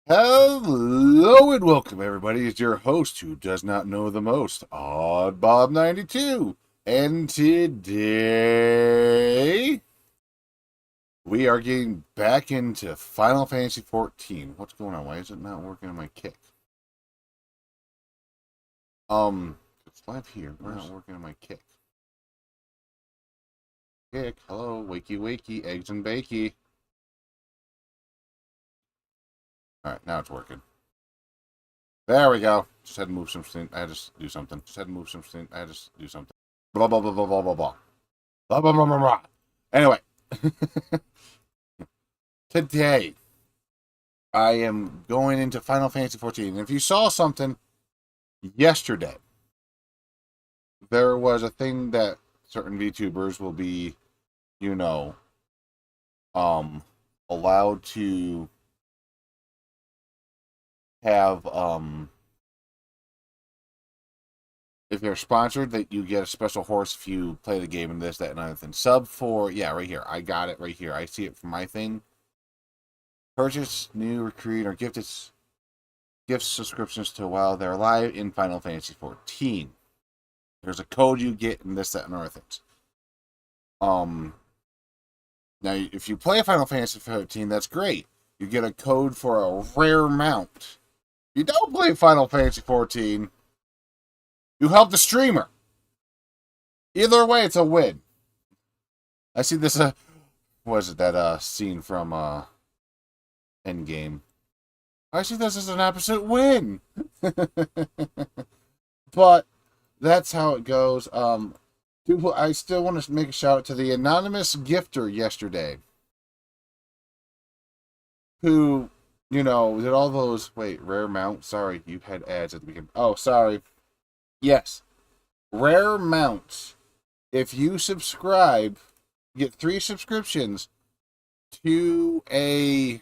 Hello and welcome, everybody. It's your host who does not know the most, Odd Bob 92. And today we are getting back into Final Fantasy 14. What's going on? Why is it not working on my kick? It's live here. We're not working on my kick. Kick. Hello, wakey wakey, eggs and bakey. Alright, now it's working. There we go. Just had to move something. I had to do something. Just had to move something. I had to do something. Blah, blah, blah, blah, blah, blah, blah. Blah, blah, blah, blah, blah. Anyway. Today, I am going into Final Fantasy 14. And if you saw something yesterday, there was a thing that certain VTubers will be, allowed to have, if they're sponsored, that you get a special horse if you play the game and this, that, and other thing. Sub for, yeah, right here. I got it right here. I see it from my thing. Purchase new, recruit, or gift subscriptions to while they're live in Final Fantasy 14. There's a code you get in this, that, and other things. Now, if you play Final Fantasy 15, that's great. You get a code for a rare mount. If you don't play Final Fantasy 14, you help the streamer. Either way, it's a win. I see this, what is it, that scene from Endgame. I see this as an absolute win. But that's how it goes. I still want to make a shout out to the anonymous gifter yesterday, who, did all those, wait, rare mount? Sorry, you had ads at the beginning. Oh, sorry. Yes. Rare mounts. If you subscribe, get 3 subscriptions to a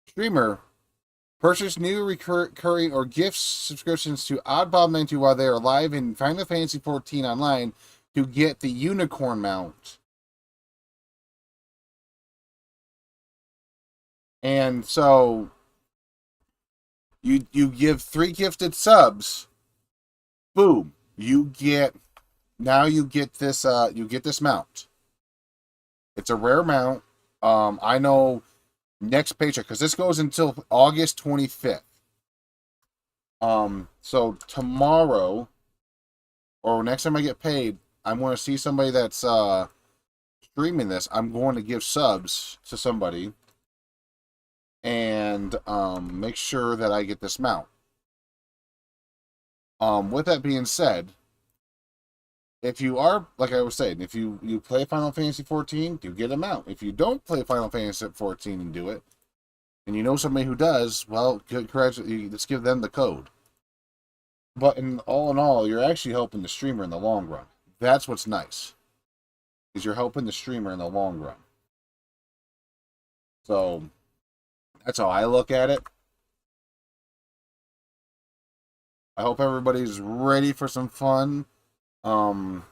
streamer, purchase new recurring or gift subscriptions to Oddbob92 while they are live in Final Fantasy 14 online to get the unicorn mount. And so you give 3 gifted subs, boom, you get this mount. It's a rare mount. I know next paycheck, because this goes until August 25th. So tomorrow, or next time I get paid, I'm going to see somebody that's streaming this. I'm going to give subs to somebody and make sure that I get this mount. With that being said, if you are, like I was saying, if you play Final Fantasy 14, you get a mount. If you don't play Final Fantasy 14 and do it, and you know somebody who does, well, let's give them the code. But in all, you're actually helping the streamer in the long run. That's what's nice, is you're helping the streamer in the long run. So that's how I look at it. I hope everybody's ready for some fun. Kind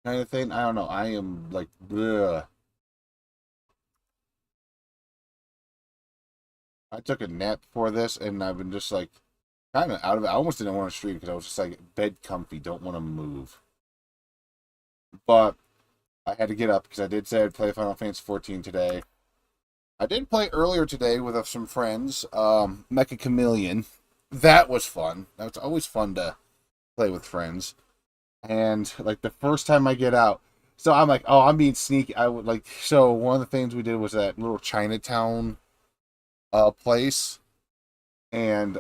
of thing. I don't know. I am like, bleh. I took a nap before this, and I've been just like kind of out of it. I almost didn't want to stream because I was just like bed comfy, don't want to move. But I had to get up because I did say I'd play Final Fantasy 14 today. I did play earlier today with some friends, Mecha Chameleon. That was fun. That's always fun to play with friends. And like the first time I get out, so I'm like, oh, I'm being sneaky. I would like, so one of the things we did was that little Chinatown place, and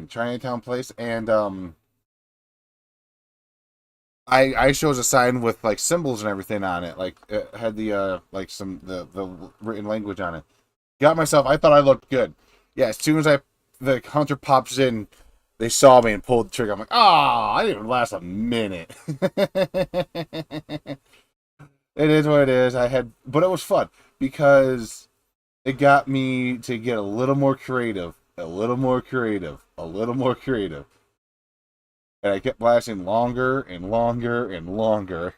Chinatown place, and I chose a sign with like symbols and everything on it, like it had the like the written language on it. Got myself. I thought I looked good. Yeah, as soon as the hunter pops in, they saw me and pulled the trigger. I'm like, ah, I didn't even last a minute. It is what it is. But it was fun because it got me to get a little more creative, a little more creative, a little more creative. And I kept blasting longer and longer and longer.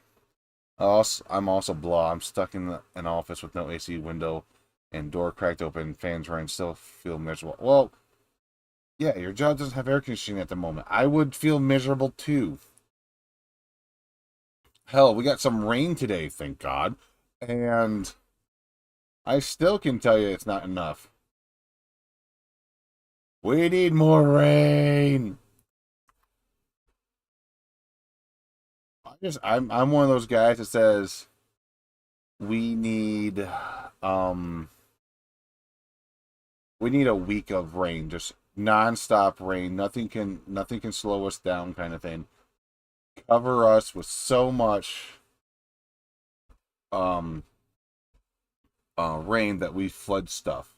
I'm also blah. I'm stuck in an office with no AC, window and door cracked open, fans running, still feel miserable. Well, yeah, your job doesn't have air conditioning at the moment. I would feel miserable too. Hell, we got some rain today, thank God. And I still can tell you it's not enough. We need more rain. I'm one of those guys that says we need um we need a week of rain, just nonstop rain. Nothing can slow us down, kind of thing. Cover us with so much um rain that we flood stuff.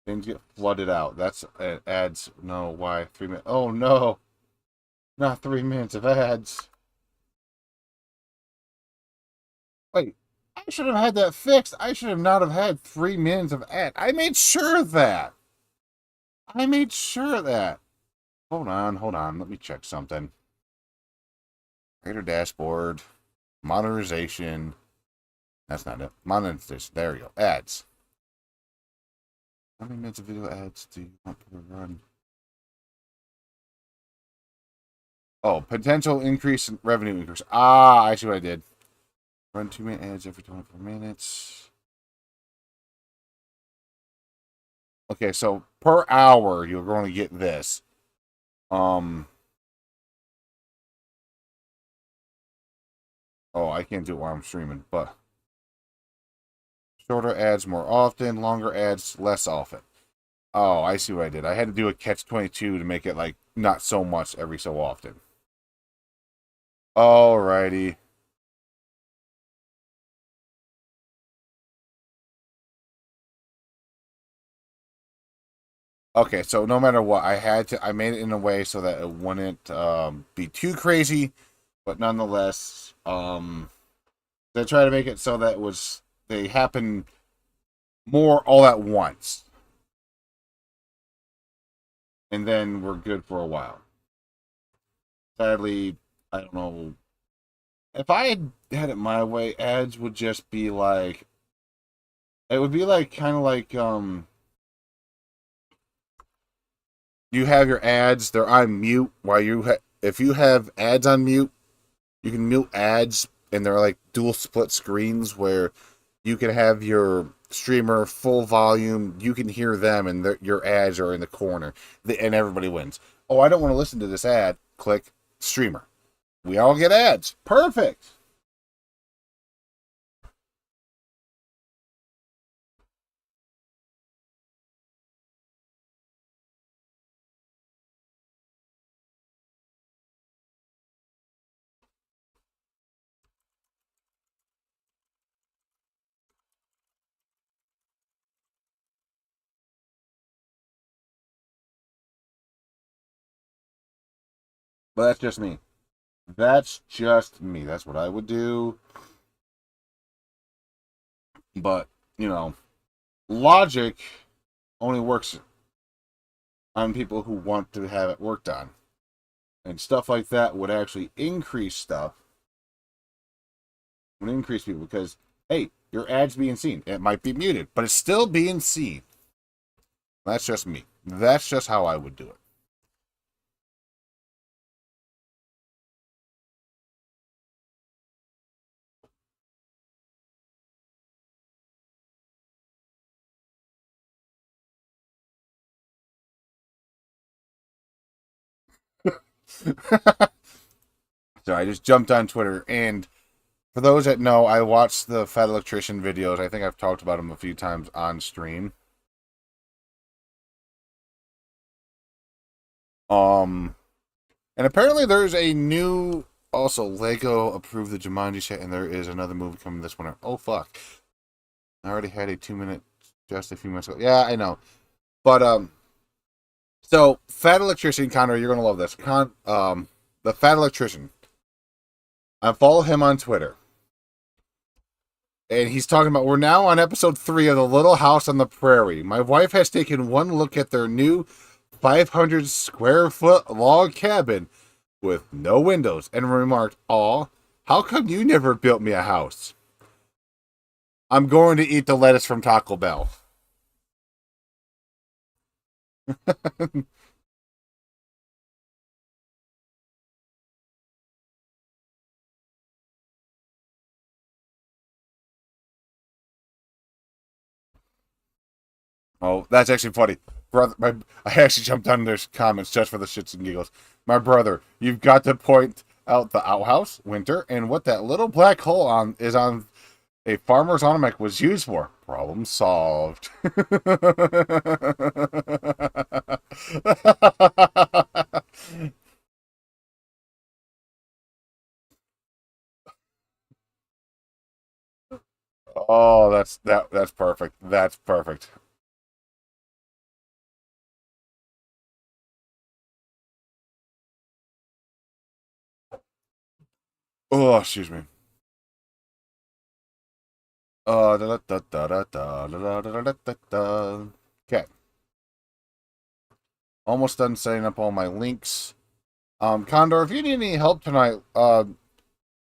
Things get flooded out. That's it adds no why 3 minutes. Oh no, not 3 minutes of ads. Wait, I should have had that fixed. I should have not have had 3 minutes of ad. I made sure of that. I made sure of that. Hold on. Let me check something. Creator dashboard, monetization. That's not it. Monetization. There you go. Ads. How many minutes of video ads do you want to run? Oh, potential increase in revenue increase. Ah, I see what I did. Run 2-minute ads every 24 minutes. Okay, so per hour you're going to get this. Oh, I can't do it while I'm streaming, but shorter ads more often, longer ads less often. Oh, I see what I did. I had to do a catch-22 to make it like not so much every so often. Alrighty. Okay, so no matter what, I made it in a way so that it wouldn't be too crazy, but nonetheless, they try to make it so that they happen more all at once. And then we're good for a while. Sadly, I don't know. If I had it my way, ads would just be like, it would be like kind of like you have your ads, they're on mute while if you have ads on mute, you can mute ads, and they're like dual split screens where you can have your streamer full volume, you can hear them, and your ads are in the corner, and everybody wins. Oh, I don't want to listen to this ad. Click streamer. We all get ads. Perfect. But that's just me. That's just me. That's what I would do. But, logic only works on people who want to have it worked on. And stuff like that would actually increase stuff. Would increase people because, hey, your ad's being seen. It might be muted, but it's still being seen. That's just me. That's just how I would do it. So I just jumped on Twitter, and for those that know, I watched the Fat Electrician videos. I think I've talked about them a few times on stream. And apparently there's a new, also Lego approved the Jumanji set, and there is another movie coming this winter. Oh fuck! I already had a 2 minute just a few minutes ago. Yeah, I know, but so Fat Electrician, Connor, you're gonna love this. The Fat Electrician. I follow him on Twitter. And he's talking about, we're now on episode 3 of The Little House on the Prairie. My wife has taken one look at their new 500 square foot log cabin with no windows and remarked, "Aw, how come you never built me a house? I'm going to eat the lettuce from Taco Bell." Oh, that's actually funny. Brother, I actually jumped on their comments just for the shits and giggles. My brother, you've got to point out the outhouse, winter, and what that little black hole on is on a farmer's automatic was used for. Problem solved. Oh, that's perfect. That's perfect. Oh, excuse me. Da, da, da, da, da, da, da, da, da, da, da. Okay, almost done setting up all my links. Condor, if you need any help tonight,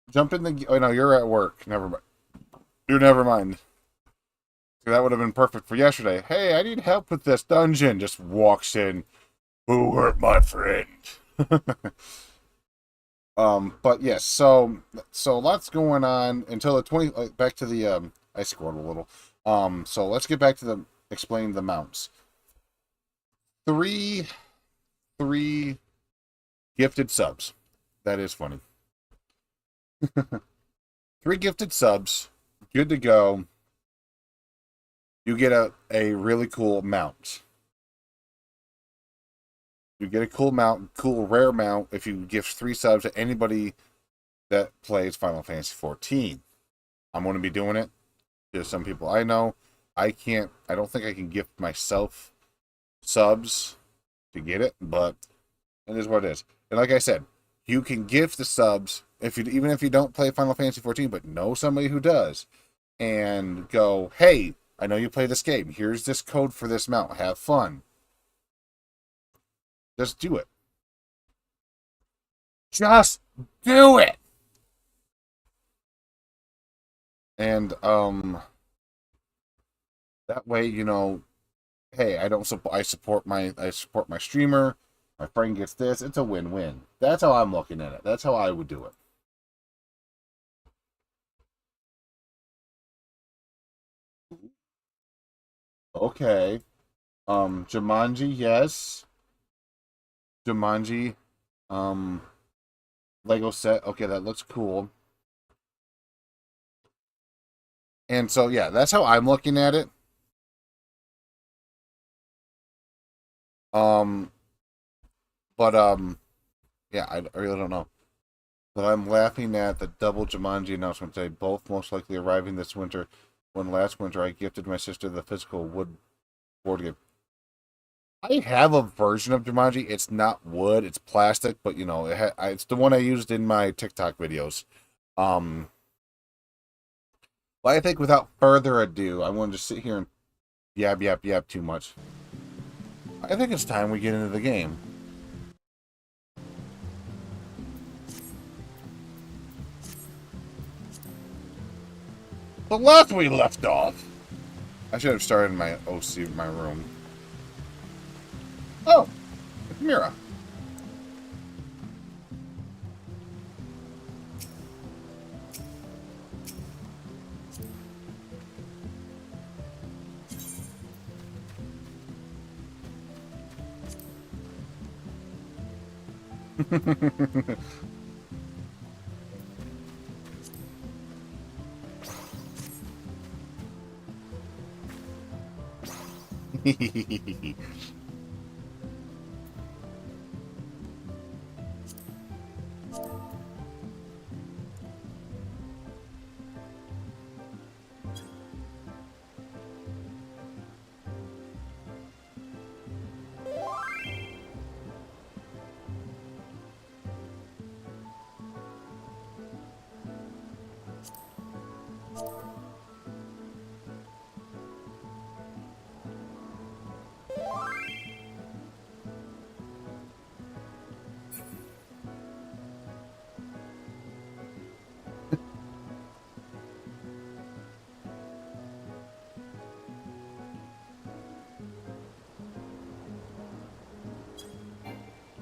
jump in the. Oh no, you're at work. Never mind. You never mind. That would have been perfect for yesterday. Hey, I need help with this dungeon. Just walks in. Who hurt my friend? But yes, so lots going on until the 20. Back to the I scored a little. So let's get back to the explain the mounts. Three, three gifted subs. That is funny. 3 gifted subs. Good to go. You get a really cool mount. You get a cool mount, cool rare mount if you gift 3 subs to anybody that plays Final Fantasy 14. I'm going to be doing it. There's some people I know. I don't think I can gift myself subs to get it, but it is what it is. And like I said, you can gift the subs even if you don't play Final Fantasy 14, but know somebody who does, and go, hey, I know you play this game. Here's this code for this mount. Have fun. Just do it. Just do it. And that way, hey, I support my streamer. My friend gets this. It's a win-win. That's how I'm looking at it. That's how I would do it. Okay. Jumanji, yes. Jumanji, um, Lego set. Okay, that looks cool. And so yeah, that's how I'm looking at it. Um, but yeah, I really don't know. But I'm laughing at the double Jumanji announcement today, both most likely arriving this winter. When last winter I gifted my sister the physical wood board game. I have a version of Jumanji. It's not wood; it's plastic, but it's the one I used in my TikTok videos. Um, but I think without further ado, I want to just sit here and yab yab yab too much. I think it's time we get into the game. The last we left off. I should have started in my OC, my room. Oh, it's Mira.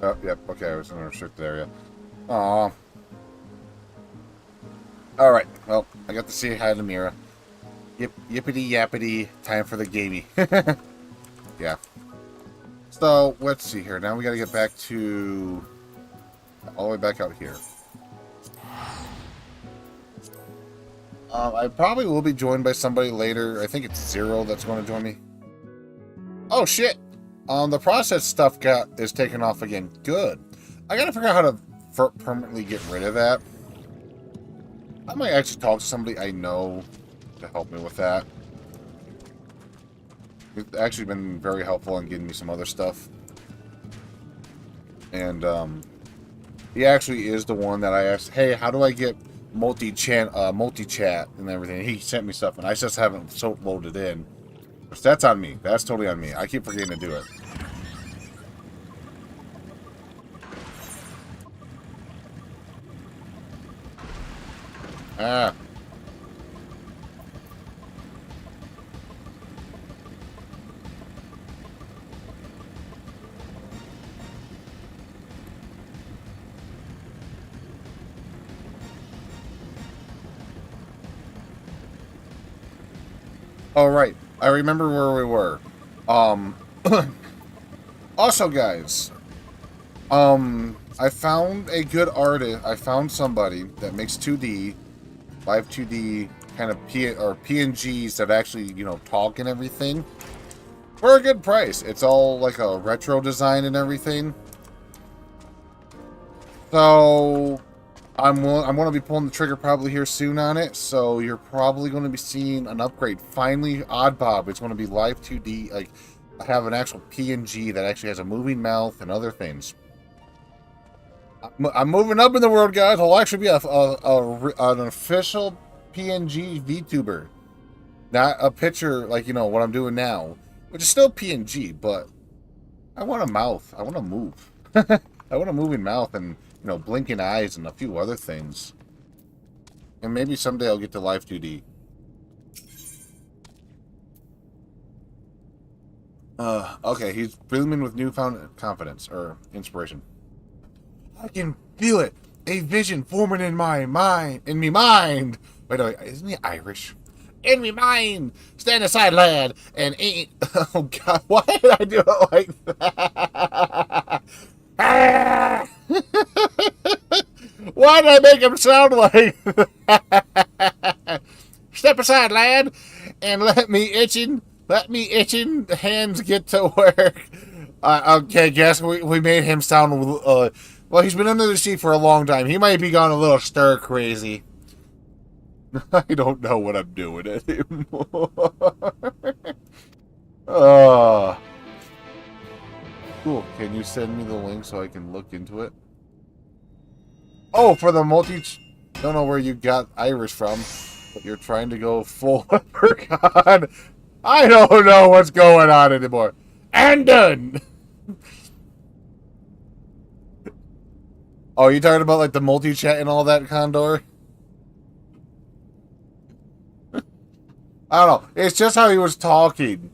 Oh, yep. Okay, I was in a restricted area. Aw. All right. Well, I got to say hi to Mira. Yippity yappity. Time for the gamey. Yeah. So let's see here. Now we got to get back to all the way back out here. I probably will be joined by somebody later. I think it's Zero that's going to join me. Oh shit! The process stuff is taken off again. Good. I gotta figure out how to permanently get rid of that. I might actually talk to somebody I know to help me with that. It's actually been very helpful in getting me some other stuff. And he actually is the one that I asked, hey, how do I get multi-chat and everything? He sent me stuff, and I just haven't loaded in. But that's on me. That's totally on me. I keep forgetting to do it. Ah. All right. I remember where we were. Also, guys, I found a good artist. I found somebody that makes 2D, live 2D kind of PNGs that actually, you know, talk and everything for a good price. It's all like a retro design and everything. So I'm going to be pulling the trigger probably here soon on it. So you're probably going to be seeing an upgrade. Finally, Oddbob. It's going to be live 2D. Like, I have an actual PNG that actually has a moving mouth and other things. I'm moving up in the world, guys. I'll actually be an official PNG VTuber. Not a picture like, you know, what I'm doing now. Which is still PNG, but I want a mouth. I want to move. I want a moving mouth and, you know, blinking eyes and a few other things. And maybe someday I'll get to live 2D. Okay, he's blooming with newfound confidence or inspiration. I can feel it. A vision forming in my mind. In me mind. Wait, isn't he Irish? In me mind. Stand aside, lad. And ain't. Oh God, why did I do it like that? Why did I make him sound like that? Step aside, lad, and let me itching hands get to work. Okay, guess we made him sound, well, he's been under the sea for a long time. He might be gone a little stir crazy. I don't know what I'm doing anymore. Cool. Can you send me the link so I can look into it? Oh, for the don't know where you got Irish from, but you're trying to go full leprechaun. I don't know what's going on anymore. And done. Oh, you talking about like the multi-chat and all that, Condor? I don't know. It's just how he was talking.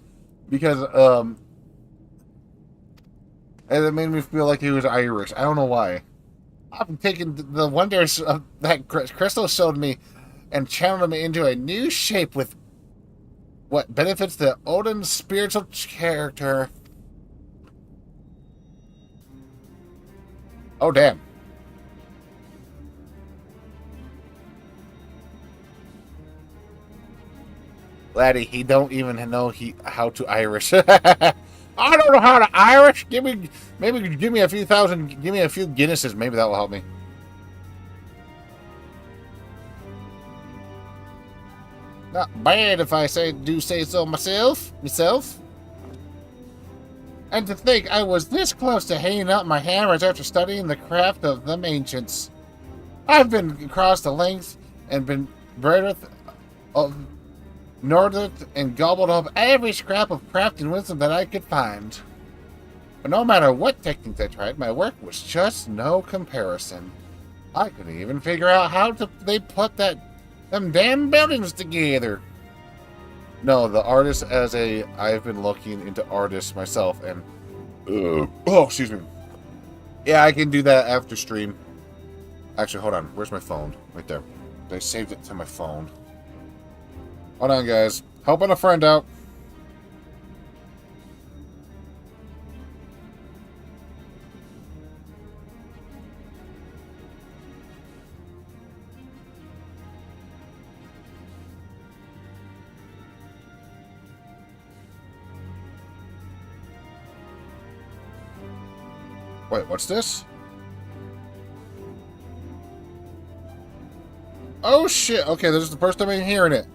Because, and it made me feel like he was Irish. I don't know why. I'm taking the wonders of that Crystal showed me and channeled me into a new shape with what benefits the Odin's spiritual character. Oh, damn. Laddie, he don't even know how to Irish. I don't know how to Irish. Give me a few thousand. Give me a few Guinnesses. Maybe that will help me. Not bad if I do say so myself. And to think I was this close to hanging out my hammers after studying the craft of them ancients. I've been across the length and been breadth of northern and gobbled up every scrap of craft and wisdom that I could find. But no matter what techniques I tried, my work was just no comparison. I couldn't even figure out how they put them damn buildings together. No, the artist I've been looking into artists myself and oh, excuse me. Yeah, I can do that after stream. Actually, hold on. Where's my phone? Right there. I saved it to my phone. Hold on, guys. Helping a friend out. Wait, what's this? Oh, shit. Okay, this is the first time I'm hearing it.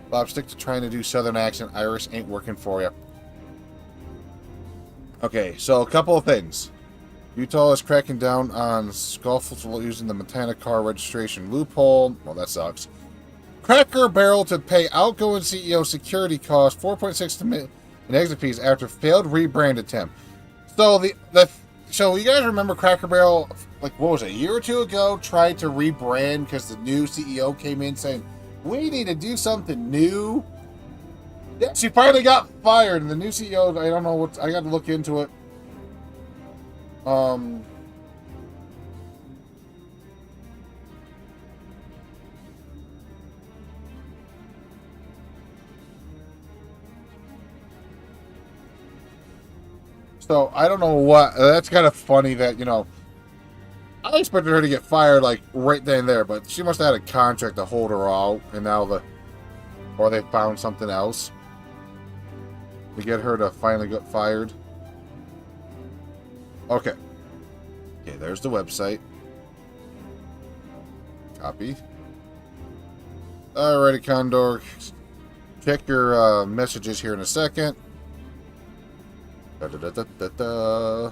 Bob, stick to trying to do Southern accent. Irish ain't working for you. Okay, so a couple of things. Utah is cracking down on scuffles using the Montana car registration loophole. Well, that sucks. Cracker Barrel to pay outgoing CEO security costs 4.6 million in exit fees after failed rebrand attempt. So so you guys remember Cracker Barrel, like, what was it, a year or two ago, tried to rebrand because the new CEO came in saying, we need to do something new. Yeah, she finally got fired, and the new CEO, I don't know what, I got to look into it. So I don't know what. That's kind of funny that, you know, I expected her to get fired like right then and there, but she must have had a contract to hold her out, and now or they found something else to get her to finally get fired. Okay. Okay, there's the website. Copy. Alrighty, Condor. Check your messages here in a second. Da, da, da, da, da, da.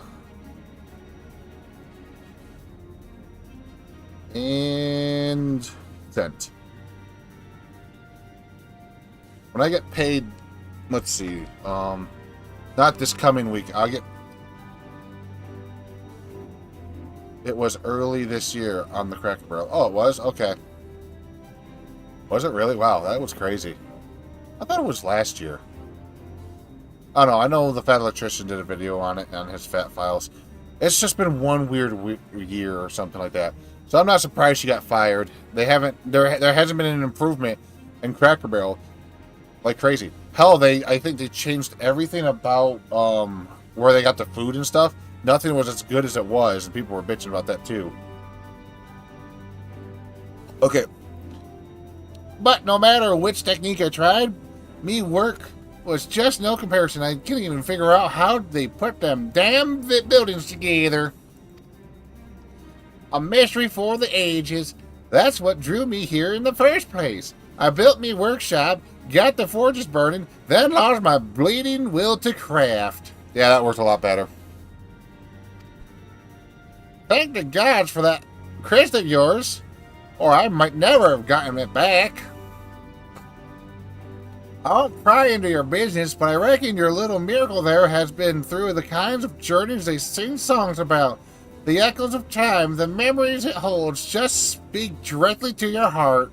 And sent. When I get paid, let's see, not this coming week, I'll get, it was early this year on the Cracker Barrel. Oh, it was? Okay. Was it really? Wow, that was crazy. I thought it was last year. I don't know. I know the Fat Electrician did a video on it, on his Fat Files. It's just been one weird year or something like that. So I'm not surprised she got fired. They haven't, there hasn't been an improvement in Cracker Barrel like crazy. Hell, I think they changed everything about where they got the food and stuff. Nothing was as good as it was, and people were bitching about that too. Okay. But no matter which technique I tried, me work was just no comparison. I couldn't even figure out how they put them damn buildings together. A mystery for the ages. That's what drew me here in the first place. I built me workshop, got the forges burning, then lost my bleeding will to craft. Yeah, that worked a lot better. Thank the gods for that crest of yours, or I might never have gotten it back. I won't pry into your business, but I reckon your little miracle there has been through the kinds of journeys they sing songs about. The echoes of time, the memories it holds, just speak directly to your heart.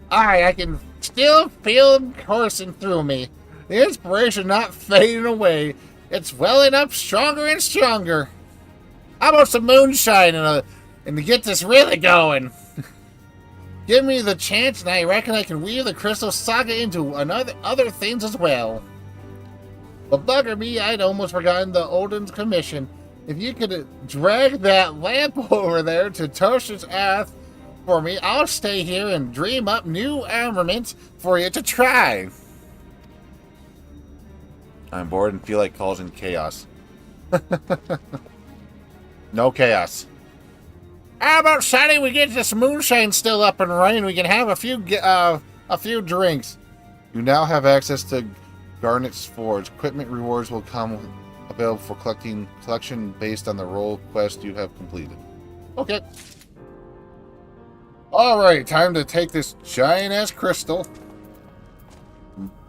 I can still feel them coursing through me. The inspiration not fading away. It's welling up stronger and stronger. How about some moonshine and to get this really going? Give me the chance, and I reckon I can weave the Crystal Saga into other things as well. But bugger me, I'd almost forgotten the Odin's commission. If you could drag that lamp over there to Tosha's Ath for me, I'll stay here and dream up new armaments for you to try. I'm bored and feel like causing chaos. No chaos. How about Sunday we get this moonshine still up and running? We can have a few drinks. You now have access to Garnet's Forge. Equipment rewards will come available for collection based on the role quest you have completed. Okay. Alright, time to take this giant-ass crystal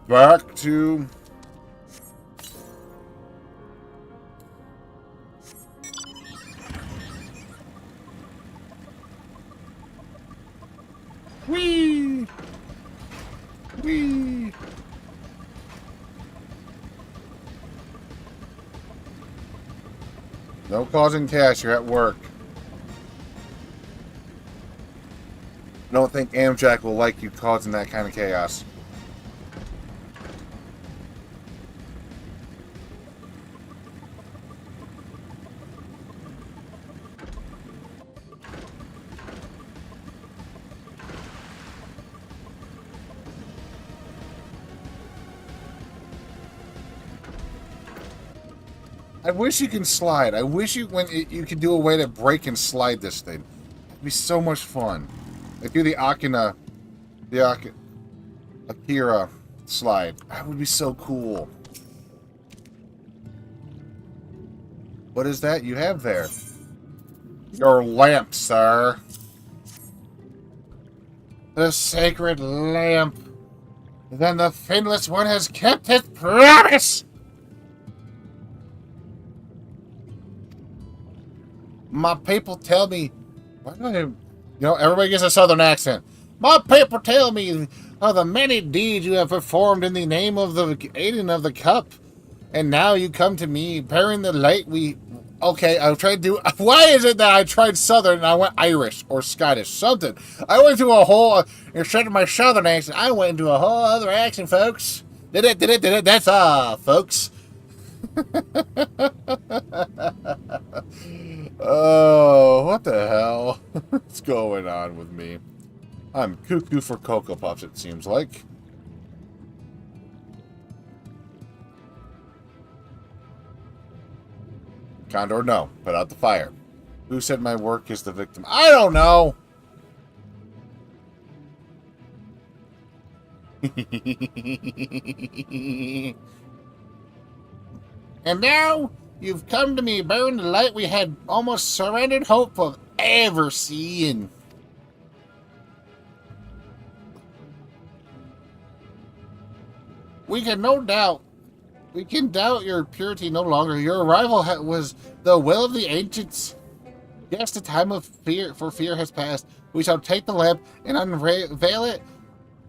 back to... Whee! Whee! No causing chaos. You're at work. I don't think Amjack will like you causing that kind of chaos. I wish you can slide. I wish you could do a way to break and slide this thing. It'd be so much fun. Like do the Akira slide. That would be so cool. What is that you have there? Your lamp, sir. The sacred lamp. Then the Finless One has kept his promise! My people tell me... Why do I... You know, everybody gets a southern accent. My people tell me of the many deeds you have performed in the name of the aiding of the cup. And now you come to me, bearing the light we... Okay, I'll try to do... Why is it that I tried southern and I went Irish or Scottish? Something. I went to a whole... Instead of my southern accent, I went into a whole other accent, folks. Did it. That's folks. Oh, what the hell? What's going on with me? I'm cuckoo for Cocoa Puffs, it seems like. Condor, no. Put out the fire. Who said my work is the victim? I don't know! And now, you've come to me bearing the light we had almost surrendered hope of ever seeing. We can doubt your purity no longer. Your arrival was the will of the ancients. Yes, the time of fear has passed. We shall take the lamp and unveil it,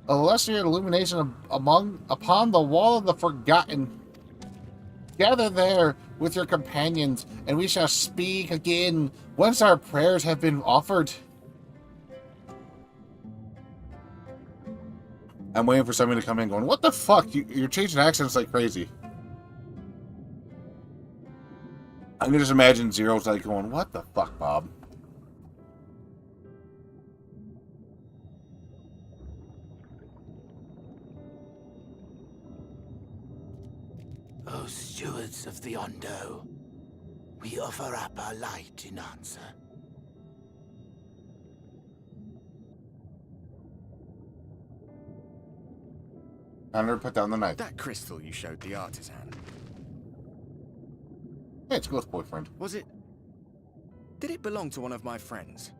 a lesser illumination upon the wall of the forgotten. Gather there with your companions, and we shall speak again once our prayers have been offered. I'm waiting for somebody to come in going, what the fuck? You're changing accents like crazy. I can just imagine Zero's like going, what the fuck, Bob? O stewards of the Ondo, we offer up our light in answer. Hunter, put down the knife. That crystal you showed the artisan. Hey, it's Ghost Boyfriend. Was it... Did it belong to one of my friends?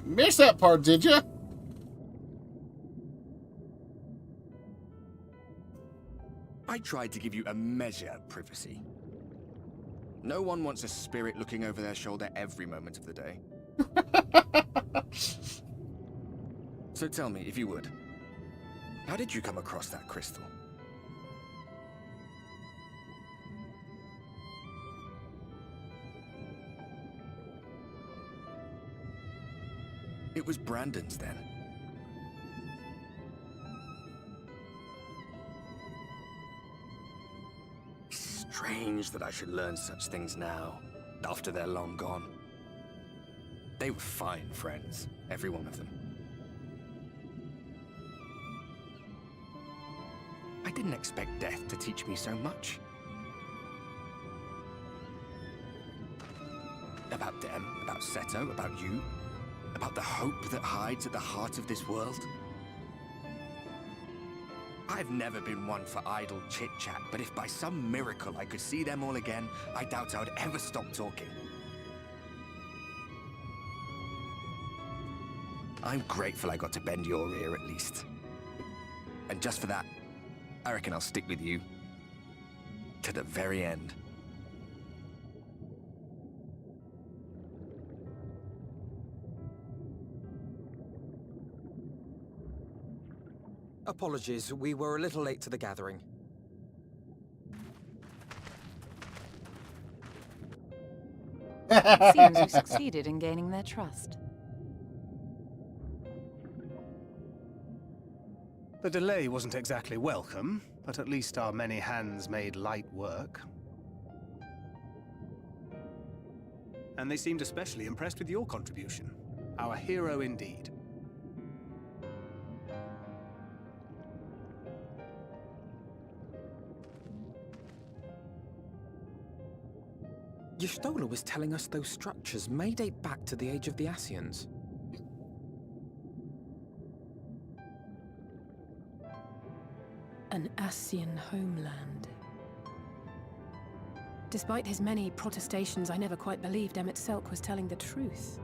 Missed that part, did you? I tried to give you a measure of privacy. No one wants a spirit looking over their shoulder every moment of the day. So tell me, if you would, how did you come across that crystal? It was Brandon's then. Strange that I should learn such things now, after they're long gone. They were fine friends, every one of them. I didn't expect death to teach me so much. About them, about Seto, about you, about the hope that hides at the heart of this world. I've never been one for idle chit-chat, but if by some miracle I could see them all again, I doubt I would ever stop talking. I'm grateful I got to bend your ear at least. And just for that, I reckon I'll stick with you to the very end. Apologies, we were a little late to the gathering. It seems you succeeded in gaining their trust. The delay wasn't exactly welcome, but at least our many hands made light work. And they seemed especially impressed with your contribution. Our hero indeed. Y'shtola was telling us those structures may date back to the age of the Ascians. An Ascian homeland. Despite his many protestations, I never quite believed Emmett Selk was telling the truth.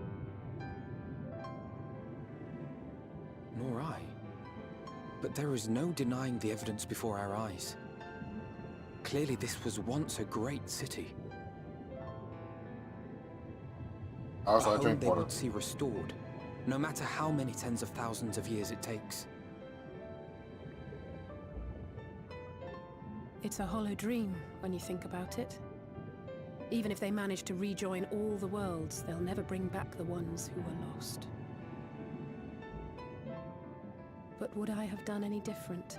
Nor I. But there is no denying the evidence before our eyes. Clearly this was once a great city. A Also, I home drink they water. would see restored, no matter how many tens of thousands of years it takes. It's a hollow dream when you think about it. Even if they manage to rejoin all the worlds, they'll never bring back the ones who were lost. But would I have done any different?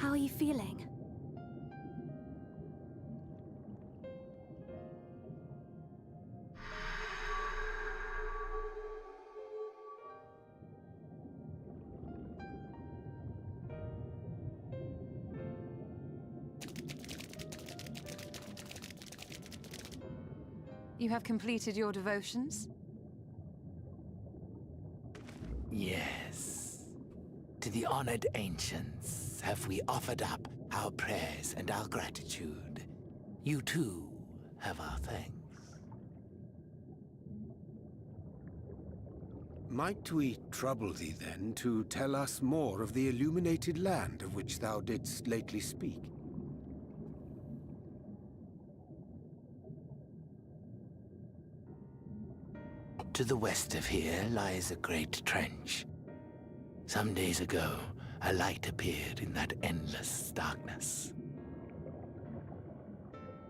How are you feeling? You have completed your devotions? Yes. To the honored ancients have we offered up our prayers and our gratitude. You too have our thanks. Might we trouble thee then to tell us more of the illuminated land of which thou didst lately speak? To the west of here lies a great trench. Some days ago, a light appeared in that endless darkness.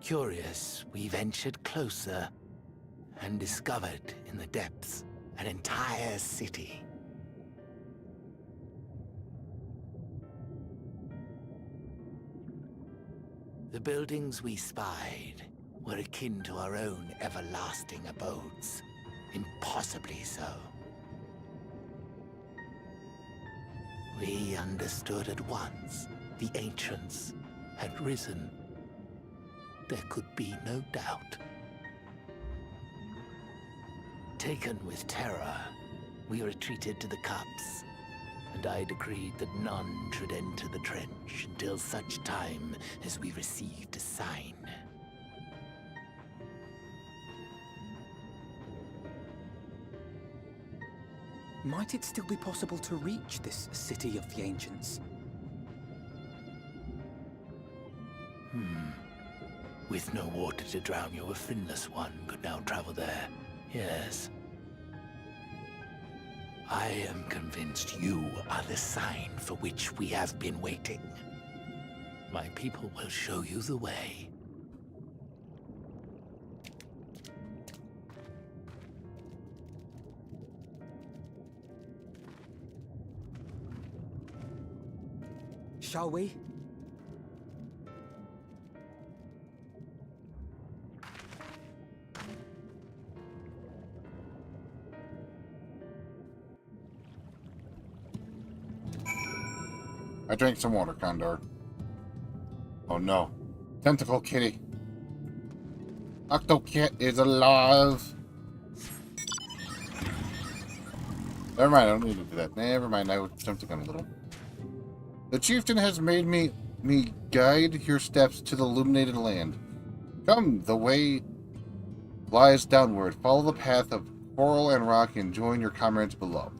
Curious, we ventured closer and discovered in the depths an entire city. The buildings we spied were akin to our own everlasting abodes. Impossibly so. We understood at once the ancients had risen. There could be no doubt. Taken with terror, we retreated to the cups, and I decreed that none should enter the trench until such time as we received a sign. Might it still be possible to reach this city of the ancients? With no water to drown you, a finless one could now travel there. Yes. I am convinced you are the sign for which we have been waiting. My people will show you the way. Shall we? I drank some water, Condor. Oh no. Tentacle Kitty. Octokit is alive. Never mind, I don't need to do that. Never mind, I was jumping on a little. The chieftain has made me guide your steps to the illuminated land. Come, the way lies downward. Follow the path of coral and rock and join your comrades below.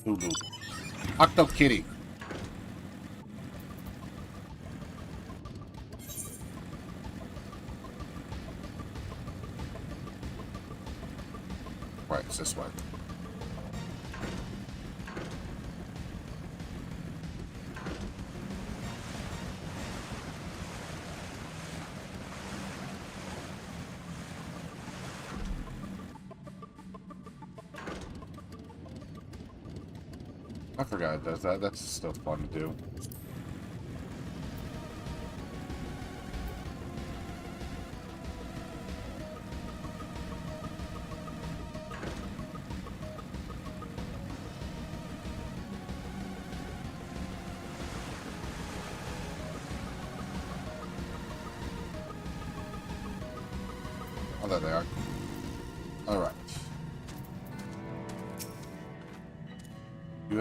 Hulu. Octo Kitty. Right, it's this way. I forgot it does that. That's still fun to do. Oh, there they are. All right. You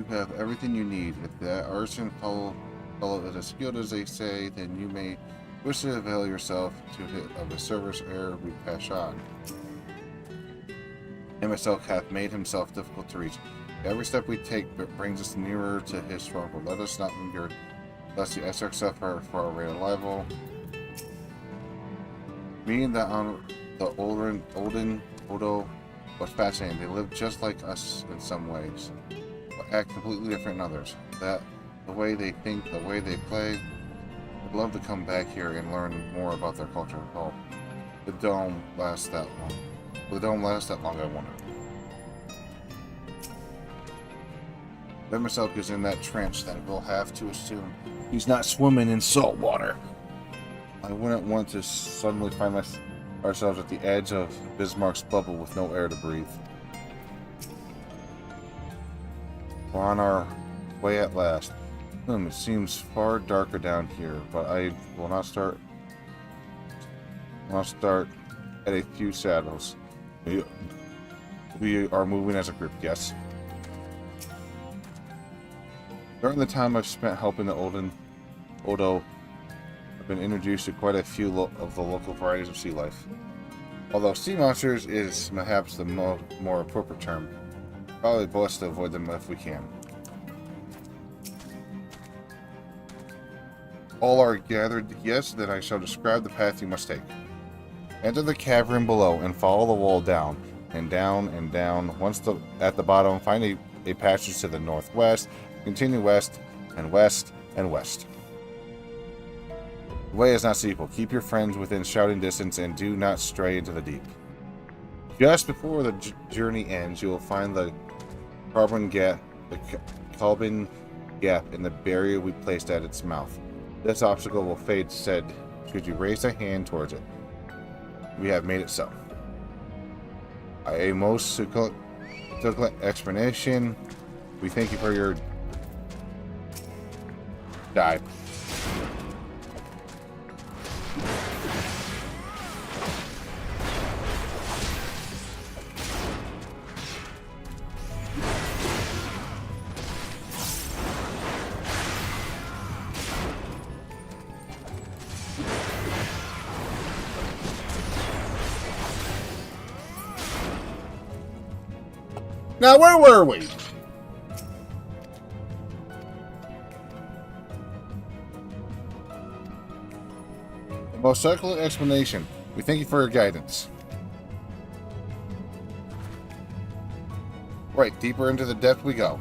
have everything you need. If the artisan follow it as skilled as they say, then you may wish to avail yourself of the service ere we pass on. Him himself hath made himself difficult to reach. Every step we take brings us nearer to his stronghold. Let us not linger, lest the SX suffer for our rate arrival. Me and the Olden Odo was fascinating. They live just like us in some ways, but act completely different in others. That the way they think, the way they play. I'd love to come back here and learn more about their culture. Oh, the dome lasts that long. Will the dome last that long, I wonder. Then myself is in that trench, then we'll have to assume he's not swimming in salt water. I wouldn't want to suddenly find ourselves at the edge of Bismarck's bubble with no air to breathe. We're on our way at last. It seems far darker down here, but I will not start. I'll start at a few saddles. We are moving as a group, yes. During the time I've spent helping the Odo, I've been introduced to quite a few of the local varieties of sea life. Although sea monsters is perhaps the more appropriate term, probably best to avoid them if we can. All are gathered, yes, then I shall describe the path you must take. Enter the cavern below and follow the wall down, and down, and down. Once at the bottom, find a passage to the northwest, continue west, and west, and west. The way is not steep. Keep your friends within shouting distance and do not stray into the deep. Just before the journey ends, you will find the carbon gap in the barrier we placed at its mouth. This obstacle will fade, said, should you raise a hand towards it. We have made it so. A most succulent explanation. We thank you for your dive. Now, where were we? The most succulent explanation. We thank you for your guidance. Right, deeper into the depth we go.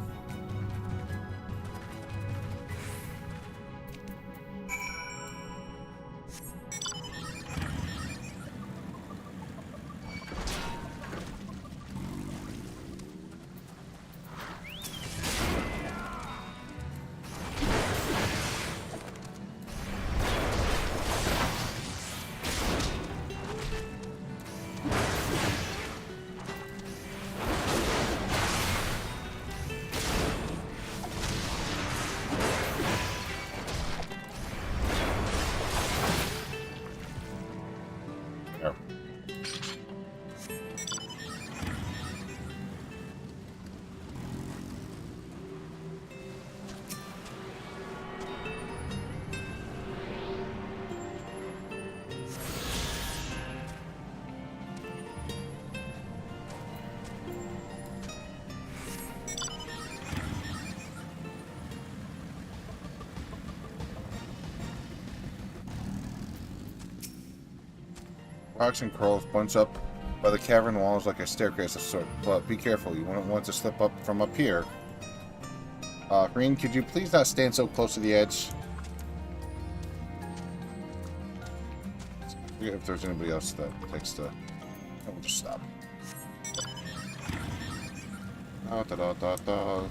Rocks and corals bunch up by the cavern walls like a staircase of sort. But be careful, you wouldn't want to slip up from up here. Green, could you please not stand so close to the edge? I forget if there's anybody else that takes the... We'll just stop. Da, da, da, da.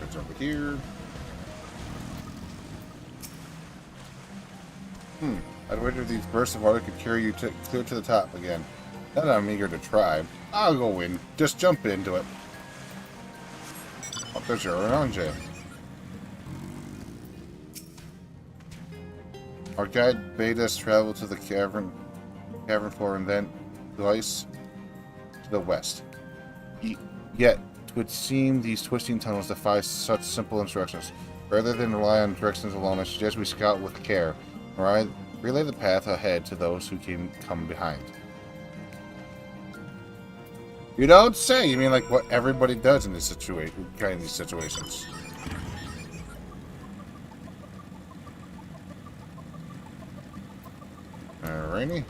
It's over here. I'd wonder if these bursts of water could carry you clear to the top again. That I'm eager to try. I'll go in. Just jump into it. Oh, there's your orange. Our guide bade us travel to the cavern floor and then to ice to the west. Yet, it would seem these twisting tunnels defy such simple instructions. Rather than rely on directions alone, I suggest we scout with care. Alright? Relay the path ahead to those who come behind. You don't say. You mean like what everybody does in this situation, kind of these situations. Alrighty.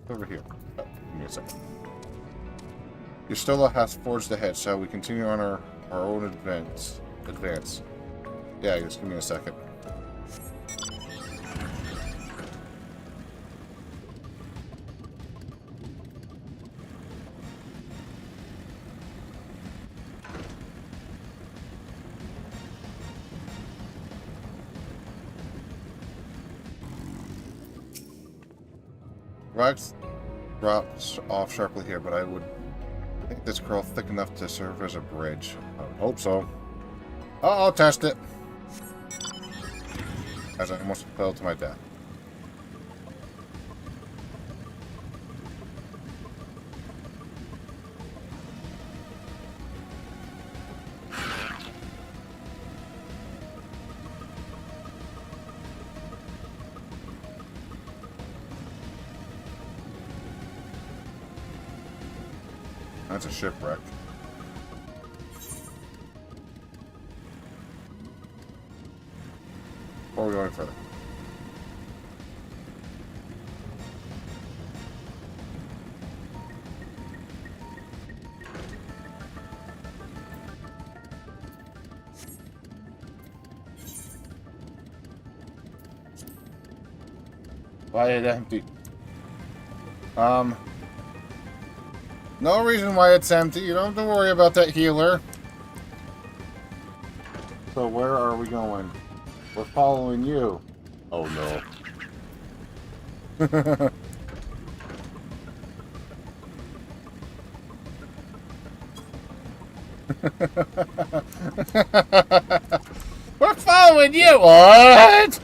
Over here. Oh, give me a second. Your Stola has forged ahead. Shall we continue on our own advance? Yeah, just give me a second. Rocks drops off sharply here, but I would think this curl thick enough to serve as a bridge. I would hope so. I'll test it. As I almost fell to my death. That's a shipwreck. Before we go any further. Why is it empty? No reason why it's empty. You don't have to worry about that healer. So where are we going? We're following you. Oh no. We're following you. What?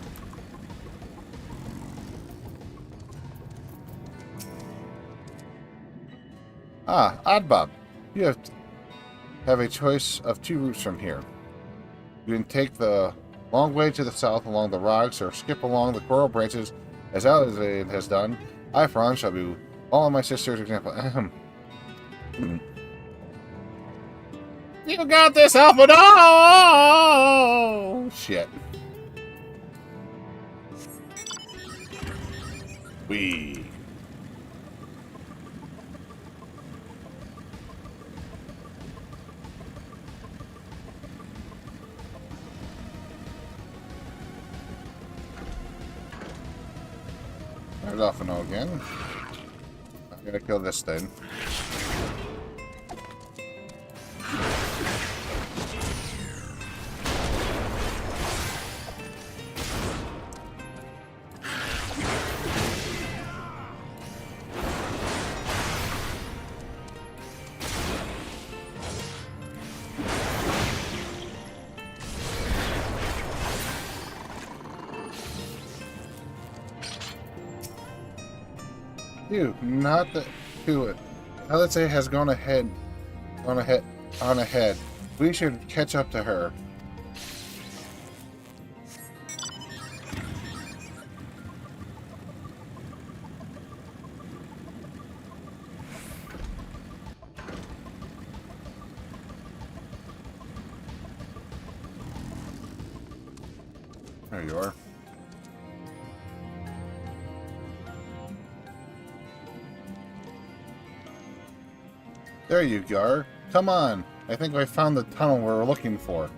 Ah, Oddbob. You have a choice of two routes from here. You can take the long way to the south along the rocks or skip along the coral branches as Alexander has done. I, for one, shall be following my sister's example. You got this, Alpha! Oh, shit. Wee. There's Alphino again. I'm gonna kill this thing. You, not the do it. Let's say has gone ahead. We should catch up to her. There you are. There you are. Come on. I think I found the tunnel we're looking for.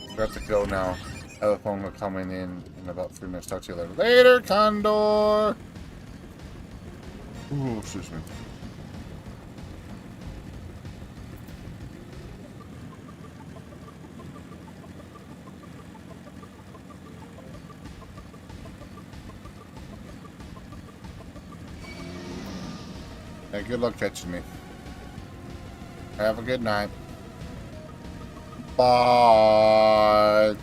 We have to go now. Telephone will coming in about 3 minutes. Talk to you later. Later, Condor! Ooh, excuse me. Hey, good luck catching me. Have a good night. Bye.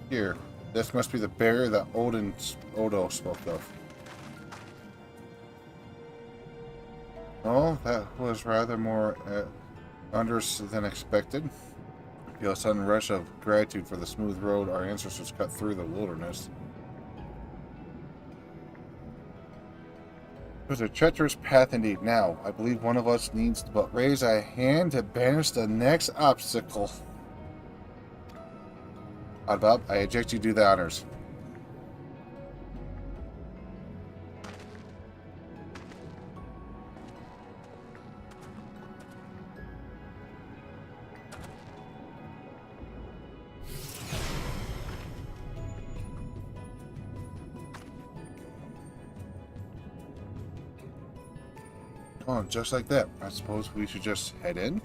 Here, this must be the barrier that Odo spoke of. Oh, that was rather more onerous than expected. I feel a sudden rush of gratitude for the smooth road our ancestors cut through the wilderness. It was a treacherous path indeed. Now, I believe one of us needs to but raise a hand to banish the next obstacle. Bob, I eject you to do the honors. Oh, just like that. I suppose we should just head in?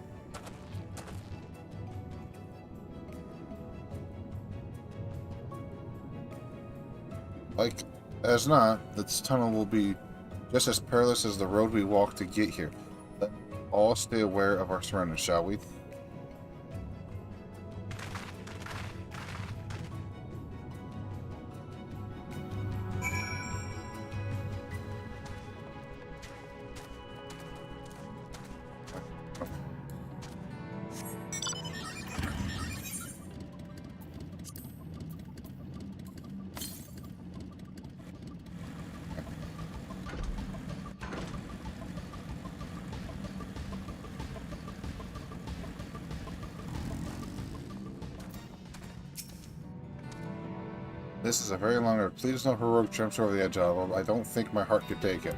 Like as not, this tunnel will be just as perilous as the road we walked to get here. Let's all stay aware of our surroundings, shall we? This is a very long road. Please no heroic jumps over the edge of it. I don't think my heart could take it.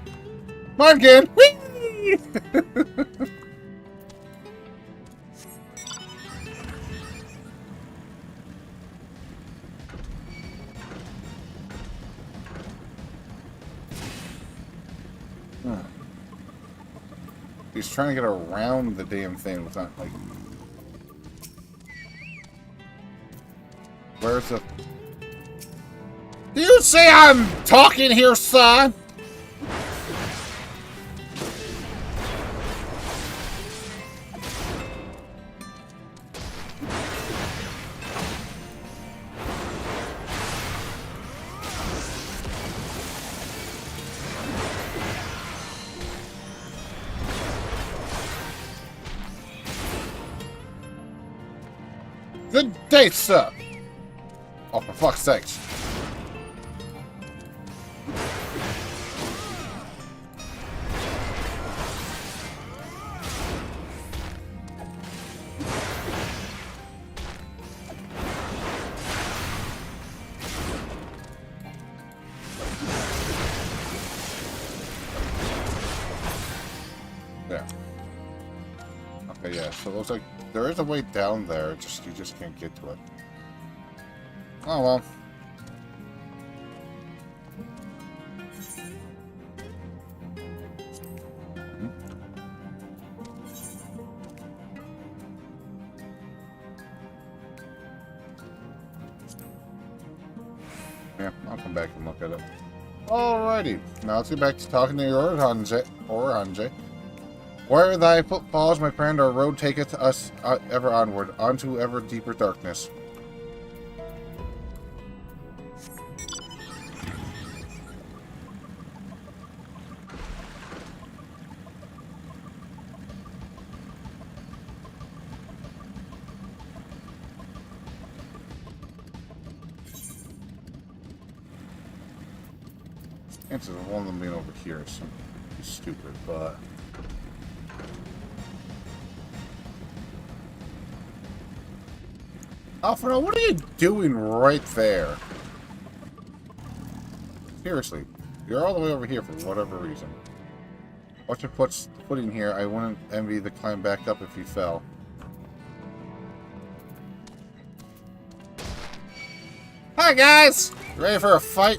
Come on, again! Whee! He's trying to get around the damn thing with not like. Where's the? Do you say I'm talking here, son? Good day, sir. Oh, for fuck's sakes. There. Okay, yeah, so it looks like there is a way down there, you just can't get to it. Oh well. Yeah, I'll come back and look at it. Alrighty, now let's get back to talking to your Oranje. Where thy footfalls, my friend, our road taketh us ever onward, onto ever deeper darkness. Chances of one of them being over here is stupid, but... Alfredo, what are you doing right there? Seriously, you're all the way over here for whatever reason. Watch your footing here. I wouldn't envy the climb back up if you fell. Hi guys! Ready for a fight?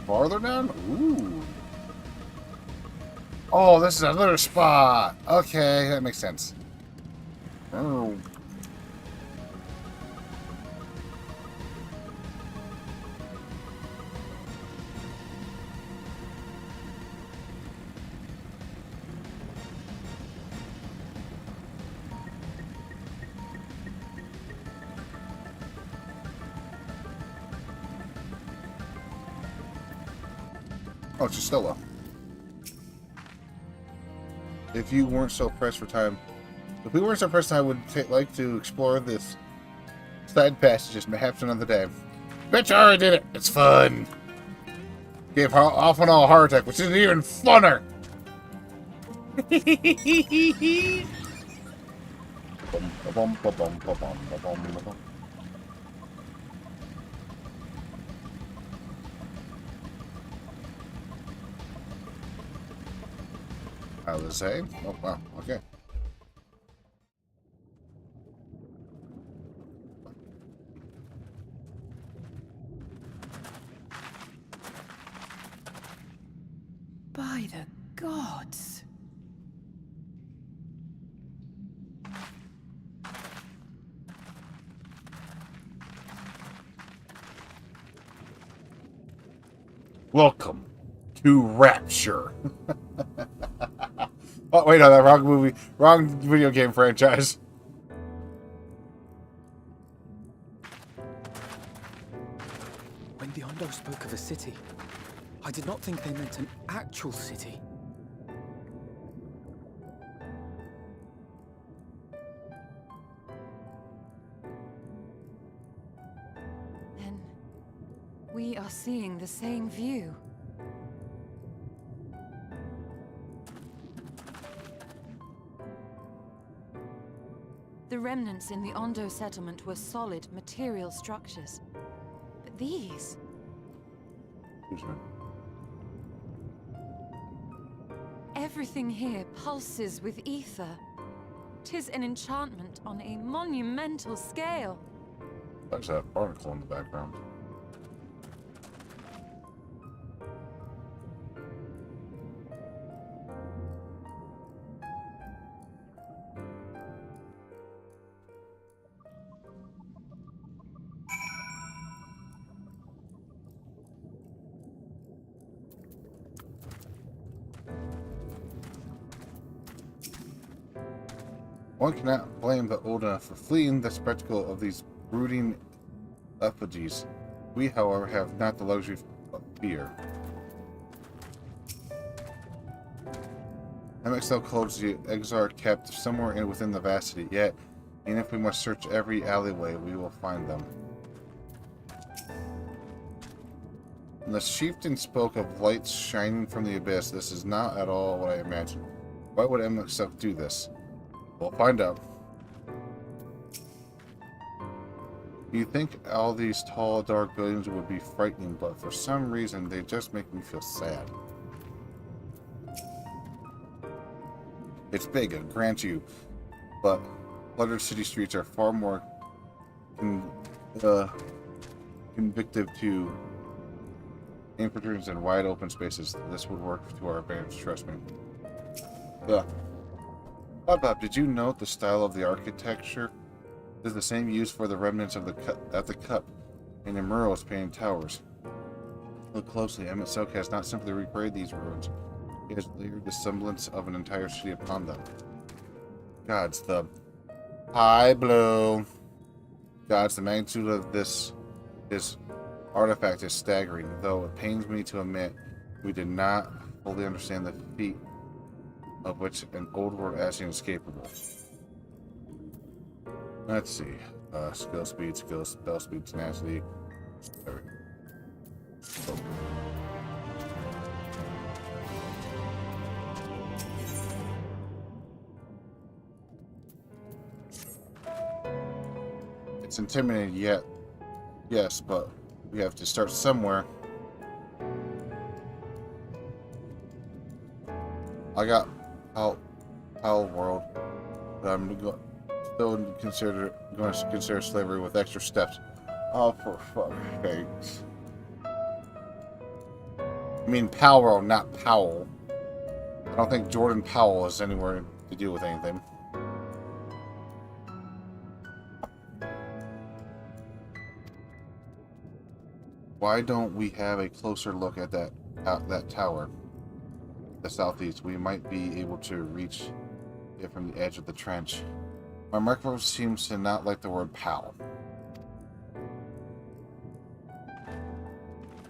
Farther down? Ooh. Oh, this is another spot. Okay, that makes sense. Oh. Oh, it's Justilla. If you weren't so pressed for time, if we weren't so pressed, I would like to explore this side passages, perhaps another day. Bet you already did it. It's fun. Gave off and all a heart attack, which isn't even funner. I was saying. Oh wow. Okay. By the gods. Welcome to Rapture. Oh wait, no, that wrong movie, wrong video game franchise. When the Ondo spoke of a city, I did not think they meant an actual city. Then we are seeing the same view. The remnants in the Ondo settlement were solid material structures. But these... Everything here pulses with ether. 'Tis an enchantment on a monumental scale. There's that barnacle in the background. One cannot blame the Oda for fleeing the spectacle of these brooding effigies. We, however, have not the luxury of fear. MXL codes the Exar kept somewhere within the vastity, yet, even if we must search every alleyway, we will find them. And the chieftain spoke of lights shining from the abyss. This is not at all what I imagined. Why would MXF do this? We'll find out. You'd think all these tall, dark buildings would be frightening, but for some reason, they just make me feel sad. It's big, I grant you, but cluttered city streets are far more convictive to infiltrators and wide open spaces. This would work to our advantage, trust me. Bob, did you note the style of the architecture? It is the same used for the remnants of the cup and the murals painted towers. Look closely, Emet has not simply recreated these ruins. He has layered the semblance of an entire city upon them. Gods, the high blue. Gods, the magnitude of this artifact is staggering, though it pains me to admit we did not fully understand the feat of which an old world asking is capable. Let's see. Skill speed, spell speed, tenacity. There we go. Oh. It's intimidating yet. Yes, but we have to start somewhere. I got Hell World, but I'm still going to consider slavery with extra steps. Oh, for fuck's sakes. I mean Powell, not Powell. I don't think Jordan Powell has anywhere to do with anything. Why don't we have a closer look at that tower? The southeast. We might be able to reach it from the edge of the trench. My microphone seems to not like the word "pal."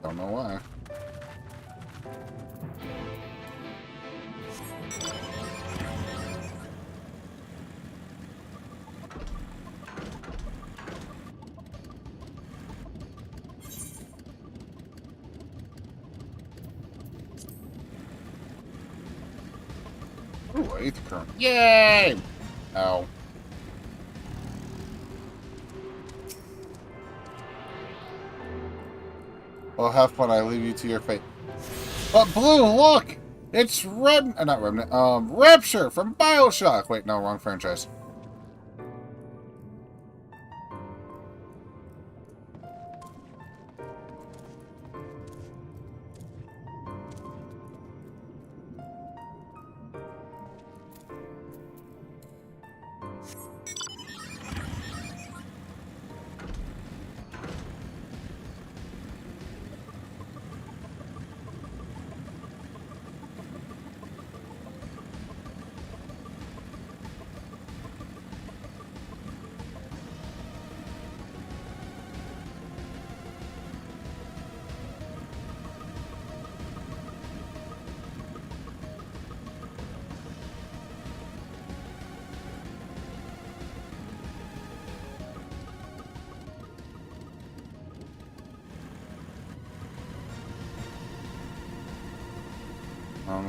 Don't know why. Ooh, 8th current. Yay! Ow. Well, have fun. I leave you to your fate. But Blue, look! It's not Remnant. Rapture from BioShock. Wait, no, wrong franchise.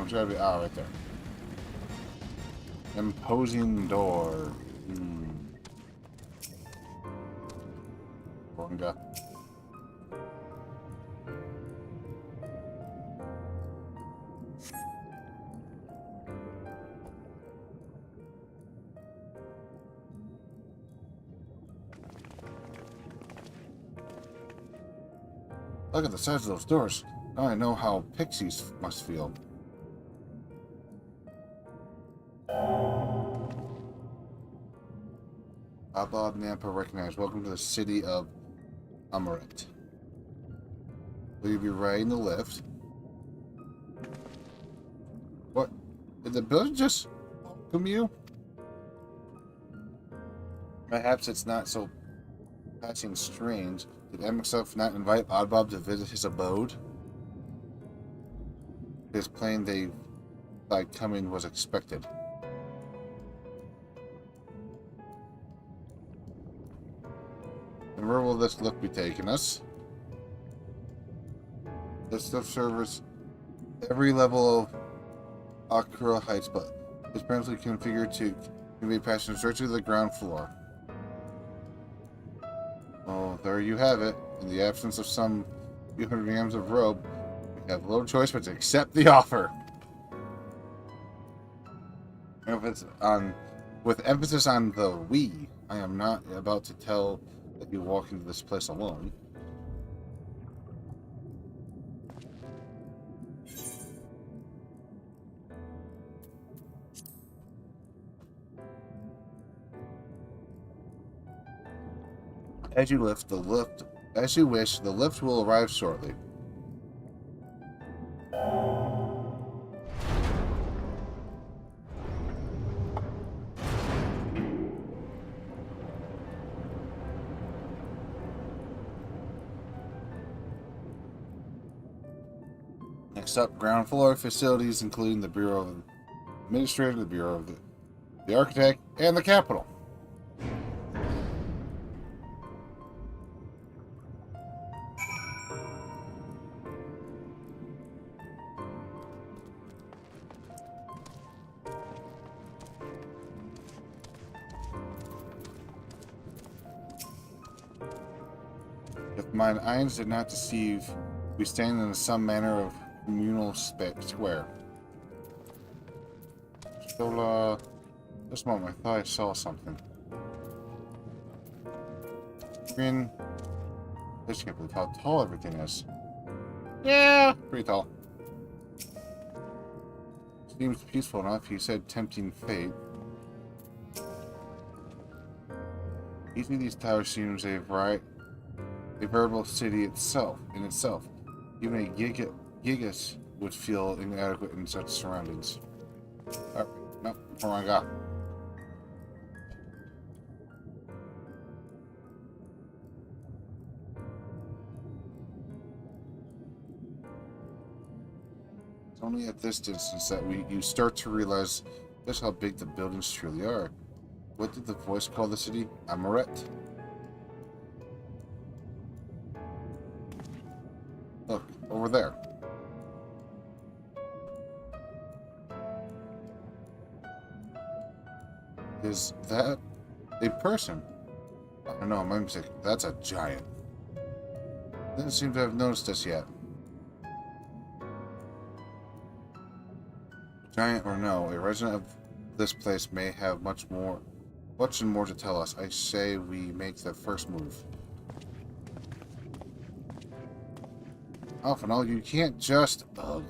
It's gotta be right there. Imposing door. Wrong guy. Look at the size of those doors. Now I know how pixies must feel. Bob Nampa recognized. Welcome to the city of Amaret. Will you be riding the lift? What? Did the building just welcome you? Perhaps it's not so passing strange. Did MXF not invite Oddbob to visit his abode? His plane they thought coming was expected. And where will this lift be taking us? This lift serves every level of Akura Heights, but is permanently configured to convey passengers directly to the ground floor. Well, there you have it. In the absence of some few hundred grams of rope, we have little choice but to accept the offer. With emphasis on the we, I am not about to tell that you walk into this place alone. As you wish, the lift will arrive shortly. Next up, ground floor facilities, including the Bureau of Administrator, the Bureau of the Architect, and the Capitol. If mine eyes did not deceive, we stand in some manner of communal square. So, this moment, I thought I saw something. I just can't believe how tall everything is. Yeah, pretty tall. Seems peaceful enough, you said tempting fate. Each of these towers seems a veritable city in itself. Even a gigas would feel inadequate in such surroundings. Alright, no, wrong guy. It's only at this distance that you start to realize just how big the buildings truly are. What did the voice call the city? Amaret? Look, over there. Is that a person? I don't know, my mistake. That's a giant. Doesn't seem to have noticed us yet. Giant or no, a resident of this place may have much more to tell us. I say we make the first move. Alphonal, you can't just... Ugh.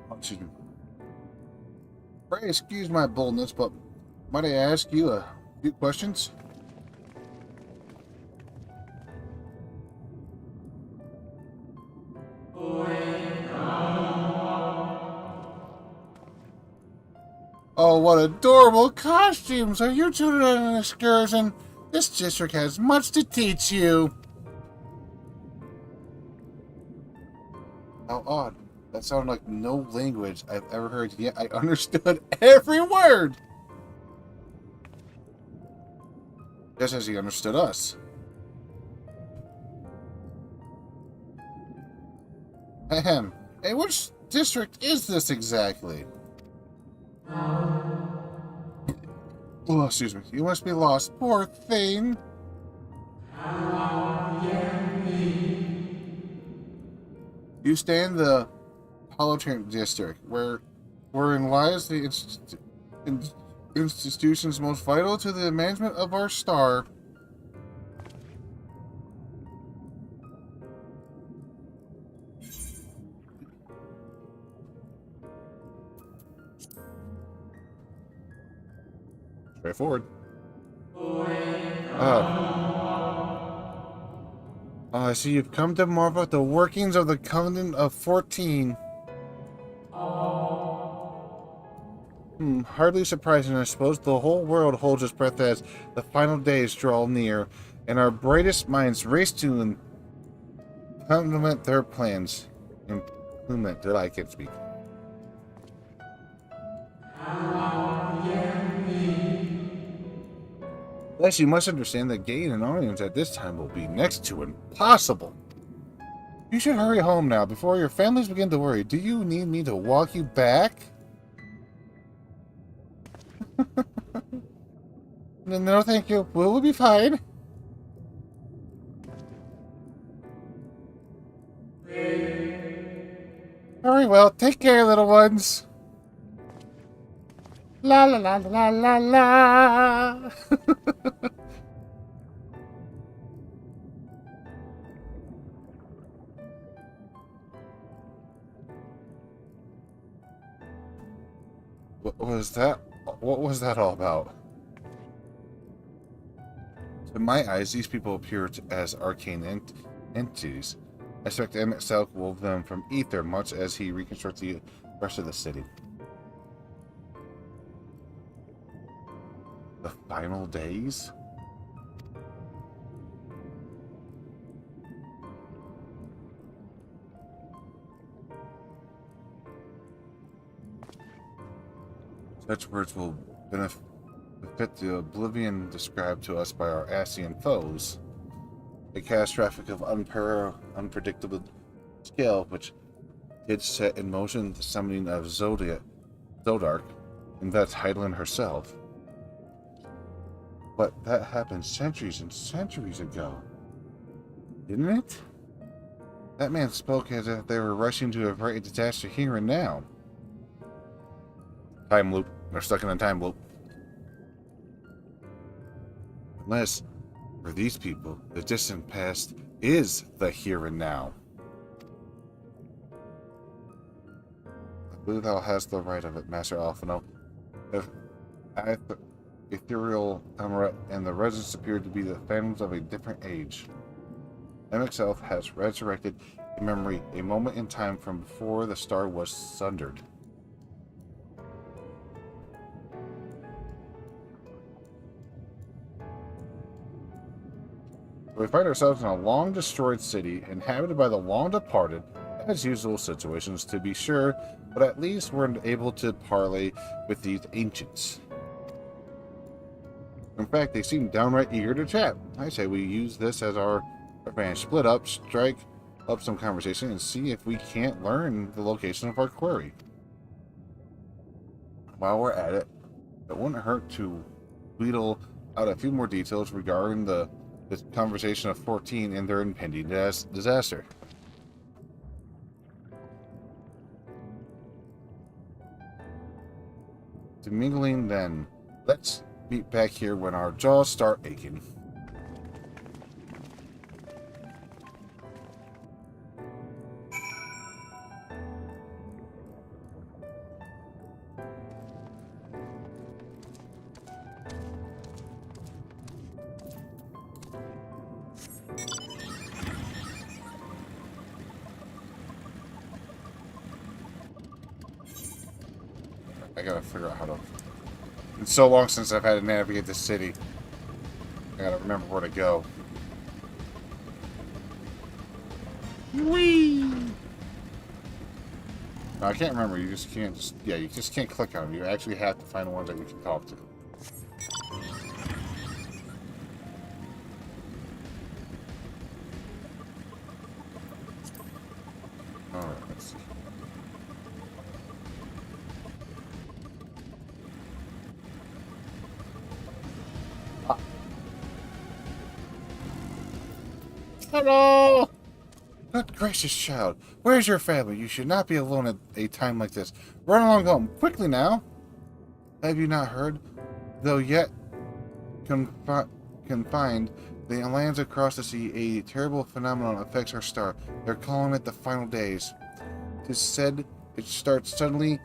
Oh, excuse me. Pray excuse my boldness, but might I ask you a few questions? Oh, what adorable costumes! Are you children on an excursion? This district has much to teach you. How odd. That sounded like no language I've ever heard, yet I understood every word! Just as he understood us. Ahem. Hey, which district is this exactly? Oh, excuse me. You must be lost. Poor thing. You stay in the Holotrain district, wherein lies the institutions most vital to the management of our star. Straightforward. I see you've come to marvel at the workings of the Covenant of 14. Hardly surprising, I suppose. The whole world holds its breath as the final days draw near, and our brightest minds race to implement their plans. Implement, I can't speak. Thus, you must understand that gaining an audience at this time will be next to impossible. You should hurry home now before your families begin to worry. Do you need me to walk you back? No, thank you. We'll be fine. Very well. Take care, little ones. La la la la la la. What was that? What was that all about? To my eyes, these people appear as arcane entities. I expect MXL wove them from ether, much as he reconstructs the rest of the city. The final days? Such words will benefit the oblivion described to us by our Asian foes. A catastrophic of unpredictable scale which did set in motion the summoning of Zodark, and that's Hydaelyn herself. But that happened centuries and centuries ago, didn't it? That man spoke as if they were rushing to avert a disaster here and now. Time loop. They're stuck in a time loop. Unless, for these people, the distant past is the here and now. I believe thou hast the right of it, Master Alphino. If ethereal Amaret and the residents appear to be the phantoms of a different age. MXL has resurrected a memory, a moment in time from before the star was sundered. We find ourselves in a long-destroyed city, inhabited by the long-departed, as usual situations to be sure, but at least we're able to parley with these ancients. In fact, they seem downright eager to chat. I say we use this as our advantage. Split up, strike up some conversation, and see if we can't learn the location of our query. While we're at it, it wouldn't hurt to wheedle out a few more details regarding the conversation of 14 and their impending disaster. To mingling then, let's meet back here when our jaws start aching. I gotta figure out how to... It's so long since I've had to navigate this city. I gotta remember where to go. Whee! No, I can't remember. You just can't... you just can't click on them. You actually have to find the ones that you can talk to. Alright, let's see. Hello! Good gracious, child. Where's your family? You should not be alone at a time like this. Run along home. Quickly now. Have you not heard? Though yet confined, the lands across the sea, a terrible phenomenon affects our star. They're calling it the final days. It is said it starts suddenly,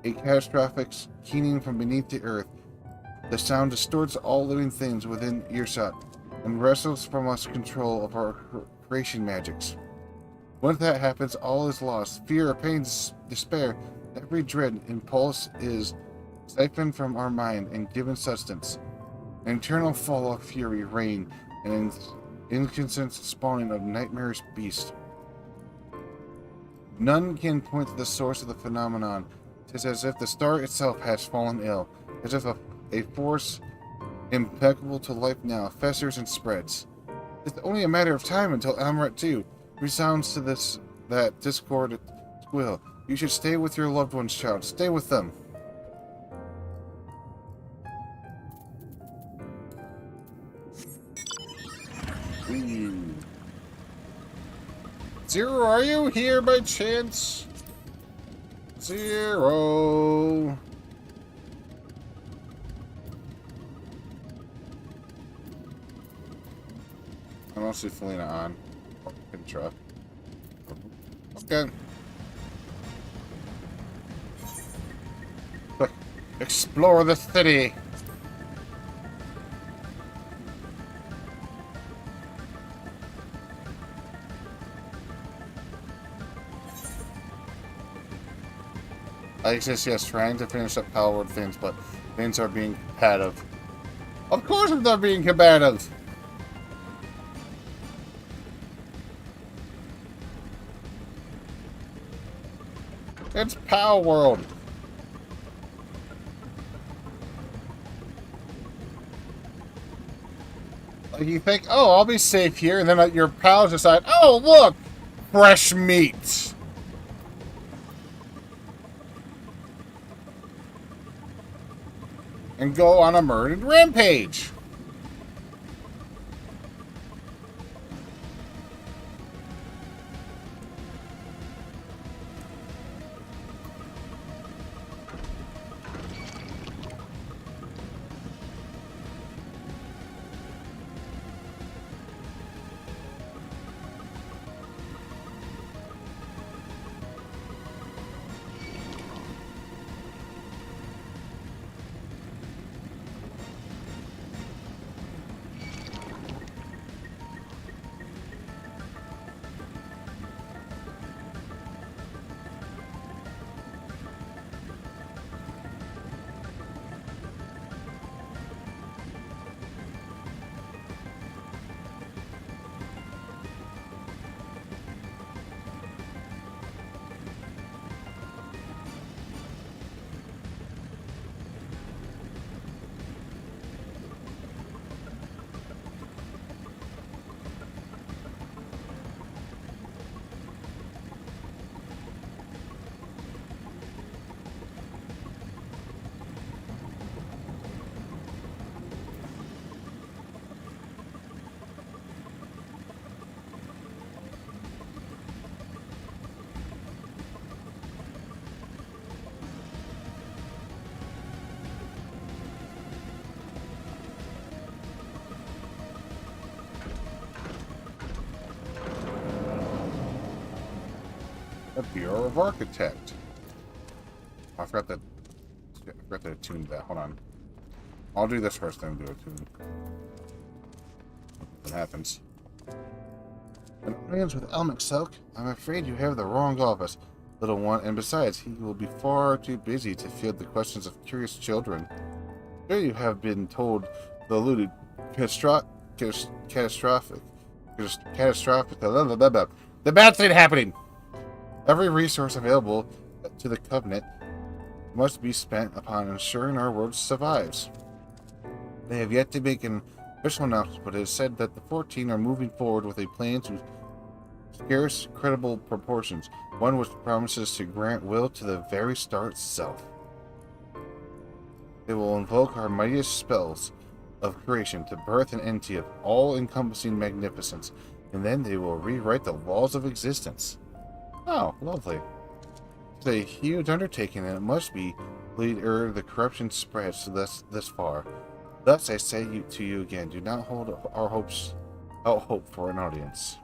a catastrophic keening from beneath the earth. The sound distorts all living things within earshot, and wrestles from us control of our creation magics. When that happens, all is lost. Fear, pain, despair, every dread impulse is siphoned from our mind and given substance. An eternal fall of fury, rain, and inconstant spawning of nightmarish beasts. None can point to the source of the phenomenon. 'Tis as if the star itself has fallen ill, as if a force impeccable to life now, festers and spreads. It's only a matter of time until Amaret too resounds to that discordant squeal. You should stay with your loved ones, child. Stay with them. Ooh. Zero, are you here by chance? Zero. I don't see Felina on. Intra. Okay. Explore the city. I exist, yes, trying to finish up Palworld things, but things are being competitive. Of course they're being combative! It's Palworld! Like you think, oh, I'll be safe here, and then your pals decide, oh, look! Fresh meat! And go on a murdered rampage. The Bureau of Architect. I forgot to attune that. Hold on. I'll do this first, then do a tune. What happens? An audience with Elmic Silk? I'm afraid you have the wrong office, little one, and besides, he will be far too busy to field the questions of curious children. Sure, you have been told the alluded catastrophic. The bad thing happening! Every resource available to the Covenant must be spent upon ensuring our world survives. They have yet to make an official announcement, but it is said that the 14 are moving forward with a plan to scarce credible proportions, one which promises to grant will to the very star itself. They will invoke our mightiest spells of creation to birth an entity of all-encompassing magnificence, and then they will rewrite the laws of existence. Oh, lovely. It's a huge undertaking, and it must be lead ere the corruption spreads to this far. Thus, I say to you again, do not hold out hope for an audience.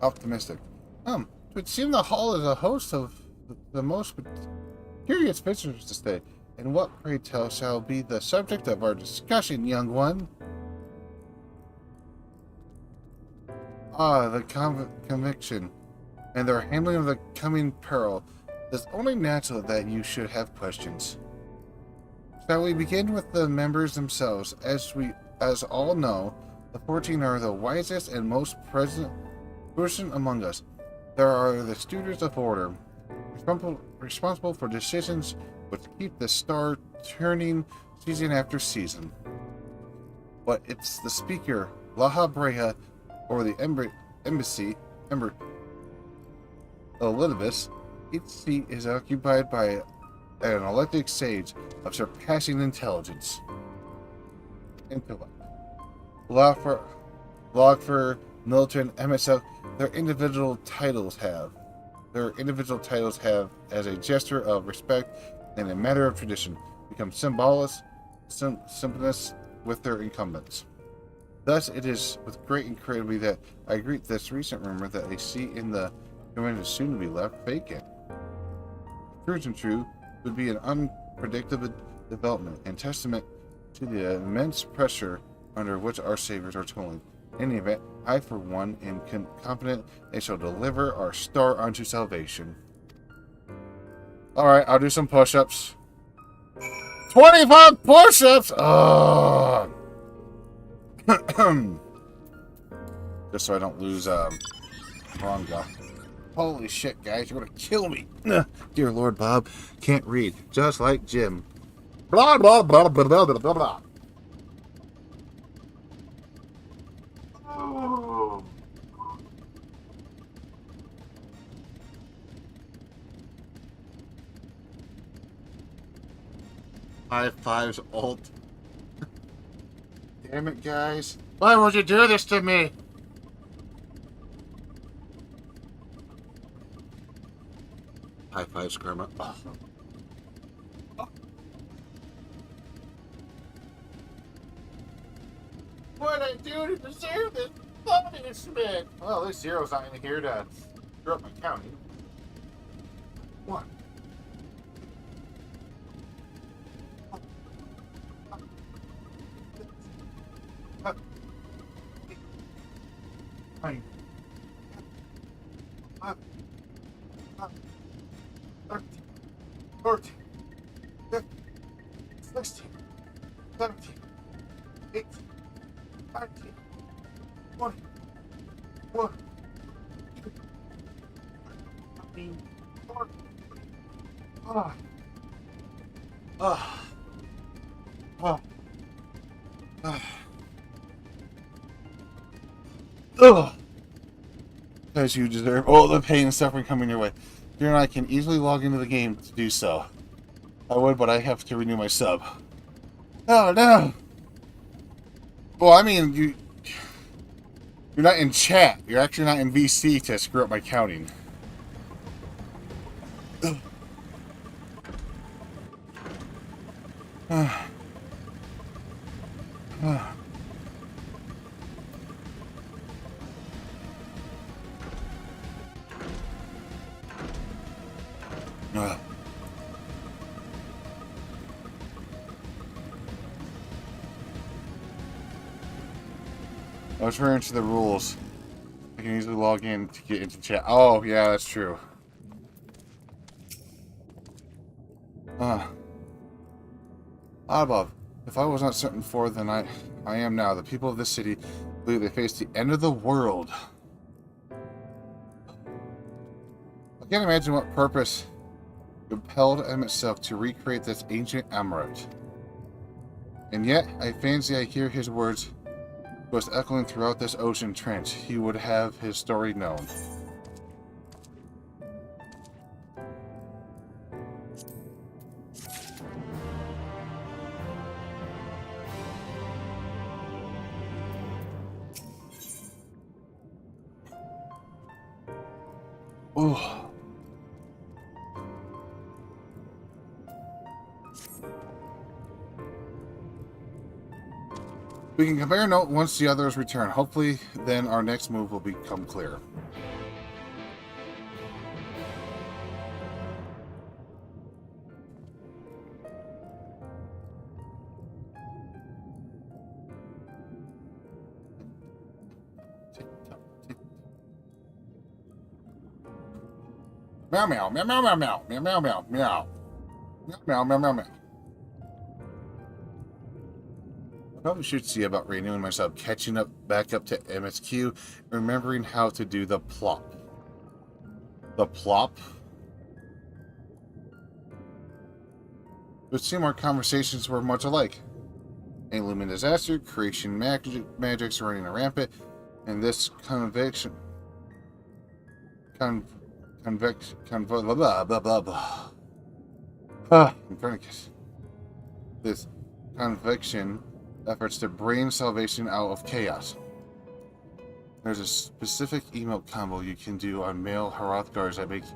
optimistic. It would seem the hall is a host of the most curious visitors to stay. And what, pray tell, shall be the subject of our discussion, young one? Ah, the conviction and their handling of the coming peril. It's only natural that you should have questions. Shall we begin with the members themselves? As all know, the 14 are the wisest and most present among us. There are the stewards of order, responsible for decisions which keep the star turning season after season. But it's the speaker, Laha Breha, or the embassy, Elidibus. Each seat is occupied by an elected sage of surpassing intelligence. Intellect. Logfer, Milton, MSL, their individual titles have, as a gesture of respect and a matter of tradition, become synonymous with their incumbents. Thus, it is with great incredulity that I greet this recent rumor that a seat in the government is soon to be left vacant. Truth and true would be an unpredictable development and testament to the immense pressure under which our saviors are toiling. In any event, I, for one, am confident they shall deliver our star unto salvation. Alright, I'll do some push-ups. 25 push-ups! Oh. Just so I don't lose, Ronga. Holy shit, guys, you're gonna kill me. Dear Lord, Bob, can't read. Just like Jim. Blah, blah, blah, blah, blah, blah, blah, blah. High fives, alt. Damn it, guys. Why would you do this to me? High fives, Karma. Oh. What did I do to deserve this punishment? Well, at least Zero's not in here to screw up my counting. One. Nine. 13, 14, 15, 16, 17, 18, 19, 20, 1, 2, 3, 4, 5. As you deserve all the pain and suffering coming your way. You and I can easily log into the game to do so. I would, but I have to renew my sub. Oh no! Well, I mean, you're not in chat. You're actually not in VC to screw up my counting. I was referring to the rules. I can easily log in to get into chat. Oh, yeah, that's true. Above. If I was not certain before than I am now, the people of this city believe they face the end of the world. I can't imagine what purpose compelled M itself to recreate this ancient amulet. And yet, I fancy I hear his words was echoing throughout this ocean trench. He would have his story known. Ooh. We can compare note once the others return. Hopefully, then our next move will become clear. Meow meow meow meow meow meow meow meow meow meow meow meow meow meow. I probably should see about renewing myself, catching up back up to MSQ, remembering how to do the plop. The plop? It would seem our conversations were much alike. A looming disaster, creation magic's running rampant, and this convection. Blah blah blah blah blah. I'm trying to get this conviction efforts to bring salvation out of chaos. There's a specific emote combo you can do on male Hrothgars that makes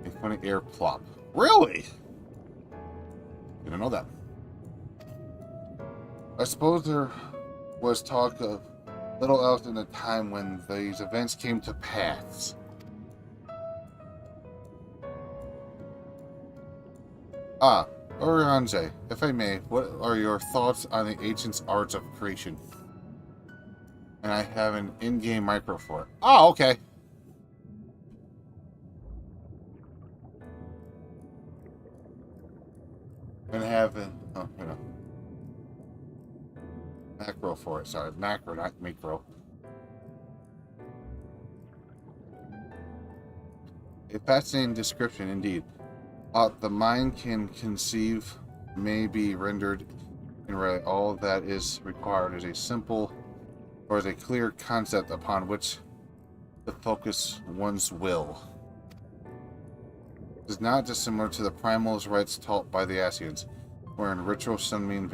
a funny air plop. Really? Didn't know that. I suppose there was talk of little else in the time when these events came to pass. Orianze, if I may, what are your thoughts on the ancient arts of creation? And I have an in-game micro for it. Oh, okay. And have an macro for it. Sorry, macro, not micro. A fascinating description indeed. The mind can conceive may be rendered in reality. All that is required is a simple or is a clear concept upon which to focus one's will. It is not dissimilar to the primal rites taught by the Asians, wherein ritual summoning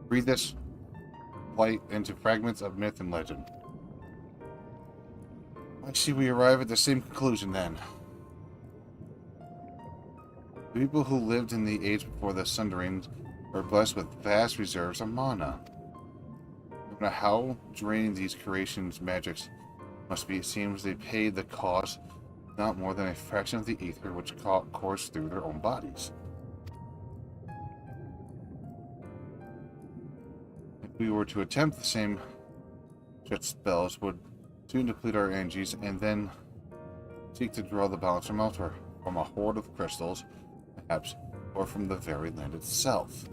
breathe this light into fragments of myth and legend. I see we arrive at the same conclusion then. The people who lived in the age before the Sundering were blessed with vast reserves of mana. No matter how draining these creations' magics must be, it seems they paid the cost not more than a fraction of the ether which coursed through their own bodies. If we were to attempt the same, such spells would soon deplete our energies and then seek to draw the balance from elsewhere, from a hoard of crystals, perhaps, or from the very land itself.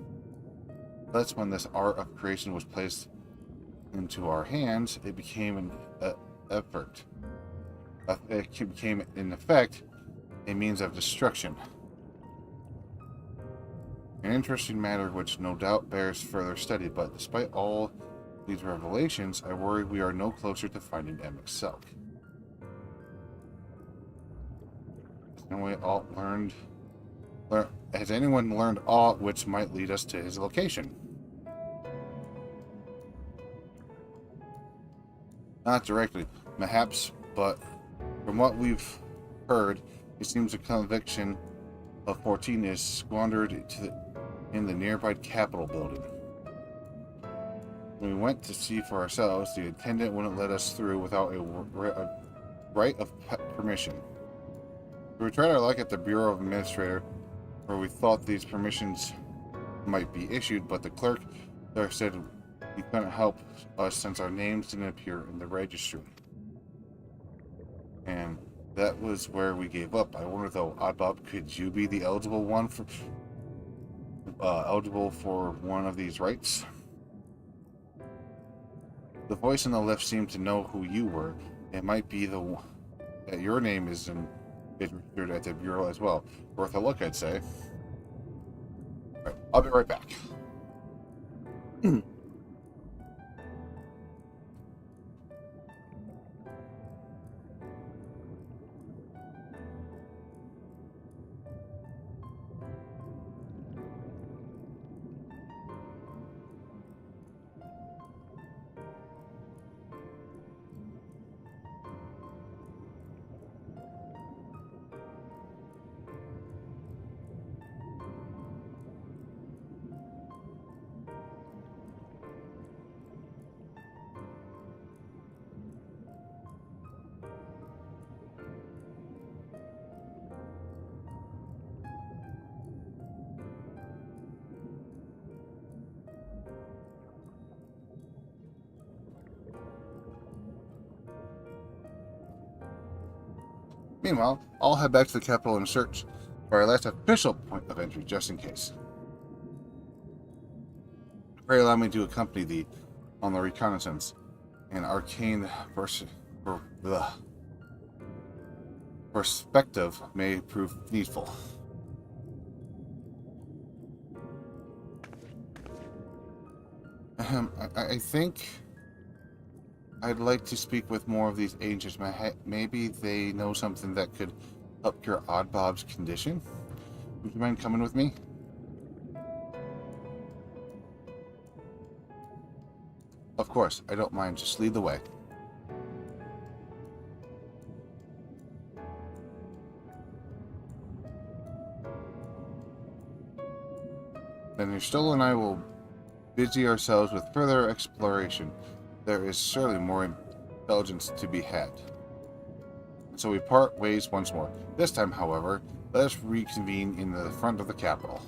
That's when this art of creation was placed into our hands, it became an effort. It became, in effect, a means of destruction. An interesting matter which no doubt bears further study, but despite all these revelations, I worry we are no closer to finding M itself. Has anyone learned aught which might lead us to his location? Not directly, perhaps, but from what we've heard, it seems the conviction of 14 is squandered in the nearby Capitol building. When we went to see for ourselves, the attendant wouldn't let us through without a right of permission. We tried our luck at the Bureau of Administrator, where we thought these permissions might be issued, but the clerk there said he couldn't help us since our names didn't appear in the registry. And that was where we gave up. I wonder though, Oddbob, could you be the eligible for one of these rights? The voice on the left seemed to know who you were. It might be that your name is registered at the bureau as well. Worth a look, I'd say. Right, I'll be right back. Meanwhile, I'll head back to the capital and search for our last official point of entry, just in case. Pray allow me to accompany thee on the reconnaissance. An arcane perspective may prove needful. I think I'd like to speak with more of these ancients. Maybe they know something that could help cure Oddbob's condition. Would you mind coming with me? Of course, I don't mind. Just lead the way. Then Erstol and I will busy ourselves with further exploration. There is certainly more intelligence to be had. And so we part ways once more. This time, however, let us reconvene in the front of the capital.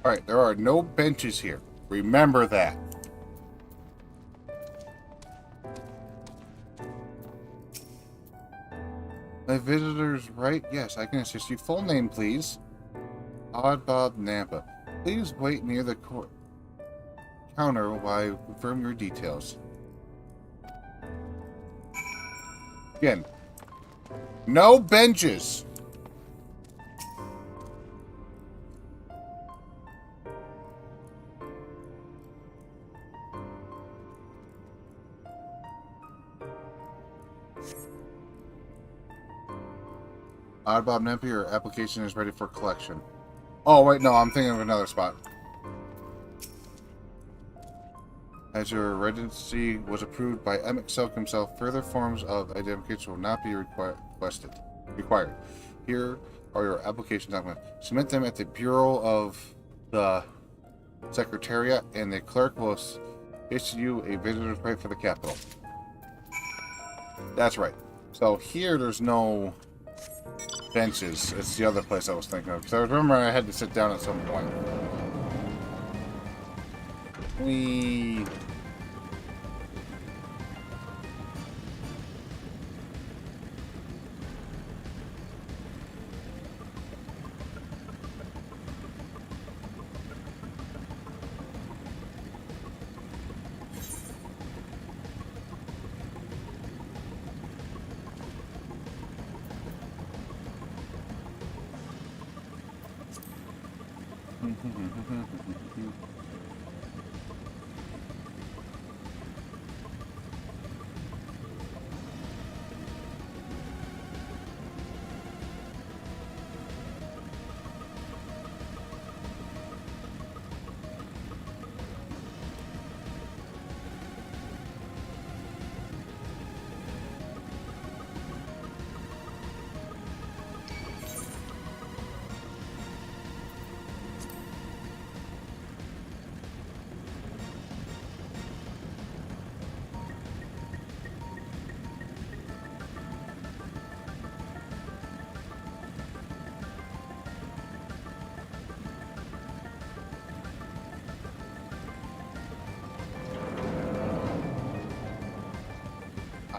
Alright, there are no benches here. Remember that. My visitor's right? Yes, I can assist you. Full name, please. Oddbob Nampa. Please wait near the counter while I confirm your details. Again, no benches. Oddbob Nampa, your application is ready for collection. Oh, wait, no, I'm thinking of another spot. As your residency was approved by Emmett Selk himself, further forms of identification will not be required. Here are your application documents. Submit them at the Bureau of the Secretariat, and the clerk will issue you a visitor's right for the capital. That's right. So here, there's no benches. It's the other place I was thinking of. Because I remember I had to sit down at some point. We...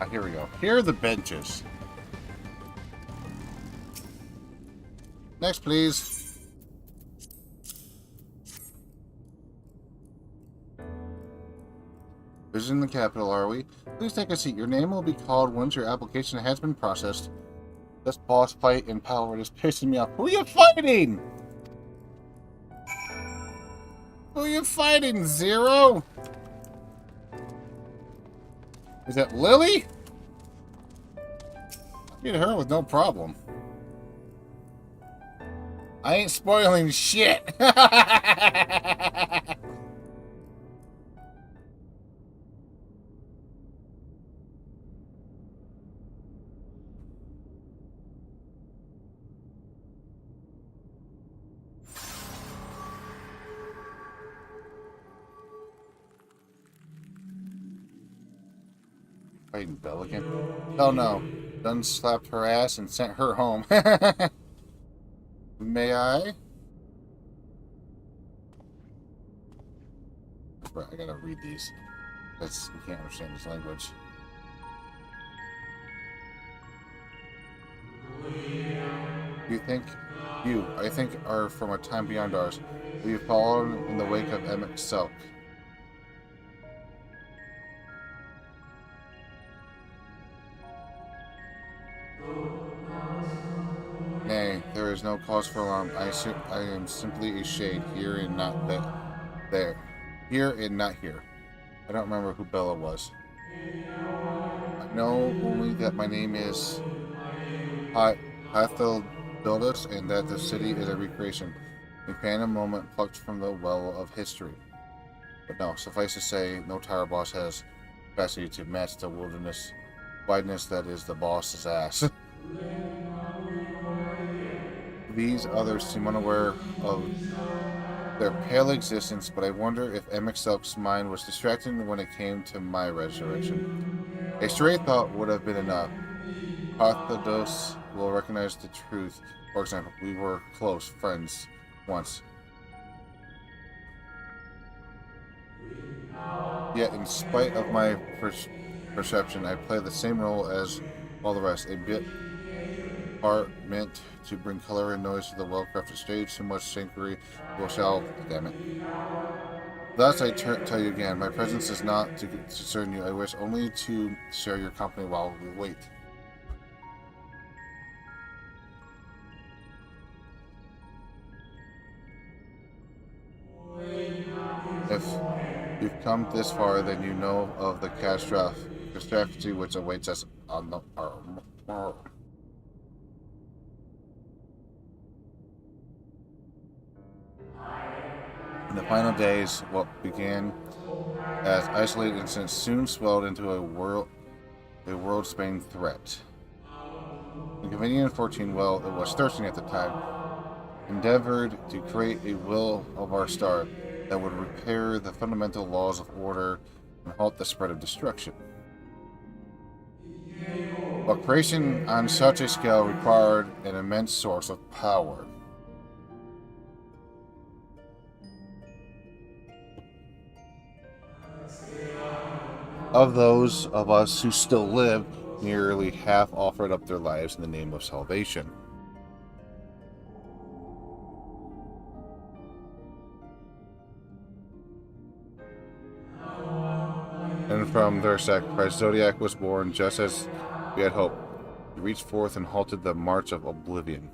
Ah, here we go. Here are the benches. Next, please. Visiting the capital, are we? Please take a seat. Your name will be called once your application has been processed. This boss fight in Power is pissing me off. Who are you fighting? Who are you fighting, Zero? Is that Lily? Beat her with no problem. I ain't spoiling shit. Fighting Belle again? Oh no. Done slapped her ass and sent her home. May I? Right, I gotta read these. That's, you can't understand this language. I think, are from a time beyond ours. We have fallen in the wake of Emmett Selk. Nay, there is no cause for alarm. I am simply a shade, here and not there. Here and not here. I don't remember who Bella was. I know only that my name is Hythildus and that the city is a recreation. A phantom moment plucked from the well of history. But no, suffice to say, no tower boss has capacity to match the wilderness wideness that is the boss's ass. These others seem unaware of their pale existence, but I wonder if Emixelk's mind was distracted when it came to my resurrection. A stray thought would have been enough. Hythildus will recognize the truth. For example, we were close friends once. Yet, in spite of my perception, I play the same role as all the rest. A bit part meant to bring color and noise to the well-crafted stage. Too much sanctuary will shall. Damn it. Thus, I tell you again, my presence is not to concern you. I wish only to share your company while we wait. If you've come this far, then you know of the catastrophe which awaits us on the morrow. In the final days, what began as isolated incidents soon swelled into a world-spanning threat. The Convenient 14, well, it was 13 at the time, endeavored to create a will of our star that would repair the fundamental laws of order and halt the spread of destruction. But creation on such a scale required an immense source of power. Of those of us who still live, nearly half offered up their lives in the name of salvation. And from their sacrifice, Zodiac was born just as we had hoped. He reached forth and halted the march of oblivion.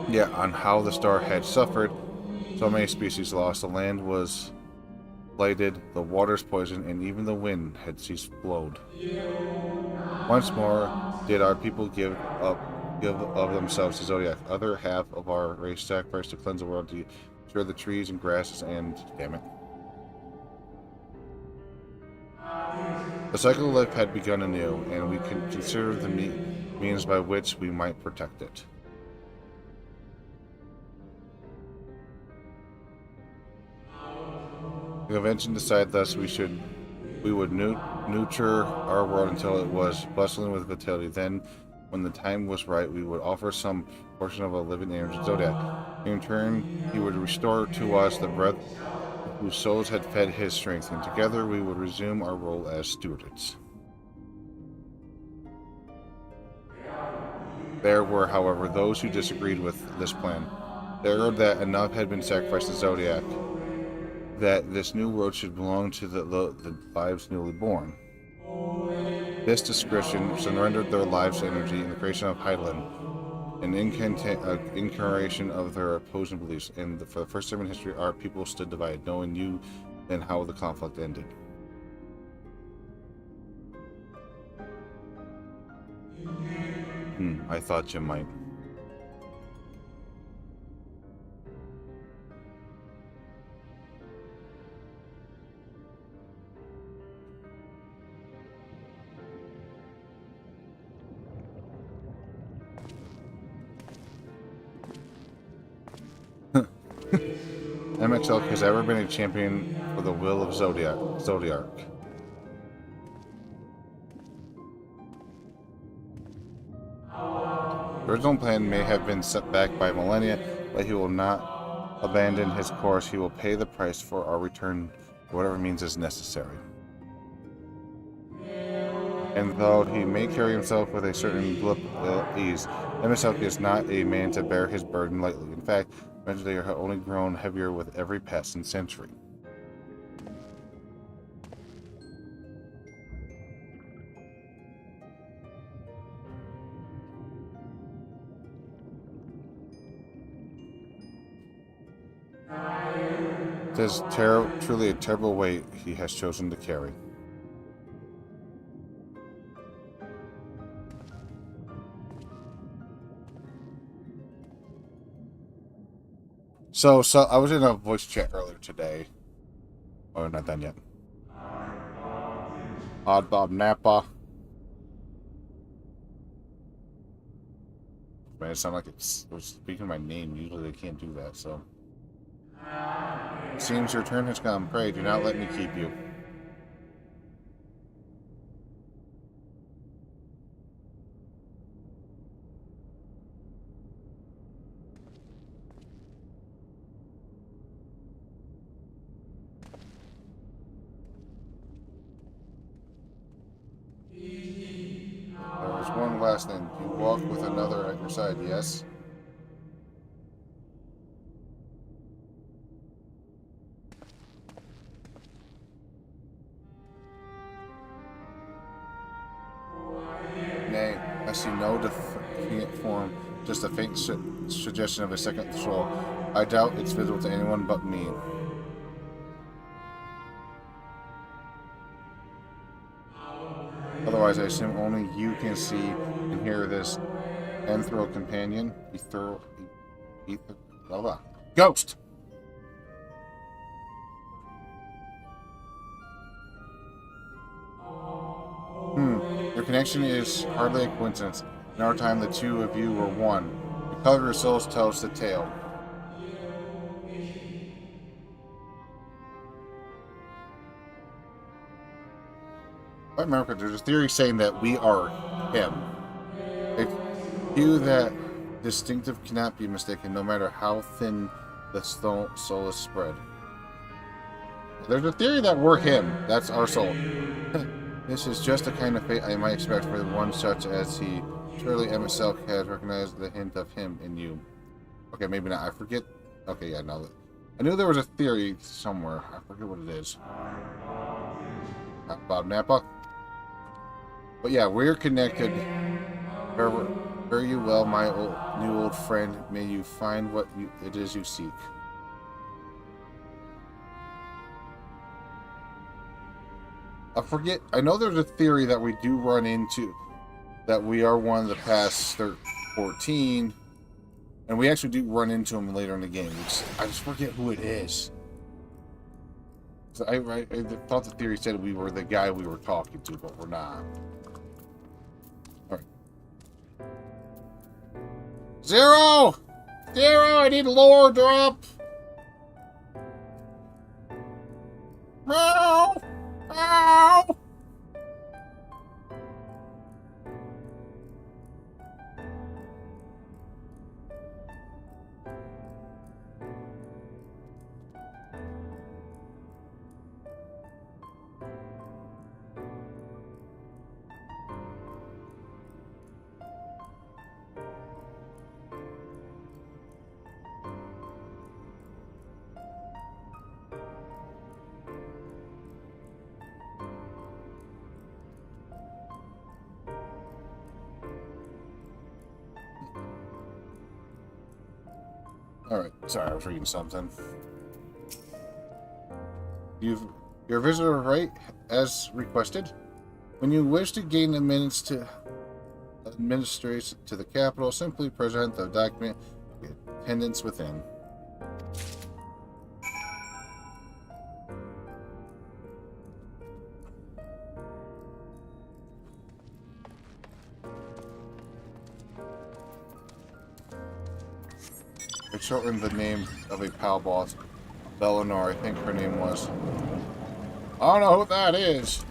Yet, on how the star had suffered, so many species lost, the land was blighted, the waters poisoned, and even the wind had ceased blowed. Once more did our people give of themselves to Zodiac. Other half of our race sacrificed to cleanse the world, to cure the trees and grasses, and damn it. The cycle of life had begun anew, and we could consider the means by which we might protect it. The convention decided thus we would nurture our world until it was bustling with vitality. Then, when the time was right, we would offer some portion of a living image of Zodiac. In turn, he would restore to us the breath with whose souls had fed his strength, and together we would resume our role as stewards. There were, however, those who disagreed with this plan. They argued that enough had been sacrificed to Zodiac, that this new world should belong to the lives newly born. This description surrendered their lives' energy in the creation of Hydaelyn, an incarnation of their opposing beliefs, and for the first time in history, our people stood divided. No one knew then how the conflict ended. I thought you might. MXL has ever been a champion for the will of Zodiac. The original plan may have been set back by millennia, but he will not abandon his course. He will pay the price for our return, whatever means is necessary. And though he may carry himself with a certain blip ease, MSL is not a man to bear his burden lightly. In fact, they have only grown heavier with every passing century. It is truly a terrible weight he has chosen to carry. So I was in a voice chat earlier today. Oh, not done yet. Odd Bob Napa. Man, it sounded like it was speaking my name. Usually they can't do that, so. It seems your turn has come. Pray, do not let me keep you. There is one last thing. You walk with another at your side, yes? Nay, I see no definite form, just a faint suggestion of a second soul. I doubt it's visible to anyone but me. Otherwise, I assume only you can see and hear this ethereal companion. Blah blah. Ghost! Your connection is hardly a coincidence. In our time, the two of you were one. The color of your souls tells the tale. If I remember, there's a theory saying that we are him. A hue that distinctive cannot be mistaken, no matter how thin the soul is spread. There's a theory that we're him. That's our soul. This is just the kind of fate I might expect for one such as he. Surely MSL has recognized the hint of him in you. Okay, maybe not. I forget. Okay, yeah, no. I knew there was a theory somewhere. I forget what it is. Bob Napa. But yeah, we're connected. Fare you well, my new old friend. May you find what it is you seek. I forget. I know there's a theory that we do run into, that we are one of the past 14, and we actually do run into him later in the game. I just forget who it is. So I thought the theory said we were the guy we were talking to, but we're not. All right. Zero! I need a lower drop! No! Ow! Alright, sorry, I was reading something. Your visitor right as requested. When you wish to gain admittance to administration to the capital, simply present the document with attendance within. It shortened the name of a pal boss, Bellinor, I think her name was. I don't know who that is.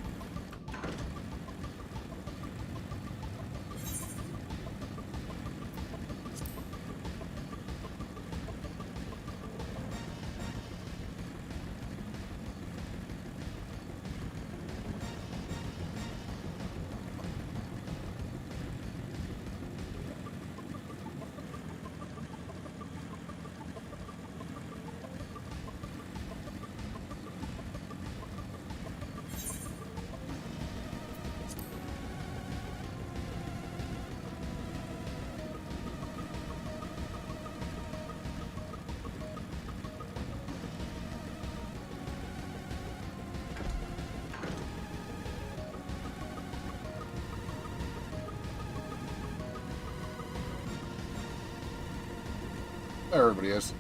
There everybody is.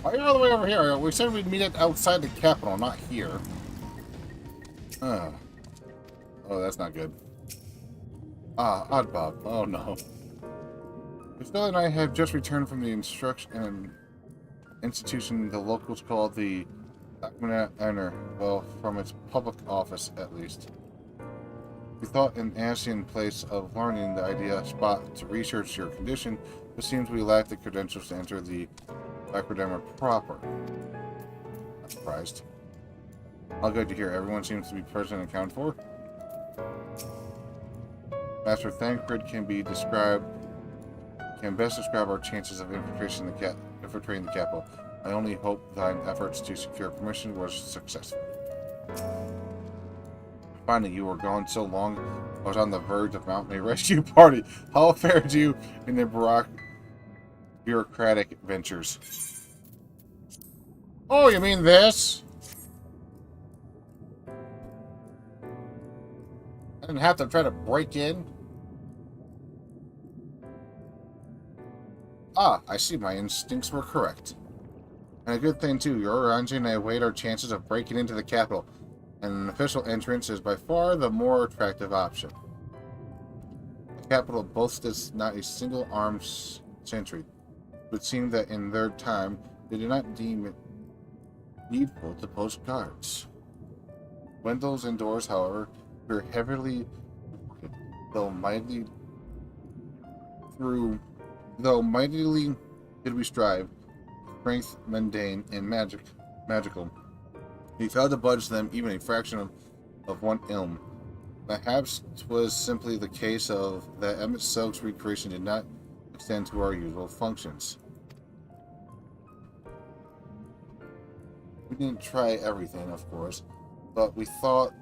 Why are you all the way over here? We said we'd meet it outside the capital, not here. Oh, that's not good. Ah, Oddbob. Oh no. Estelle and I have just returned from the institution the locals call the Document. Well, from its public office, at least. We thought an Asian place of learning the idea spot to research your condition, but seems we lack the credentials to enter the academia proper. Not surprised. All good to hear. Everyone seems to be present and accounted for. Master Thancred can best describe our chances of infiltrating the capital. I only hope thine efforts to secure permission was successful. Finally, you were gone so long, I was on the verge of mounting a rescue party. How fared you in the bureaucratic ventures? Oh, you mean this? I didn't have to try to break in. Ah, I see my instincts were correct. And a good thing, too. Your Orange and I weighed our chances of breaking into the capital, and an official entrance is by far the more attractive option. The capital boasts not a single armed sentry. It would seem that in their time, they did not deem it needful to post guards. Windows and doors, however, were heavily though mightily did we strive, strength mundane and magical. We failed to budge them even a fraction of one ilm. Perhaps 'twas simply the case of that Emmett Silk's recreation did not extend to our usual functions. We didn't try everything, of course, but we thought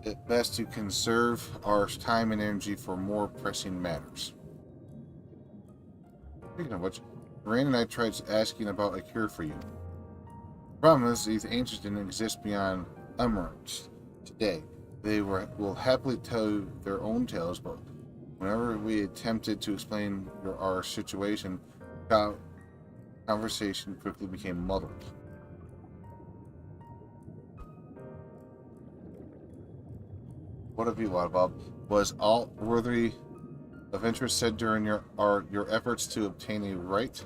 it best to conserve our time and energy for more pressing matters. Speaking of which, Rain and I tried asking about a cure for you. The problem is, these ancients didn't exist beyond Emeralds today. They will happily tell their own tales, but whenever we attempted to explain our situation, conversation quickly became muddled. What of you, Bob? Was all worthy of interest said during your efforts to obtain a right?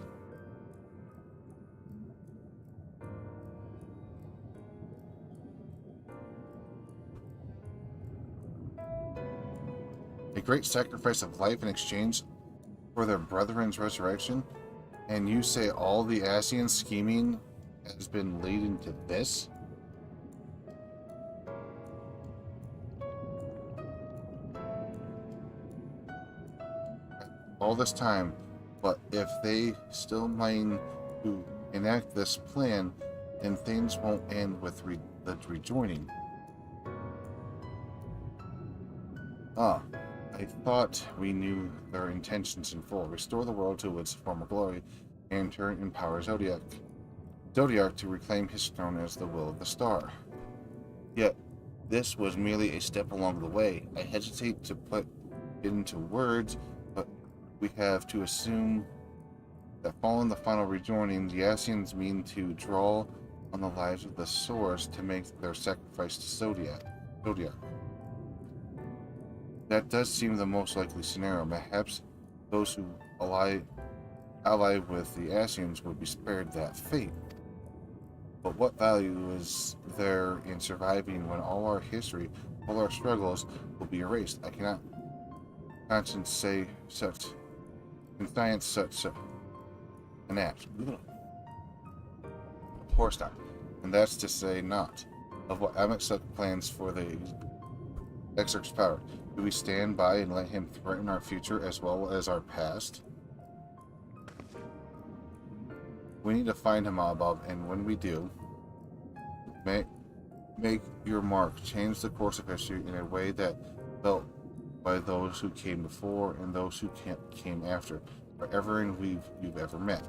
A great sacrifice of life in exchange for their brethren's resurrection? And you say all the Asian scheming has been leading to this? All this time, but if they still mind to enact this plan, then things won't end with the rejoining. Ah, I thought we knew their intentions in full. Restore the world to its former glory, and turn and empower Zodiac to reclaim his throne as the will of the star. Yet, this was merely a step along the way. I hesitate to put it into words, but we have to assume that following the final rejoining, the Ascians mean to draw on the lives of the Source to make their sacrifice to Zodiac. That does seem the most likely scenario. Perhaps those who ally with the Ascians would be spared that fate. But what value is there in surviving when all our history, all our struggles will be erased? I cannot conscience say such, in science such an act. Of course not. And that's to say not. Of what Amexuk plans for the Exarch's power. Do we stand by and let him threaten our future as well as our past? We need to find him, Bob, and when we do, make your mark. Change the course of history in a way that felt by those who came before and those who came after, for everyone you've ever met.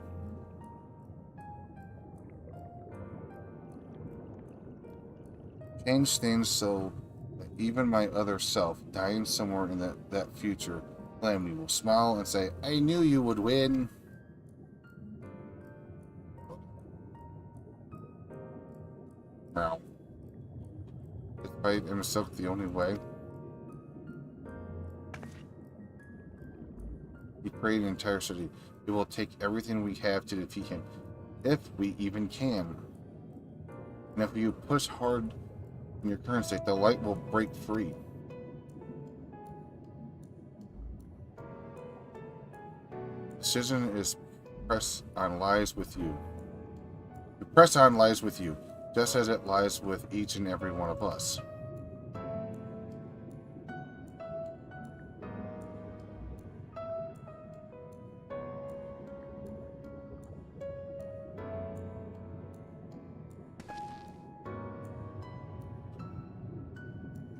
Change things so that even my other self, dying somewhere in that future calamity, will smile and say, "I knew you would win." Now, is fight himself the only way? He created an entire city. It will take everything we have to defeat him, if we even can. And if you push hard in your current state, the light will break free. Decision is press on lies with you. The press on lies with you, just as it lies with each and every one of us.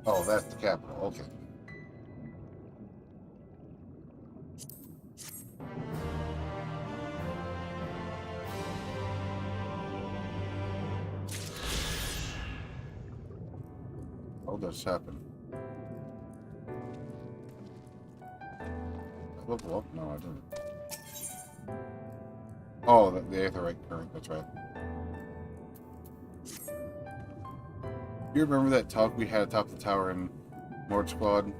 Oh, that's the capital. Okay. Oh, that's happened. I level up? No, I didn't. Oh, the aetherite current. That's right. You remember that talk we had atop the tower in Mord Squad?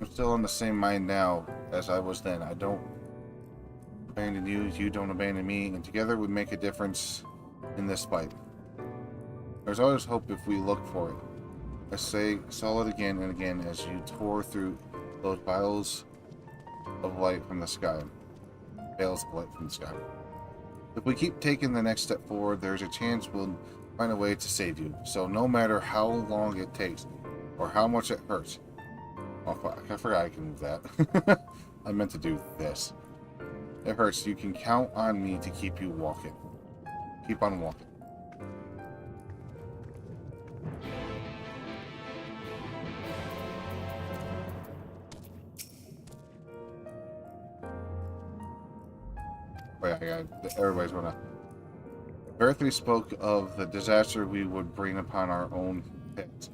I'm still on the same mind now as I was then. I don't abandon you, you don't abandon me, and together we make a difference in this fight. There's always hope if we look for it. I say, saw it again and again as you tore through those vials of light from the sky. Veils of light from the sky. If we keep taking the next step forward, there's a chance we'll find a way to save you. So no matter how long it takes, or how much it hurts. Oh, I forgot I can move that. I meant to do this. It hurts. You can count on me to keep you walking. Keep on walking. Oh yeah, everybody's gonna. Earthly spoke of the disaster we would bring upon our own heads.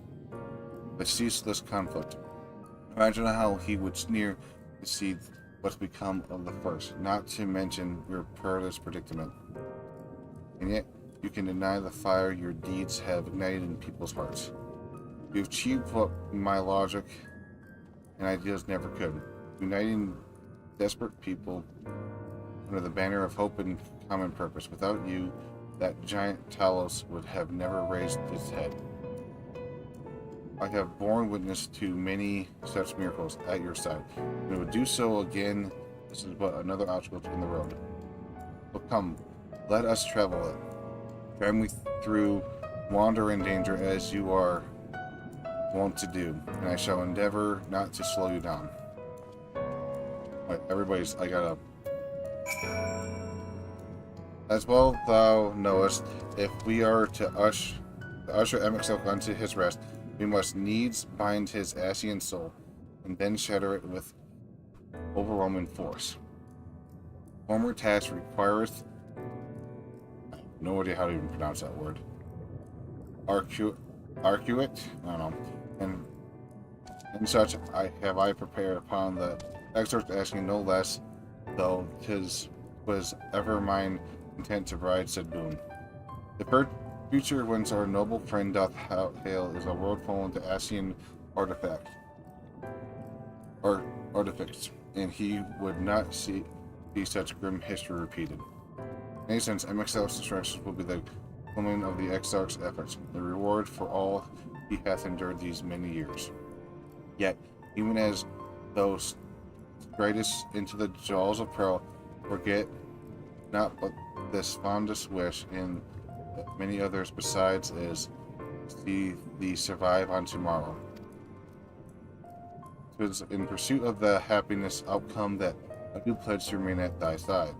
The ceaseless conflict. Imagine how he would sneer to see what's become of the first, not to mention your perilous predicament. And yet, you can deny the fire your deeds have ignited in people's hearts. You've achieved what my logic and ideas never could, uniting desperate people under the banner of hope and common purpose. Without you, that giant Talos would have never raised its head. I have borne witness to many such miracles at your side. We would do so again. This is but another obstacle in the road. But come, let us travel it. Drive me through wander and danger as you are wont to do, and I shall endeavor not to slow you down. Right, everybody's, I gotta... As well thou knowest, if we are to usher Amexuk unto his rest, we must needs bind his Ascian soul, and then shatter it with overwhelming force. former task requireth, I have no idea how to even pronounce that word, arcuate, I don't know, and such I prepared upon the exhort asking no less, though 'tis was ever mine intent to bride said boon. The future whence our noble friend doth hail is a world fallen to Asian artifacts, and he would not see such grim history repeated. In any sense, MXL's distractions will be the culmination of the Exarch's efforts, the reward for all he hath endured these many years. Yet, even as those stridest into the jaws of peril, forget not but this fondest wish, and many others besides, is see thee survive on tomorrow. 'Twas in pursuit of the happiness outcome that I do pledge to remain at thy side.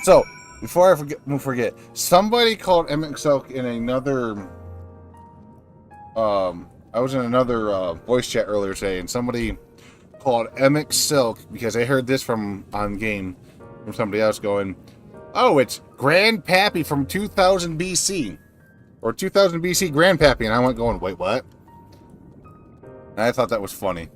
So, before I forget, somebody called MXL in another. I was in another voice chat earlier today, and somebody called MX Silk because I heard this on game from somebody else going, "Oh, it's Grandpappy from 2000 BC or 2000 BC Grandpappy," and I went going, "Wait, what?" And I thought that was funny.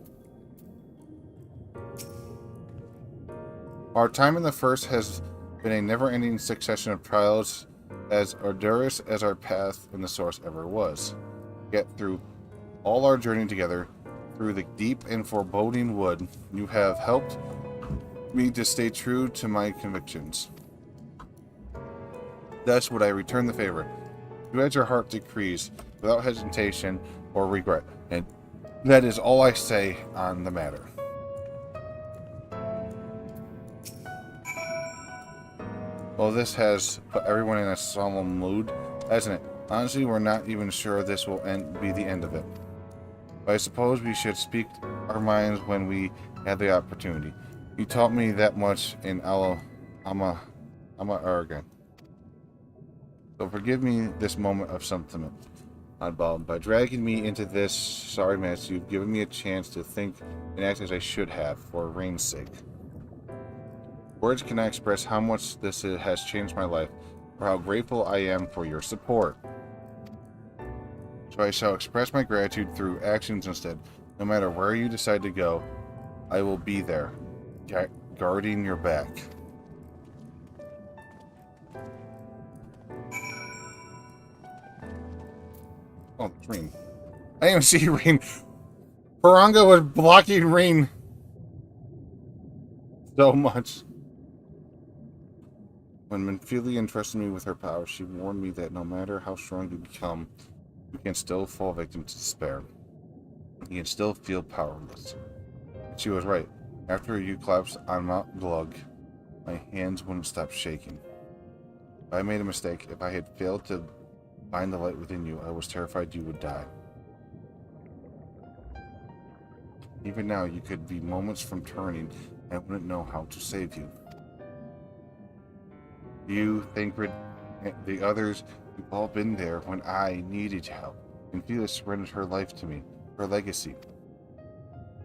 Our time in the first has been a never-ending succession of trials, as arduous as our path in the source ever was. Yet through all our journey together, through the deep and foreboding wood, you have helped me to stay true to my convictions. Thus would I return the favor. Do as your heart decrees, without hesitation or regret, and that is all I say on the matter. Well, this has put everyone in a solemn mood, hasn't it? Honestly, we're not even sure this will be the end of it. But I suppose we should speak our minds when we have the opportunity. You taught me that much in I'm arrogant. So forgive me this moment of sentiment, oddball. By dragging me into this sorry mess, you've given me a chance to think and act as I should have, for Rain's sake. Words cannot express how much this has changed my life, or how grateful I am for your support. So I shall express my gratitude through actions instead. No matter where you decide to go, I will be there, guarding your back. Oh, it's Rain. I didn't even see Rain. Faranga was blocking Rain so much. When Menphilia entrusted me with her power, she warned me that no matter how strong you become, you can still fall victim to despair. You can still feel powerless. And she was right. After you collapsed on Mount Glug, my hands wouldn't stop shaking. If I made a mistake, if I had failed to find the light within you, I was terrified you would die. Even now, you could be moments from turning, and I wouldn't know how to save you. You, Thancred, and the others, we've all been there when I needed help, and Felix surrendered her life to me, her legacy.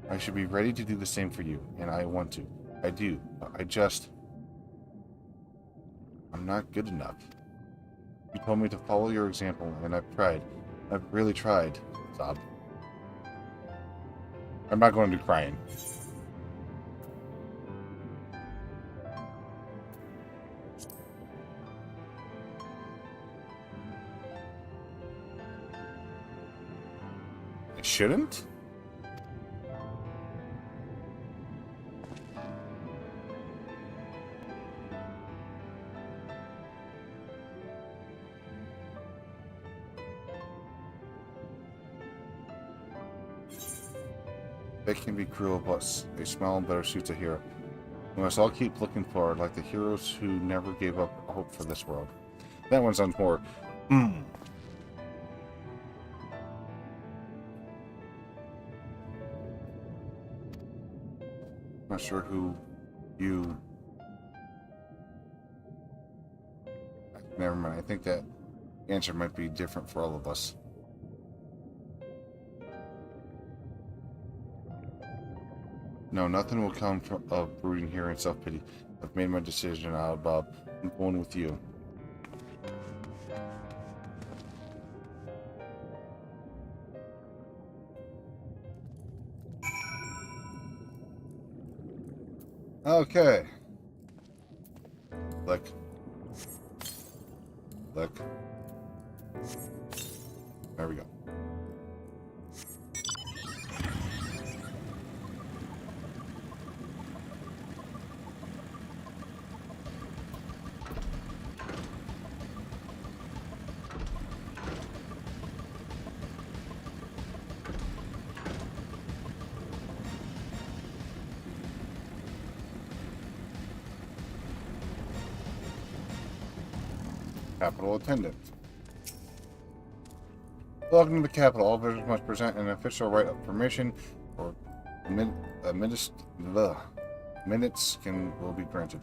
I should be ready to do the same for you, and I want to. I do, but I'm not good enough. You told me to follow your example, and I've tried. I've really tried. Sob. I'm not going to do crying. I shouldn't? That can be cruel, but a smile better suits a hero. We must all keep looking forward, like the heroes who never gave up hope for this world. That one's on horror. Not sure who you... Never mind. I think that answer might be different for all of us. No, nothing will come of brooding here in self-pity. I've made my decision, Bob. I'm going with you. Okay. Click. Click. There we go. Capital attendant. Welcome to the Capitol. All visitors must present an official right of permission, or minutes will be granted.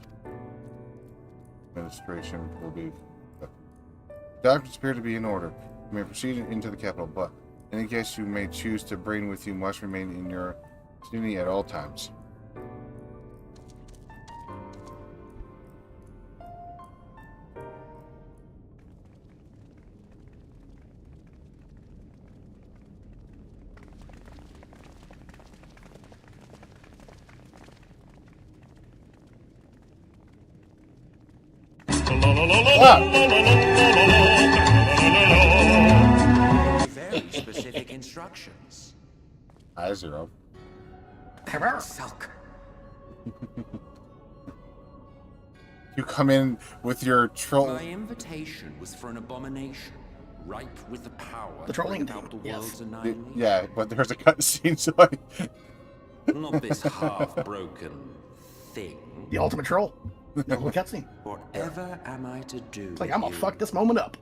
Administration will be. Documents appear to be in order. You may proceed into the Capitol, but any guests you may choose to bring with you must remain in your vicinity at all times. Very specific instructions. I-0. Sulk. You come in with your troll. My invitation was for an abomination, ripe with the power The trolling to bring about the yes. world's annihilation. Yeah, but there's a cutscene, so I... Not this half-broken thing. The ultimate troll. No little cutscene. Whatever am I to do? It's like, I'm gonna fuck this moment up.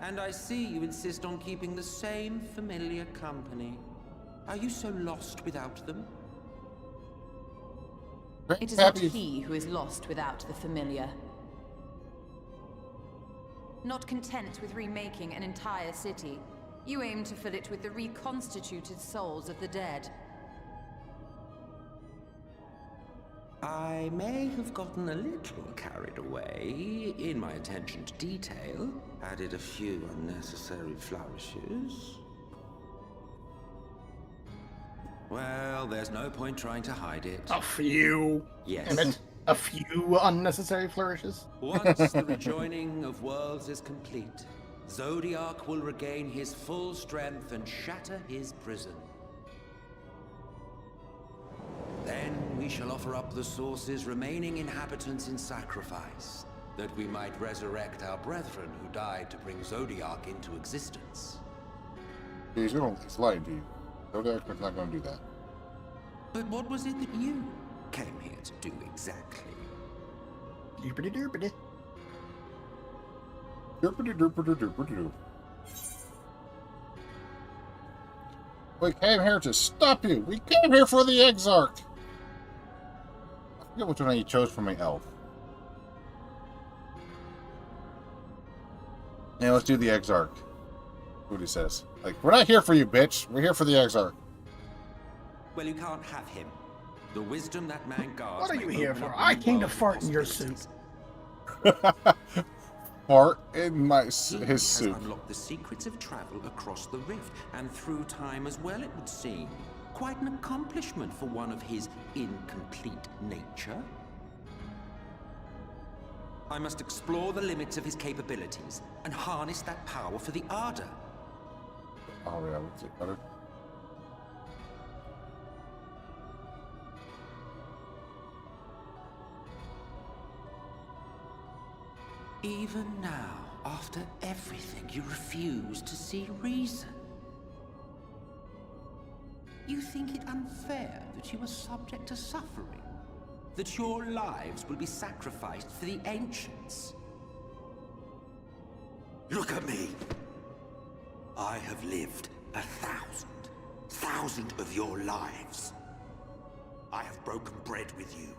And I see you insist on keeping the same familiar company. Are you so lost without them? It is not he who is lost without the familiar. Not content with remaking an entire city, you aim to fill it with the reconstituted souls of the dead. I may have gotten a little carried away in my attention to detail, added a few unnecessary flourishes. Well, there's no point trying to hide it. A few. Yes. And then a few unnecessary flourishes. Once the rejoining of worlds is complete, Zodiac will regain his full strength and shatter his prison. Then we shall offer up the Source's remaining inhabitants in sacrifice, that we might resurrect our brethren who died to bring Zodiac into existence. He's lying to you. Zodiac's not going to do that. But what was it that you came here to do exactly? Doopity doopity. Doopity doopity doopity doo. We came here to stop you. We came here for the Exarch. I forget which one you chose for my elf. Yeah, let's do the Exarch. What he says. Like, we're not here for you, bitch. We're here for the Exarch. Well, you can't have him. The wisdom that man guards. What are you here for? I came to fart in your soup. Fart in my his has soup. Unlocked the secrets of travel across the rift and through time as well, it would seem. Quite an accomplishment for one of his incomplete nature. I must explore the limits of his capabilities and harness that power for the Ardor. Oh yeah, what's it better? Even now, after everything, you refuse to see reason. You think it unfair that you are subject to suffering? That your lives will be sacrificed for the Ancients? Look at me! I have lived 1,000 of your lives. I have broken bread with you.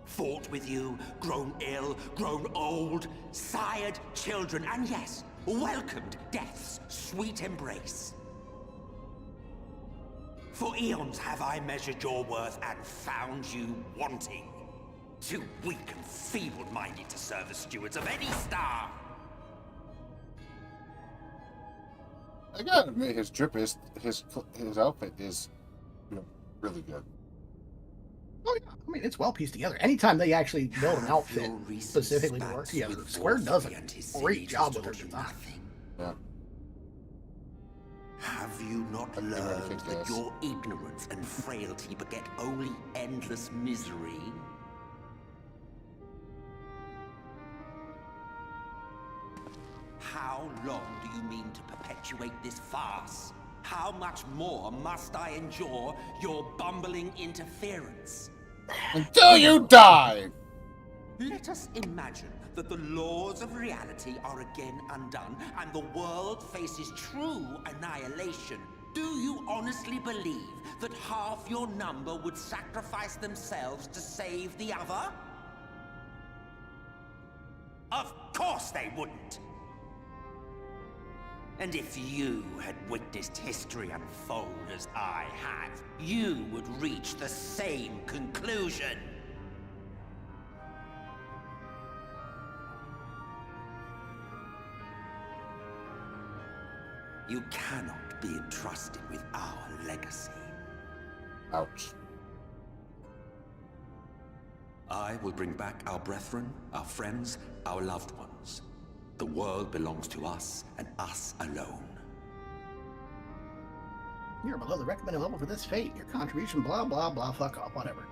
Fought with you, grown ill, grown old, sired children, and yes, welcomed death's sweet embrace. For eons have I measured your worth and found you wanting. Too weak and feeble-minded to serve as stewards of any star. I gotta admit, his drip is his outfit is, really good. Oh yeah, I mean it's well pieced together. Anytime they actually build an outfit specifically to work together, Square does a great job with their design. Yeah. Have you not learned that your ignorance and frailty beget only endless misery? How long do you mean to perpetuate this farce? How much more must I endure your bumbling interference? Until you die! Let us imagine that the laws of reality are again undone and the world faces true annihilation. Do you honestly believe that half your number would sacrifice themselves to save the other? Of course they wouldn't! And if you had witnessed history unfold as I have, you would reach the same conclusion. You cannot be entrusted with our legacy. Ouch. I will bring back our brethren, our friends, our loved ones. The world belongs to us, and us alone. You're below the recommended level for this fate. Your contribution, blah, blah, blah, fuck off, whatever.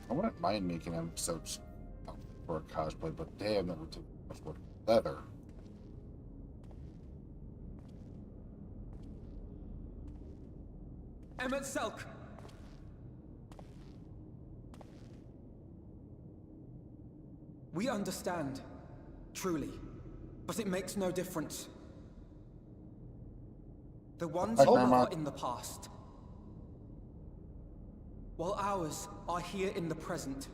I wouldn't mind making episodes for a cosplay, but damn, that would take much more leather. Emmett Selk! We understand, truly, but it makes no difference. The ones who are in the past, while ours are here in the present.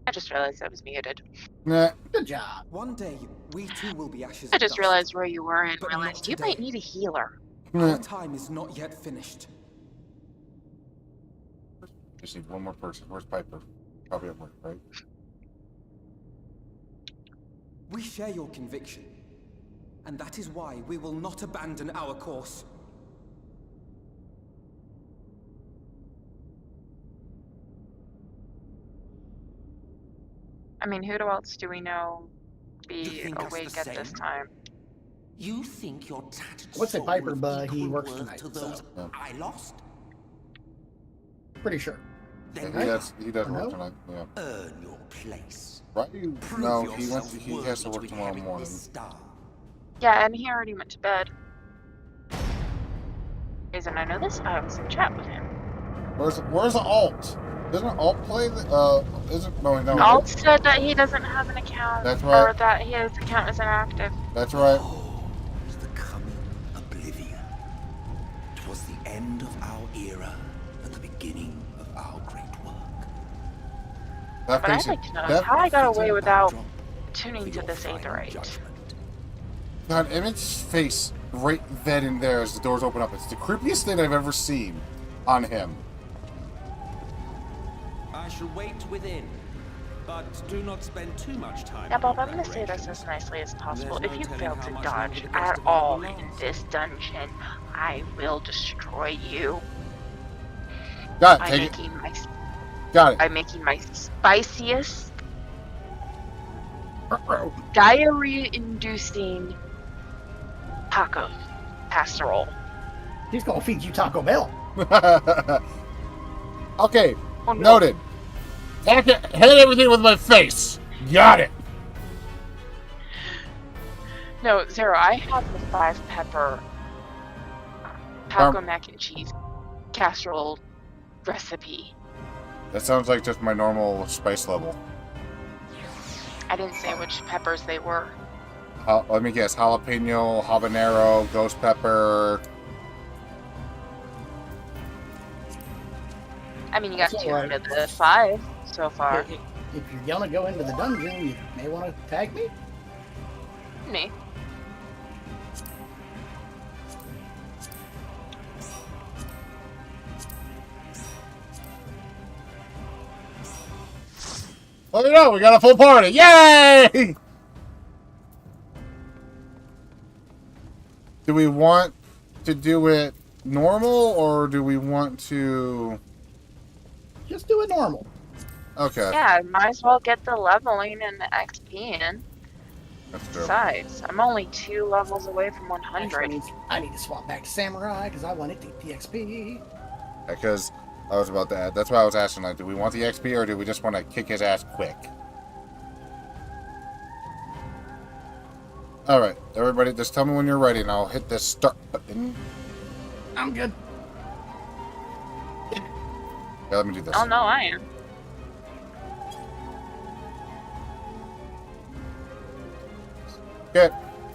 I just realized I was muted. Nah. Good job. One day, we too will be ashes I of just dust, realized where you were and but realized not you today. might need a healer. Our time is not yet finished. Just need one more person. Where's Piper? Probably at work, right? We share your conviction, and that is why we will not abandon our course. I mean, who else do we know be awake at this time? You think your tattered What's it, soul Piper, of but he equal works worth tonight, to those so. I lost? Pretty sure. Then He does work tonight. Yeah. earn your place. Right? Prove No, yourself he has to worthy work tomorrow inherit morning. this star. Yeah, and he already went to bed. Reason I know this, I was in chat with him. Where's the alt? Doesn't alt play? Isn't no. Alt said that he doesn't have an account. That's right. Or that his account is inactive. That's right. Was the coming oblivion. 'Twas the end of our era and the beginning of our great work. That But I'd like to know how I got away without tuning to this aetherite. God, Emmett's face right then and there as the doors open up. It's the creepiest thing I've ever seen on him. I shall wait within, but do not spend too much time. Yeah, Bob, I'm gonna say this as nicely as possible. If you fail to dodge at all in this dungeon, I will destroy you. Got it, by take it. making my Got it. by making my spiciest, diarrhea-inducing taco casserole. He's gonna feed you Taco Bell. Okay, Oh, no. noted. Hit everything with my face. Got it. No, Zero, I have the 5-pepper taco mac and cheese casserole recipe. That sounds like just my normal spice level. I didn't say which peppers they were. Let me guess. Jalapeno, habanero, ghost pepper. I mean, you got That's 2 all out right. of the 5 so far. If you're gonna go into the dungeon, you may want to tag me. Me. Well, you know, we got a full party. Yay! Do we want to do it normal, or do we want to... Just do it normal. Okay. Yeah, might as well get the leveling and the XP in. That's true. Besides, I'm only 2 levels away from 100. Actually, I need to swap back to Samurai because I want it to the XP. Because I was about to add... That's why I was asking, like, do we want the XP, or do we just want to kick his ass quick? Alright, everybody, just tell me when you're ready, and I'll hit this start button. I'm good. Yeah, let me do this. Oh, no, I am. Okay.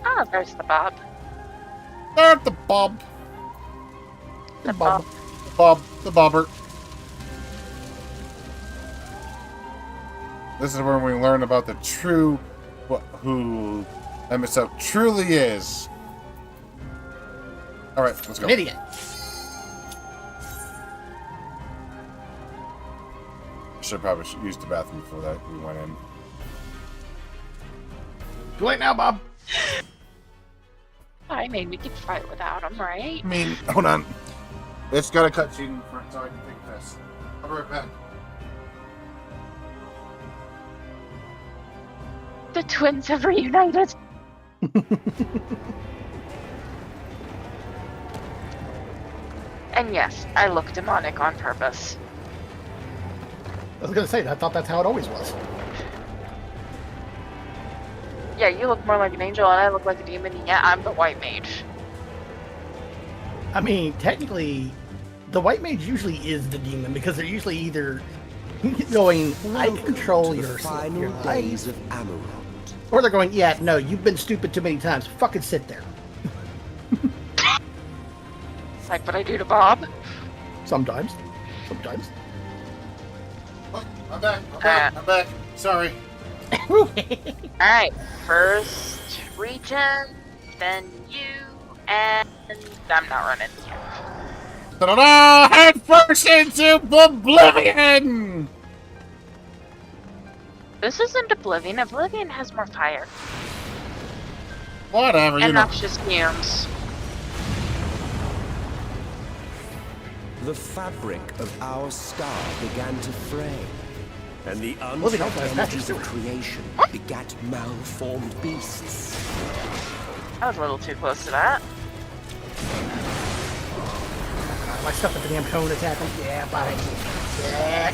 Oh, there's the Bob. There's the Bob. The Bob. The Bobber. This is when we learn about the true... who MSO truly is. Alright, let's go. Idiot. Should probably use the bathroom before that we went in. Too late now, Bob. I mean, we could fight without him, right? I mean, hold on. It's got a cutscene for it, so I can take this. I'll be right back. The twins have reunited. And yes, I look demonic on purpose. I was gonna say, I thought that's how it always was. Yeah, you look more like an angel and I look like a demon, and yeah, I'm the white mage. I mean, technically, the white mage usually is the demon because they're usually either going, I control your life, of Amarok. or they're going, yeah, no, you've been stupid too many times. Fucking sit there. It's like what I do to Bob. Sometimes. Sometimes. Oh, I'm back. I'm back. Sorry. Alright, first region, then you, and I'm not running. Ta-da-da! Head first into oblivion! This isn't Oblivion. Oblivion has more fire. Whatever, you and know. noxious fumes. The fabric of our star began to fray, and the Well, they don't unchecked have energies of statues. creation begat malformed beasts. I was a little too close to that. My stuff at the damn cone attack him. Yeah, bye. Yeah.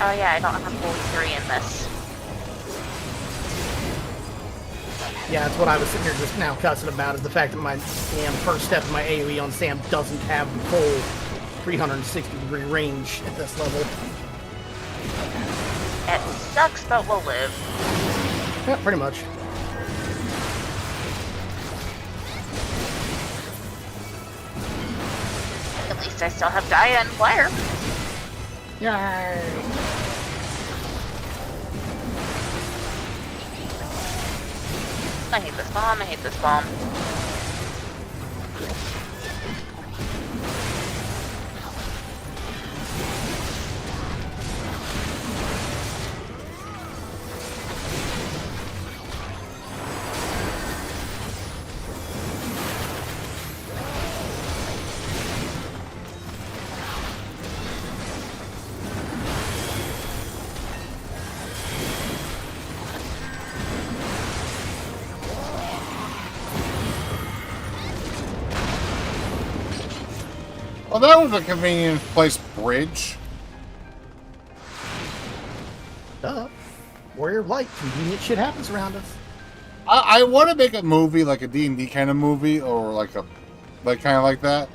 Oh yeah, I don't have 43 in this. Yeah, that's what I was sitting here just now cussing about, is the fact that my damn first step of my AoE on Sam doesn't have the full 360-degree range at this level. It sucks, but we'll live. Yeah, pretty much. At least I still have Gaia and Blair. Yay! I hate this bomb, I hate this bomb. Well, that was a convenient place bridge. Duh. Warrior of Light. Convenient shit happens around us. I want to make a movie, like a D&D kind of movie, or like a, like kind of like that.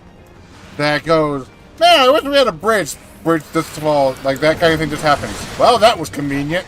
That goes, man, I wish we had a bridge. Bridge just fall, like that kind of thing just happens. Well, that was convenient.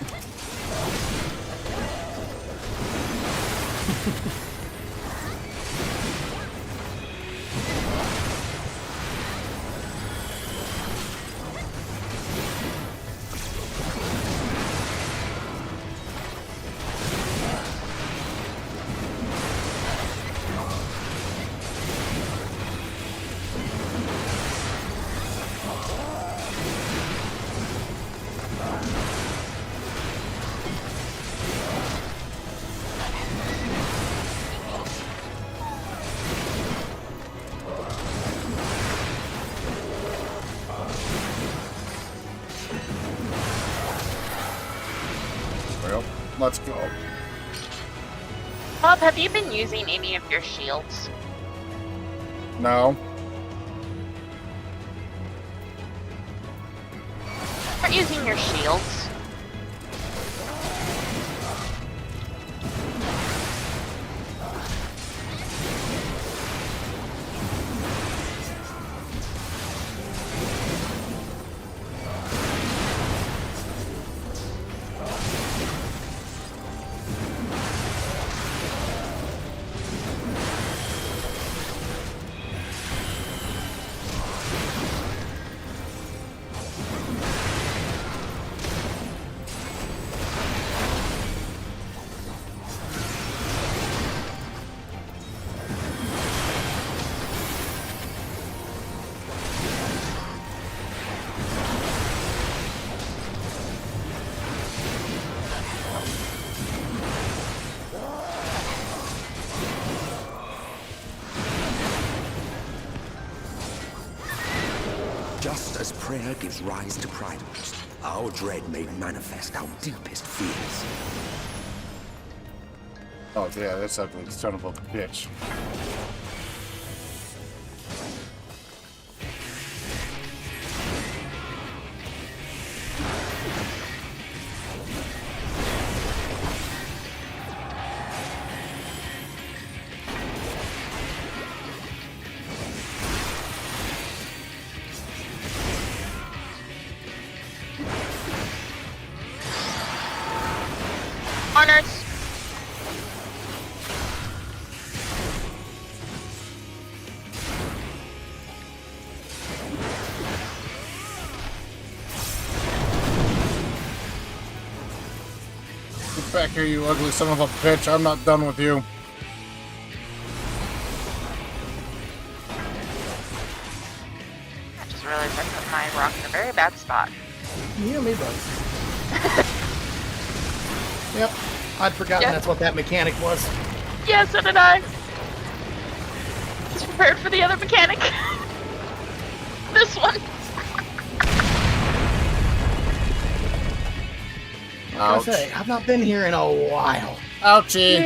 Well, let's go. Bob, have you been using any of your shields? No. Aren't using your shields? Just as prayer gives rise to pride, our dread made manifest our deepest fears. Oh, yeah, that's ugly. Son of a bitch. Honors. Get back here, you ugly son of a bitch. I'm not done with you. I just realized I put my rock in a very bad spot. You me both. Yep, I'd forgotten that's what that mechanic was. Yeah, so did I. Just prepared for the other mechanic. This one. I say, I've not been here in a while. Ouchie.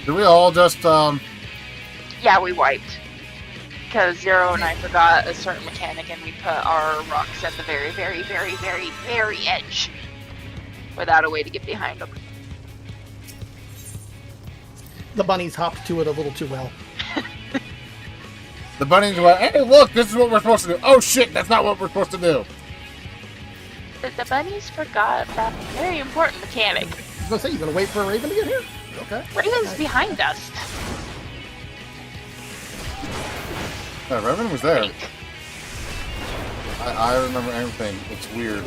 Did we all just, Yeah, we wiped. Because Zero and I forgot a certain mechanic and we put our rocks at the very, very, very, very, very edge. Without a way to get behind them. The bunnies hopped to it a little too well. the bunnies went, hey, look, this is what we're supposed to do. Oh, shit, that's not what we're supposed to do. The bunnies forgot about a very important mechanic. I was going to say, you going to wait for a Raven to get here? Okay. Raven's behind us. Yeah, Raven was there. I remember everything. It's weird.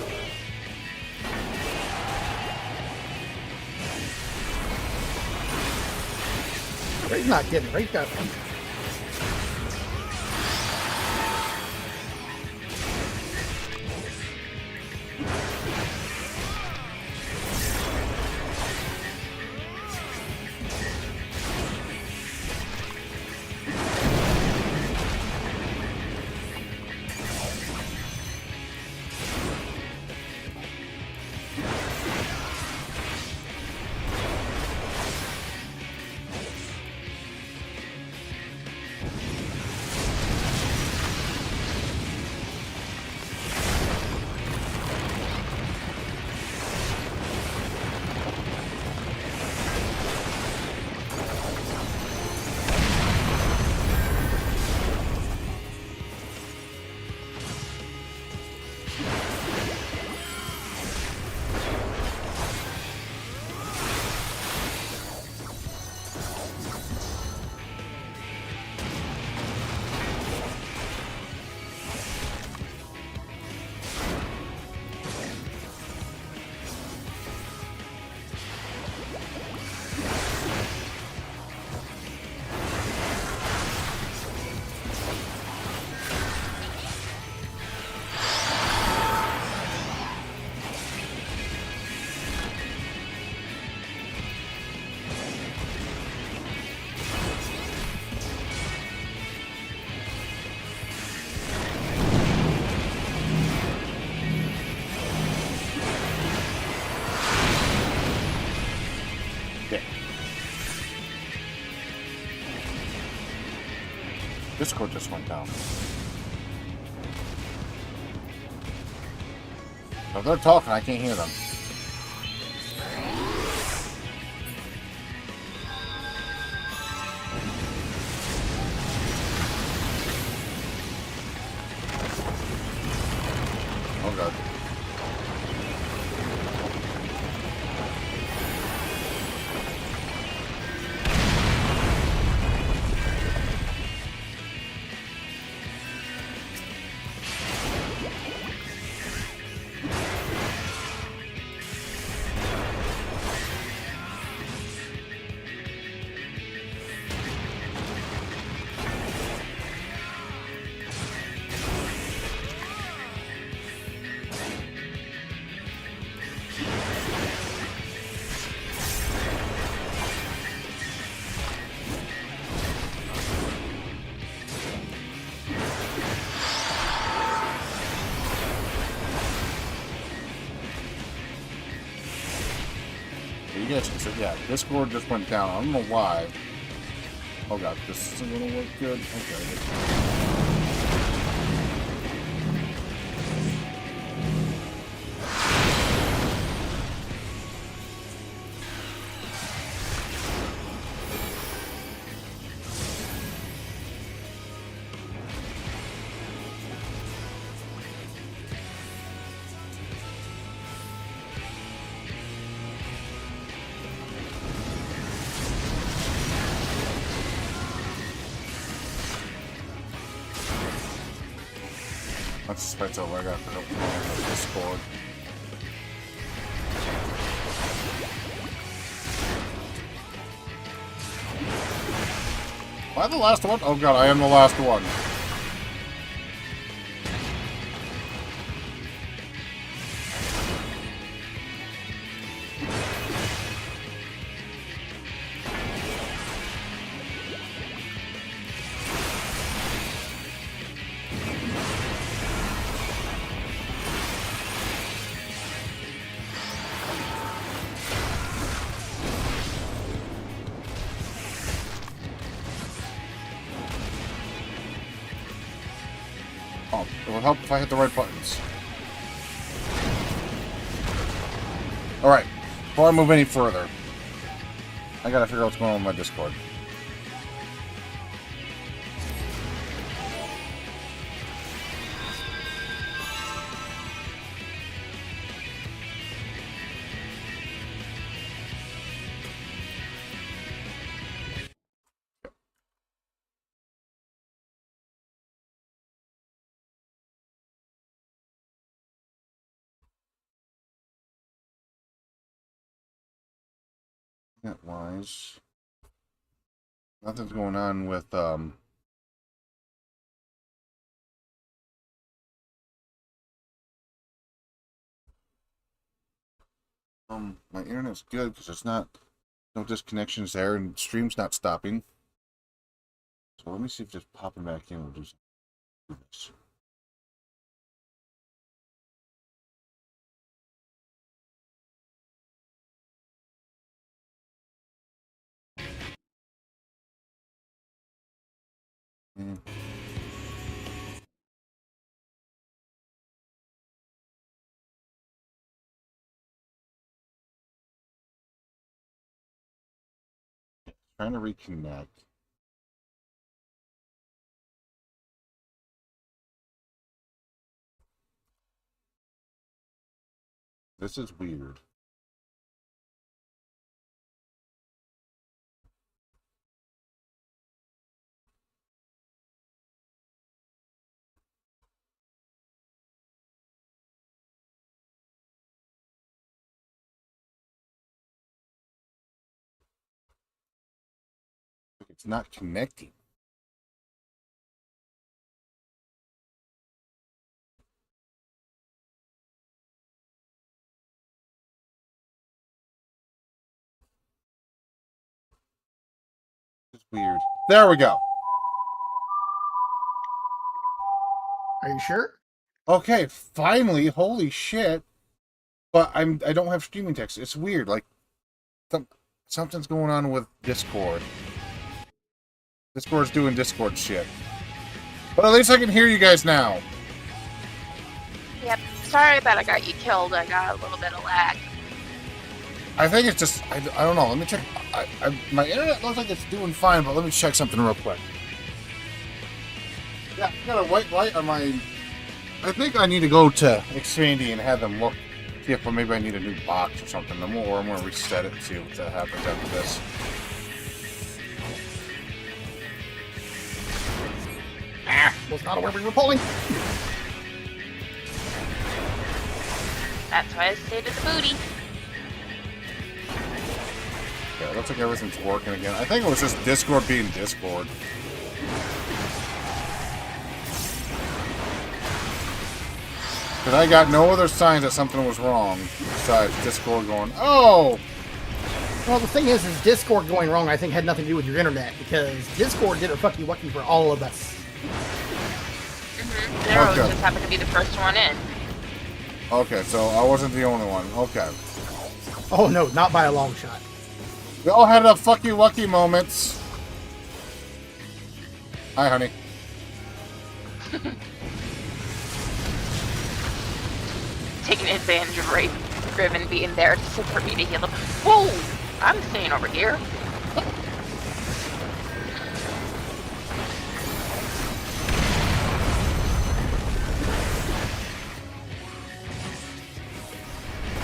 Ray's not kidding. Ray's got me. Discord just went down. If they're talking, I can't hear them. Oh god. So yeah, Discord just went down. I don't know why. Oh god, this isn't gonna work good. Okay. I suspect over. I got to open the Discord. Am I the last one? Oh god, I am the last one. It would help if I hit the right buttons. Alright, before I move any further, I gotta figure out what's going on with my Discord. Wise. Nothing's going on with my internet's good because it's not no disconnections there and stream's not stopping. So let me see if just popping back in will do this. Trying to reconnect. This is weird. It's not connecting. It's weird. There we go. Are you sure? Okay, finally. Holy shit. But I don't have streaming text. It's weird. Like something's going on with Discord. Discord's doing Discord shit. But at least I can hear you guys now. Yep. Sorry that I got you killed. I got a little bit of lag. I think it's just, I don't know. Let me check. My internet looks like it's doing fine, but let me check something real quick. Yeah, I got a white light on my... I think I need to go to Xfinity and have them look, see if maybe I need a new box or something. I'm going to reset it and see what happens after this. Was not aware we were pulling. That's why I stayed at the booty. Okay, it looks like everything's working again. I think it was just Discord being Discord. Because I got no other signs that something was wrong besides Discord going, oh! Well, the thing is Discord going wrong, I think, had nothing to do with your internet, because Discord did a fucky wucky for all of us. Zero just happened to be the first one in. Okay, so I wasn't the only one. Okay. Oh no, not by a long shot. We all had a fucky wucky moments. Hi, honey. Taking advantage of Riven being there for me to heal him. Whoa! I'm staying over here.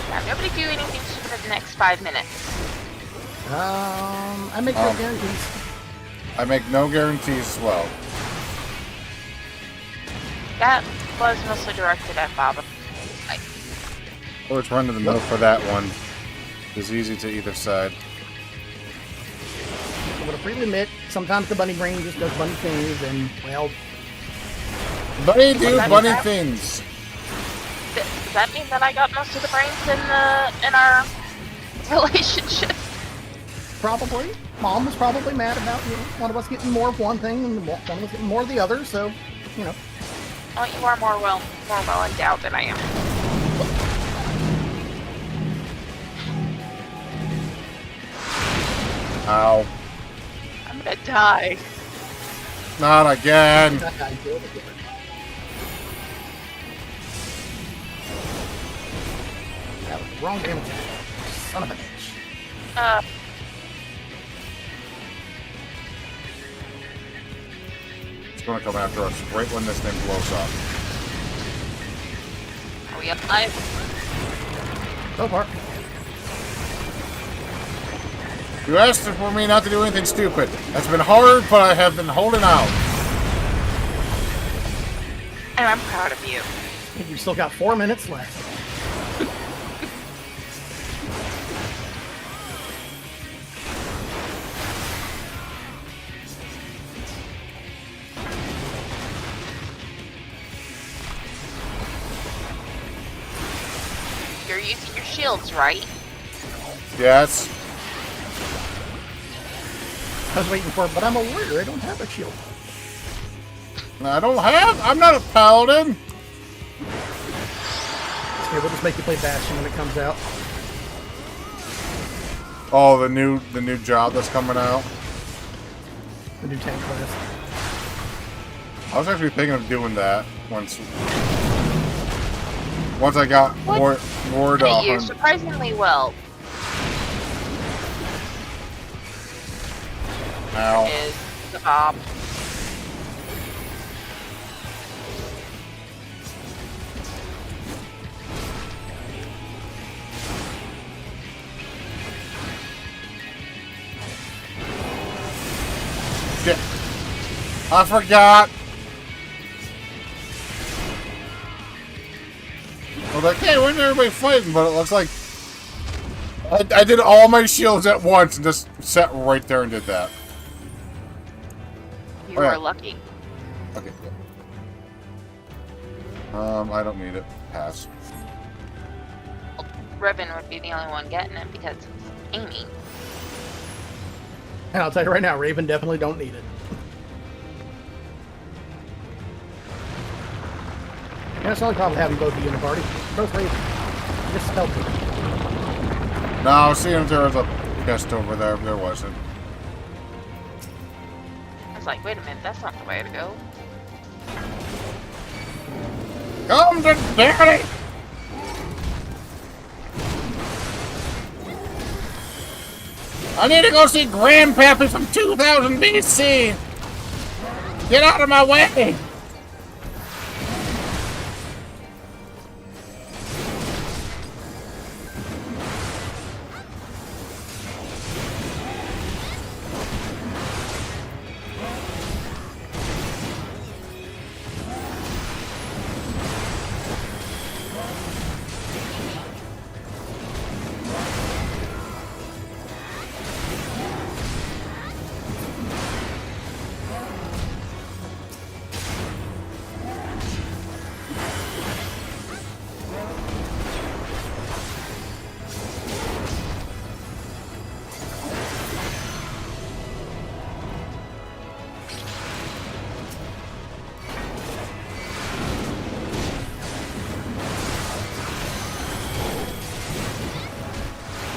Now, nobody do anything stupid in the next 5 minutes. I make no guarantees. I make no guarantees as well. That was mostly directed at Bob. Or it's run to the middle for that one. It's easy to either side. I'm gonna freely admit, sometimes the bunny brain just does bunny things, and, well... Bunny do bunny things! Does that mean that I got most of the brains in our relationship? Probably. Mom was probably mad about, you know, one of us getting more of one thing and one of us getting more of the other, so, you know. Oh, you are more well endowed than I am. Ow. I'm gonna die. Not again! That was wrong damage. Son of a bitch. It's gonna come after us right when this thing blows up. Are we alive? So far. You asked for me not to do anything stupid. That's been hard, but I have been holding out. And I'm proud of you. You've still got 4 minutes left. You're using your shields, right? Yes. I was waiting for it, but I'm a warrior. I don't have a shield. I'm not a paladin. Okay, we'll just make you play Bastion when it comes out. Oh, the new job that's coming out. The new tank class. I was actually thinking of doing that once I got more Hey, you're surprisingly well. Ow. Is the Bob. Shit. I forgot. I was like, hey, where's everybody fighting? But it looks like I did all my shields at once and just sat right there and did that. You are lucky. Okay, good. I don't need it. Pass. Riven would be the only one getting it because it's Amy. And I'll tell you right now, Raven definitely don't need it. Yeah, it's the only problem having both of you in the party. Both Raven. Just help me. No, I was seeing if there was a chest over there. There wasn't. I was like, wait a minute, that's not the way to go. Come to daddy! I need to go see Grandpappy from 2000 BC! Get out of my way!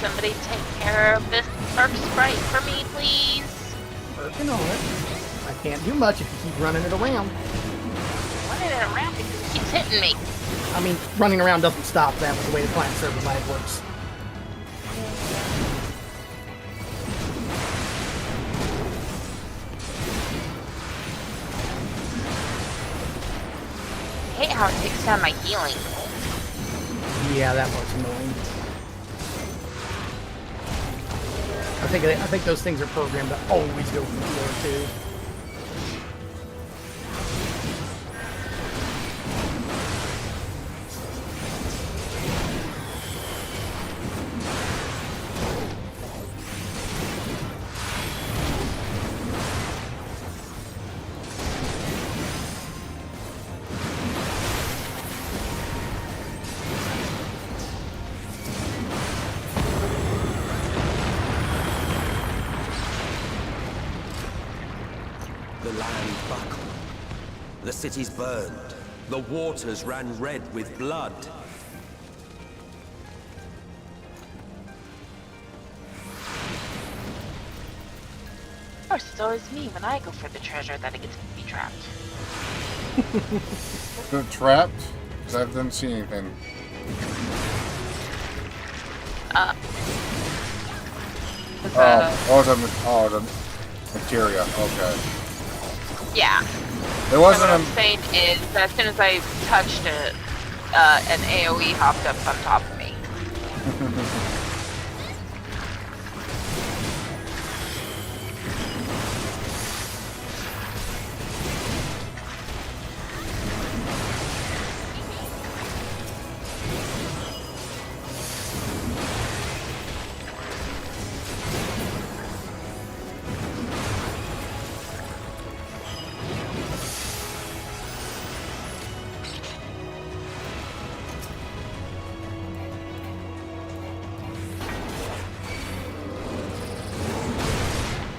Somebody take care of this Dark Sprite for me, please. Working on it. I can't do much if you keep running it around. Running it around because it keeps hitting me. I mean, running around doesn't stop that with the way the client server lag works. I hate how it takes down my healing. Yeah, that part's annoying. I think those things are programmed to always go from floor 2. The land buckled. The cities burned. The waters ran red with blood. Of course, it's always me when I go for the treasure that it gets to be trapped. They're trapped? Because I haven't seen anything. The materia. Okay. Yeah. There wasn't what I'm saying is, as soon as I touched it, an AoE hopped up on top of me.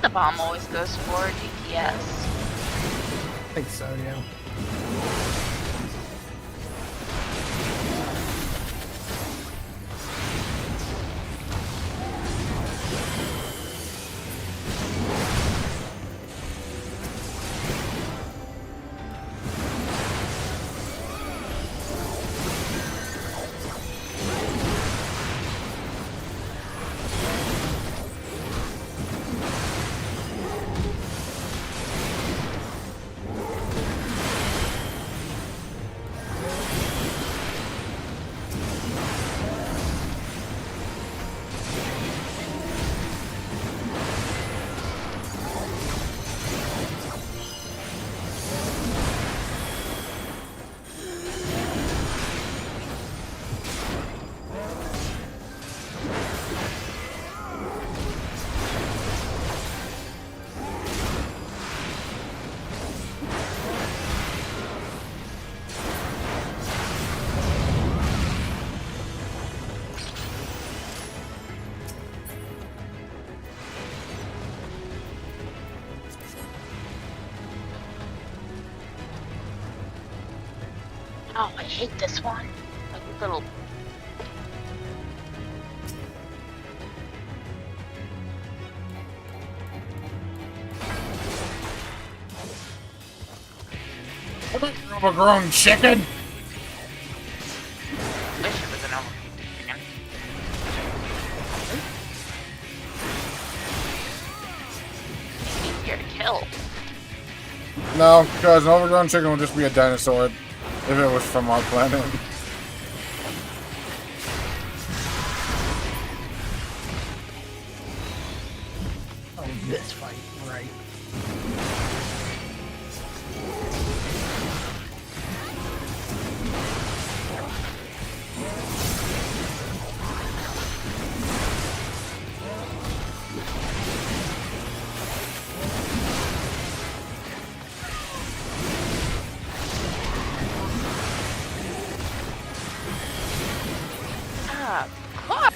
The bomb always goes for DPS. I think so, yeah. Oh, I hate this one. Like little. I'm an overgrown chicken. No, because an overgrown chicken would just be a dinosaur if it was from our planet. Oh, this fight, right? Ah, clocks.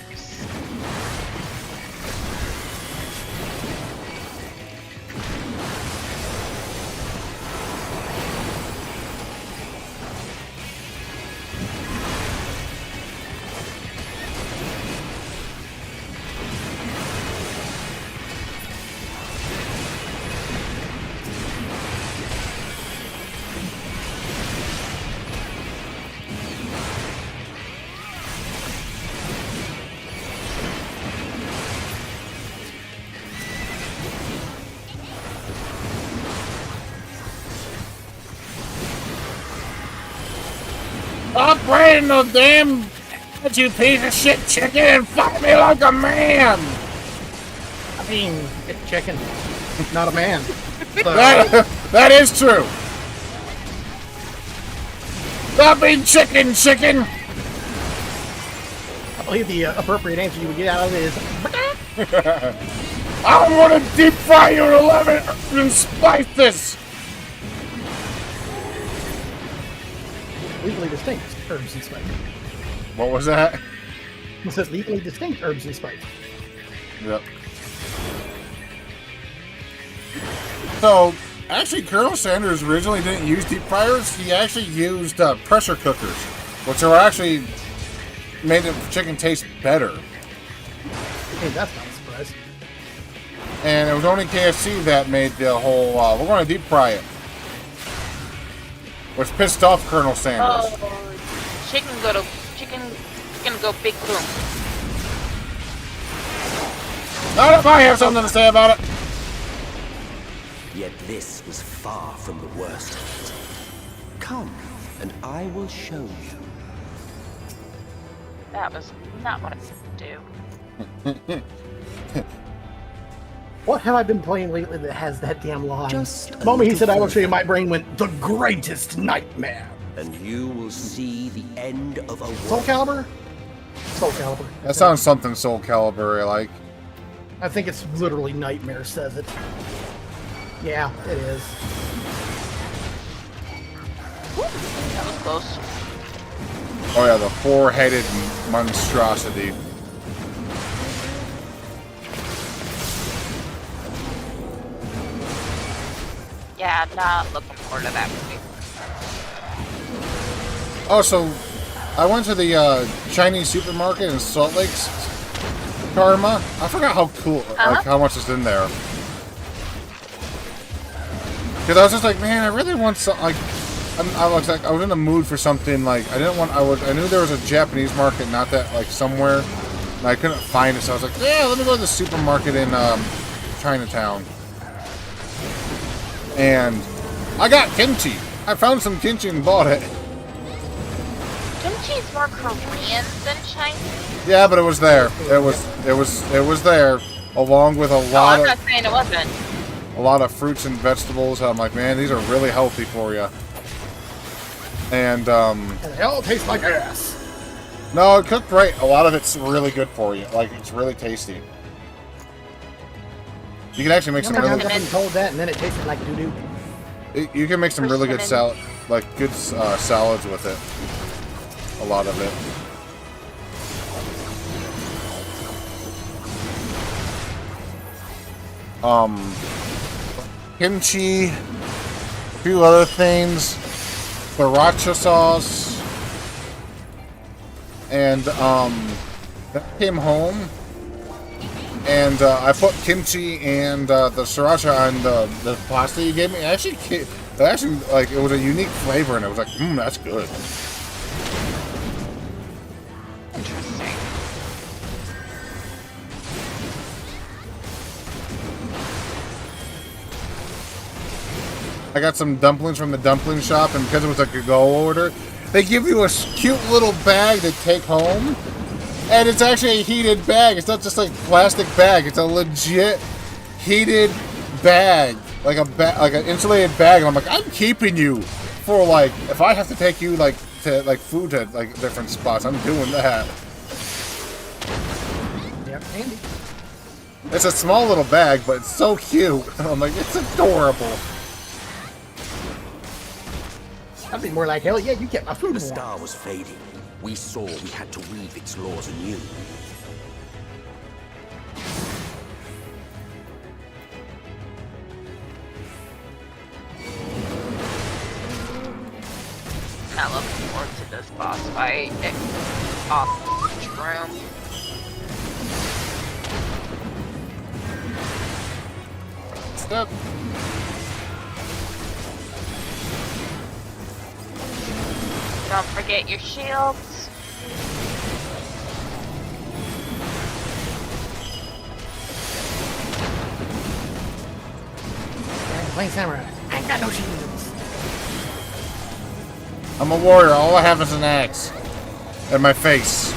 Stop braiding the damn you piece of shit chicken and fight me like a man! I mean, it's chicken, not a man. So, that is true. Stop being chicken, chicken! I believe the appropriate answer you would get out of it is... I want to deep fry your 11 and spice this! Legally distinct herbs and spices. What was that? It says legally distinct herbs and spices. Yep. So, actually, Colonel Sanders originally didn't use deep fryers. He actually used pressure cookers, which are actually made the chicken taste better. Hey, that's not a surprise. And it was only KFC that made the whole, we're going to deep fry it. Which pissed off Colonel Sanders. Oh, chicken go big boom. I might have something to say about it. Yet this was far from the worst of it. Come, and I will show you. That was not what I said to do. What have I been playing lately that has that damn line? Just the moment he said, I will show further. you, my brain went, the greatest nightmare. And you will see the end of a Soul Calibur? Soul Calibur. That sounds something Soul Calibur like. I think it's literally Nightmare says it. Yeah, it is. That was close. Oh yeah, the four-headed monstrosity. Yeah, not looking forward to that movie. Oh, so I went to the Chinese supermarket in Salt Lake, Karma. I forgot how cool, like how much is in there. Because I was just like, man, I really want some. Like, I was in the mood for something. Like, I didn't want. I knew there was a Japanese market, not that like somewhere, and I couldn't find it. So I was like, yeah, let me go to the supermarket in Chinatown. And I got kimchi. I found some kimchi and bought it. Kimchi is more Korean than Chinese. Yeah, but it was there. It was there, along with a lot I'm not saying it wasn't. a lot of fruits and vegetables. I'm like, man, these are really healthy for you. And And they all taste like ass. no, cooked right. A lot of it's really good for you. Like, it's really tasty. You can actually make some really. I've been told that, and then it tasted like doo doo. You can make some really good salads with it. A lot of it. Kimchi, a few other things, sriracha sauce, and I came home and I put kimchi and the sriracha on the pasta you gave me. It actually like it was a unique flavor, and it was like, that's good. Interesting. I got some dumplings from the dumpling shop, and because it was like a go order, they give you a cute little bag to take home, and it's actually a heated bag. It's not just like a plastic bag. It's a legit heated bag, like an insulated bag. And I'm like, I'm keeping you for like, if I have to take you like to like food to like different spots, I'm doing that. Yep, handy. It's a small little bag, but it's so cute. I'm like, it's adorable. I'd be more like, hell yeah, you kept my food The warm. star was fading. We saw we had to weave its laws anew. Not looking forward to this boss fight. Off room. Stop. Don't forget your shields. Playing samurai. I ain't got no shields. I'm a warrior. All I have is an axe. And my face.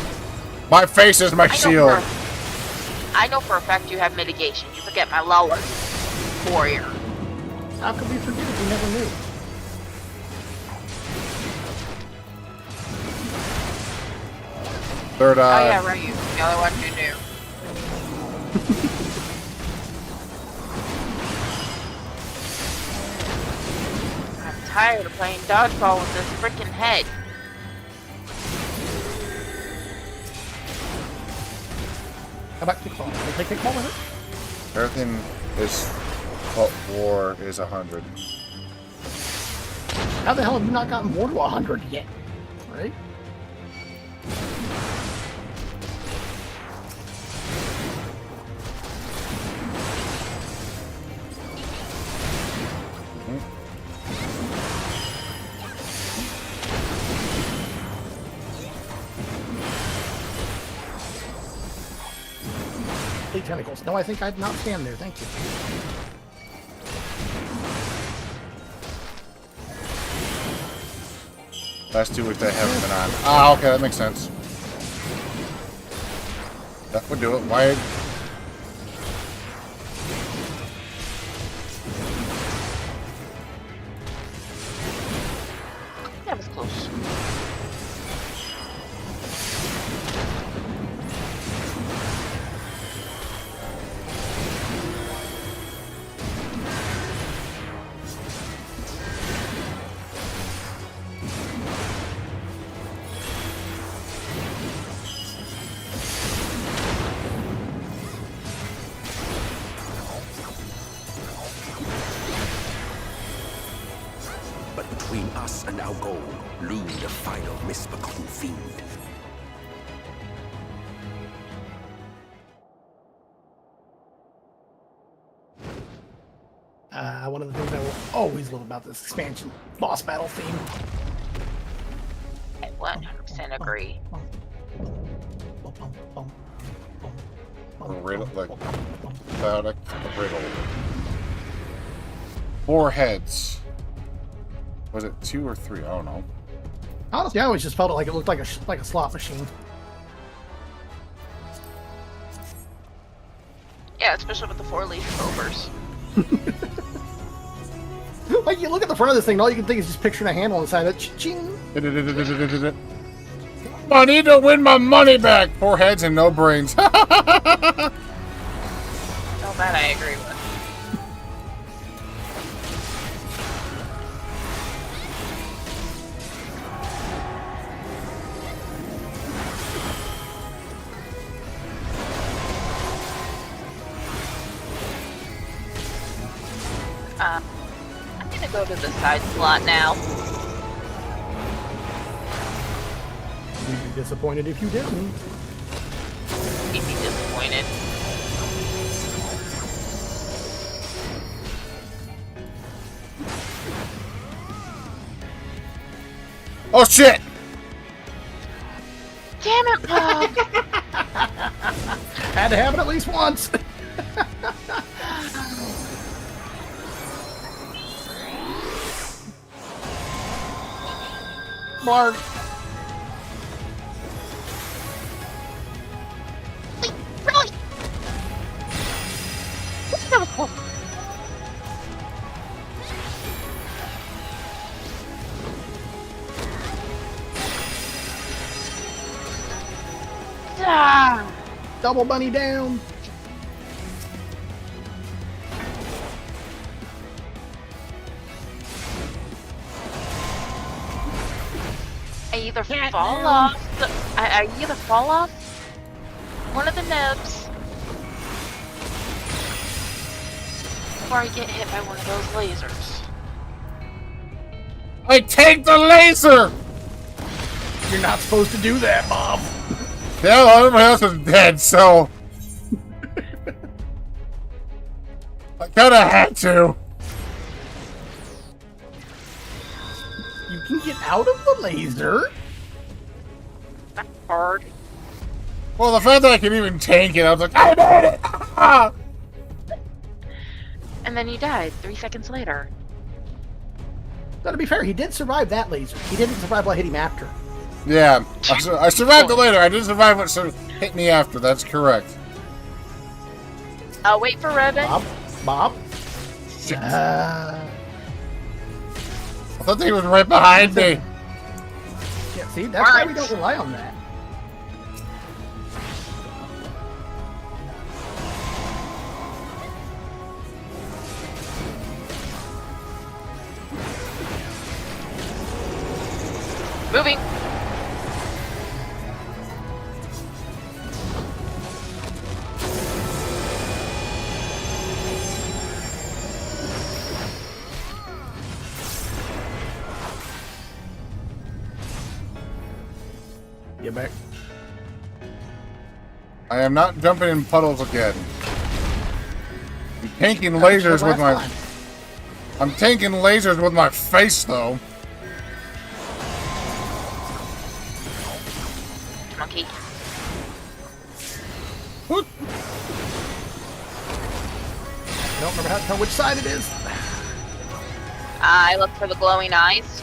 My face is my shield. I know for a fact you have mitigation. You forget my lawless warrior. How could we forget if we never knew? Third eye. Oh yeah, right. You're the only one who knew. I'm tired of playing dodgeball with this freaking head. How about kickball? Can we play kickball with it? Everything is war is 100. How the hell have you not gotten war to 100 yet? Right? Tentacles. No, I think I'd not stand there. Thank you. Last 2 weeks I haven't been on. Ah, okay, that makes sense. That would do it. Why? That was close. Between us and our goal loomed a final misbegotten fiend. One of the things I will always love about this expansion, boss battle theme. I 100% agree. Riddle, like, chaotic riddle. 4 heads. Was it 2 or 3? I don't know. Honestly, I always just felt it looked like a slot machine. Yeah, especially with the 4-leaf clovers. Like, you look at the front of this thing, and all you can think is just picturing a handle inside it. Ching. I need to win my money back. 4 heads and no brains. No, that I agree with. I'm gonna go to the side slot now. You'd be disappointed if you didn't. You'd be disappointed. Oh shit! Damn it, Bob! Had to have it at least once. Mark. Really? That was cool. Ah. Double bunny down. I either fall off I either fall off one of the nibs, or I get hit by one of those lasers. I take the laser! You're not supposed to do that, Bob. Yeah, everybody else is dead, so I kinda had to. You can get out of the laser. That's hard. Well, the fact that I can even tank it, I was like, I made it! Ah! And then you died 3 seconds later. Gotta be fair, he did survive that laser. He didn't survive what hit him after. Yeah, I survived the later. I didn't survive what hit me after. That's correct. I'll wait for Ribbon. Bob? I thought he was right behind me. Yeah, see, that's why we don't rely on that. Moving. Get back. I am not jumping in puddles again. I'm tanking lasers with my... I'm tanking lasers with my face, though. Monkey. What? I don't remember how to tell which side it is. I look for the glowing eyes.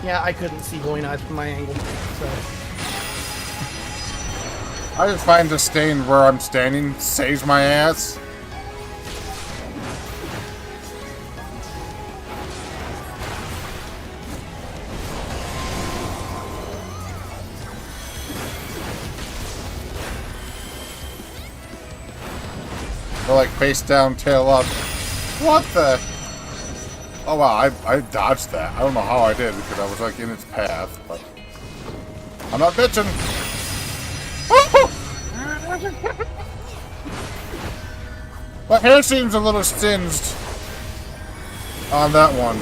Yeah, I couldn't see glowing eyes from my angle, so... I just find just staying where I'm standing saves my ass. Or like face down, tail up. What the? Oh wow, I dodged that. I don't know how I did because I was like in its path, but I'm not bitching. My hair seems a little singed on that one.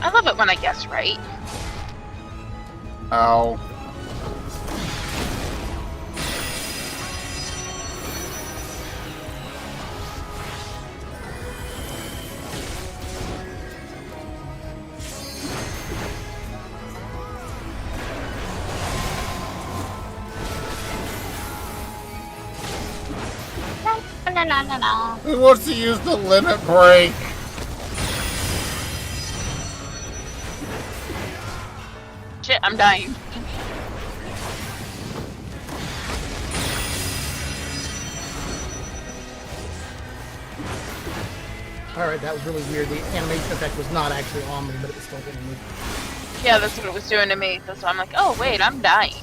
I love it when I guess right. Ow. Who wants to use the limit break? Shit, I'm dying. Alright, that was really weird. The animation effect was not actually on me, but it was still hitting me. Yeah, that's what it was doing to me. That's why I'm like, oh wait, I'm dying.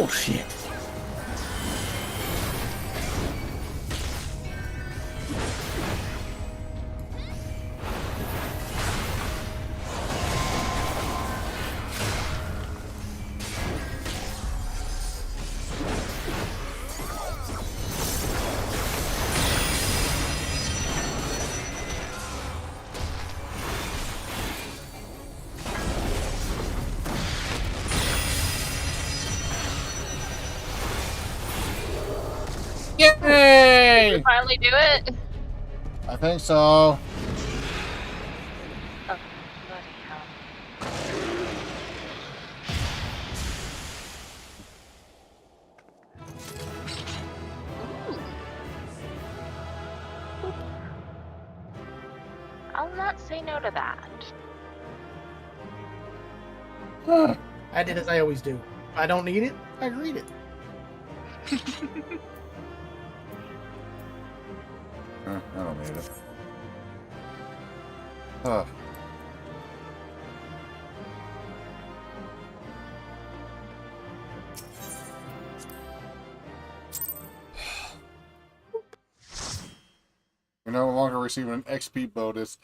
Bullshit. Did Yay! we finally do it? I think so. Oh, bloody hell. Ooh. I'll not say no to that. I did as I always do. If I don't need it, I read it. I don't need it. Huh. We're no longer receiving an XP bonus.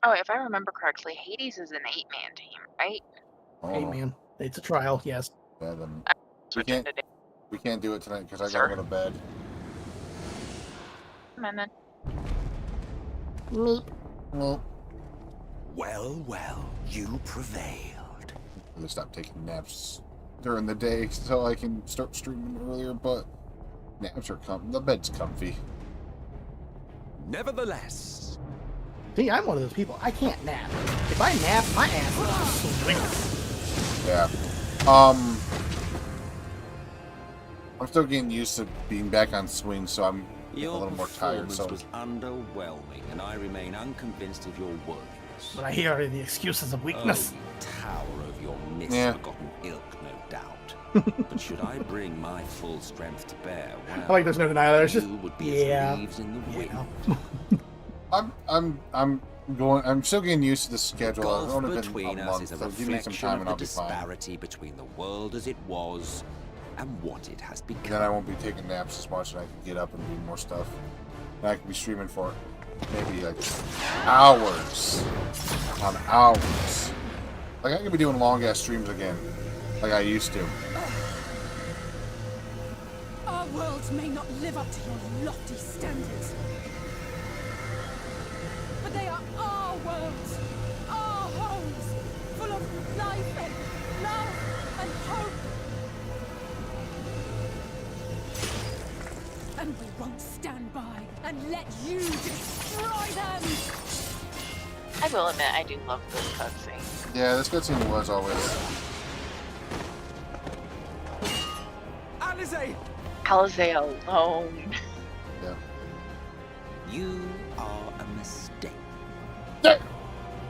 Oh, if I remember correctly, Hades is an 8-man team, right? Hey, man. It's a trial, yes. Yeah, then we can't do it tonight because I gotta go to bed. Come on then. Meep. Well, Well, you prevailed. I'm gonna stop taking naps during the day so I can start streaming earlier, but naps are the bed's comfy. Nevertheless. See, I'm one of those people. I can't nap. If I nap, my ass is swinging. Yeah. I'm still getting used to being back on swing, so I'm a little more tired. So was underwhelming, and I remain unconvinced of your worthiness. But I hear the excuses of weakness. Oh, you tower of your misbegotten ilk, no doubt. But should I bring my full strength to bear, well, I like there's no denial. There's just would be as leaves in the wind. I'm still getting used to the schedule. It's Gulf only between been a us month, is a so give me some reflection time of and the I'll be fine. disparity between the world as it was and what it has become. Then I won't be taking naps as much, and I can get up and do more stuff. And I can be streaming for maybe like hours on hours. Like I could be doing long ass streams again, like I used to. Our worlds may not live up to your lofty standards, but they are our worlds, our homes, full of life and love and hope. And we won't stand by and let you destroy them! I will admit, I do love this cutscene. Yeah, this cutscene was always. Alize! Alize alone. Yeah. You are a mistake.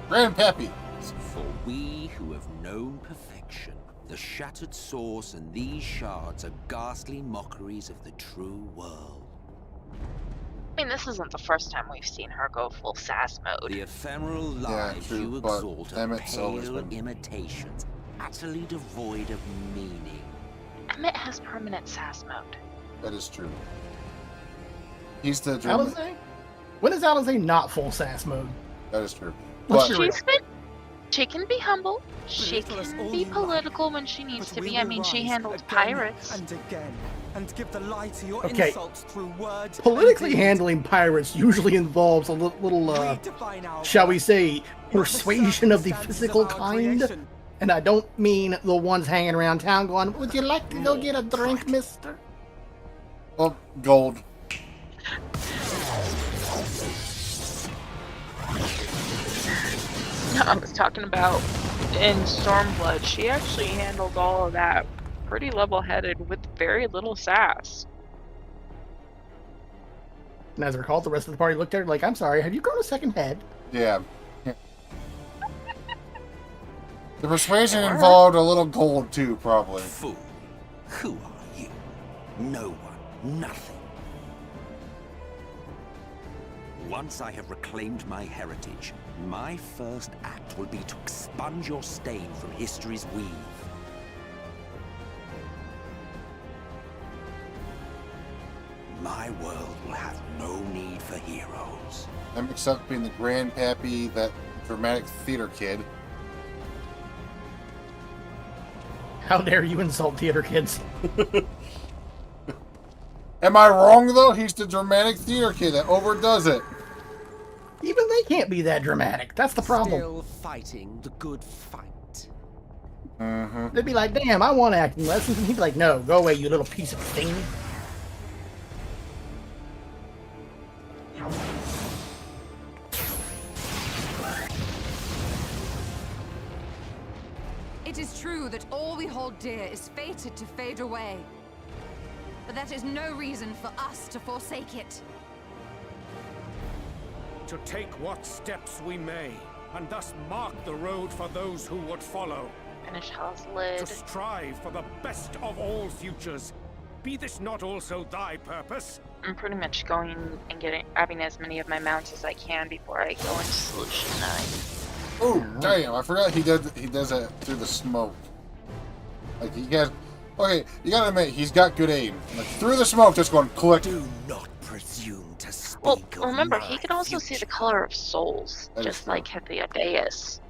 Grandpappy! For we who have known perfection, the shattered source and these shards are ghastly mockeries of the true world. I mean, this isn't the first time we've seen her go full sass mode. The ephemeral lives true, you but exalt are Emmett's always pale been- imitations, utterly devoid of meaning. Emmett has permanent sass mode. That is true. He's the Alize? When is Alize not full sass mode? That is true. Let's But be real. She can be humble. She can be political when she needs to be. I mean, she handles pirates. And again, and give the lie to your Okay. insults through words. Politically handling pirates usually involves a little shall we say, persuasion of the physical kind. And I don't mean the ones hanging around town going, "Would you like to go get a drink, mister?" Well, gold. I was talking about in Stormblood. She actually handled all of that pretty level-headed with very little sass. And as I recall, the rest of the party looked at her like, "I'm sorry, have you grown a second head?" Yeah. The persuasion involved a little gold too, probably. Fool. Who are you? No one. Nothing. Once I have reclaimed my heritage, my first act will be to expunge your stain from history's weave. My world will have no need for heroes. I'm except being the grandpappy, that dramatic theater kid. How dare you insult theater kids? Am I wrong, though? He's the dramatic theater kid that overdoes it. Even they can't be that dramatic. That's the problem. Still fighting the good fight. Mm-hmm. They'd be like, damn, I want acting lessons. And he'd be like, no, go away, you little piece of thing. It is true that all we hold dear is fated to fade away. But that is no reason for us to forsake it. To take what steps we may, and thus mark the road for those who would follow. Finish Hell's lid. To strive for the best of all futures. Be this not also thy purpose? I'm pretty much going and grabbing as many of my mounts as I can before I go into Solution 9. Oh, damn, I forgot he does that through the smoke. Like, he has... Okay, you gotta admit, he's got good aim. Like, through the smoke, just going click. Do not presume to speak. Well, remember, he can also see the color of souls, just like Hyphaeus.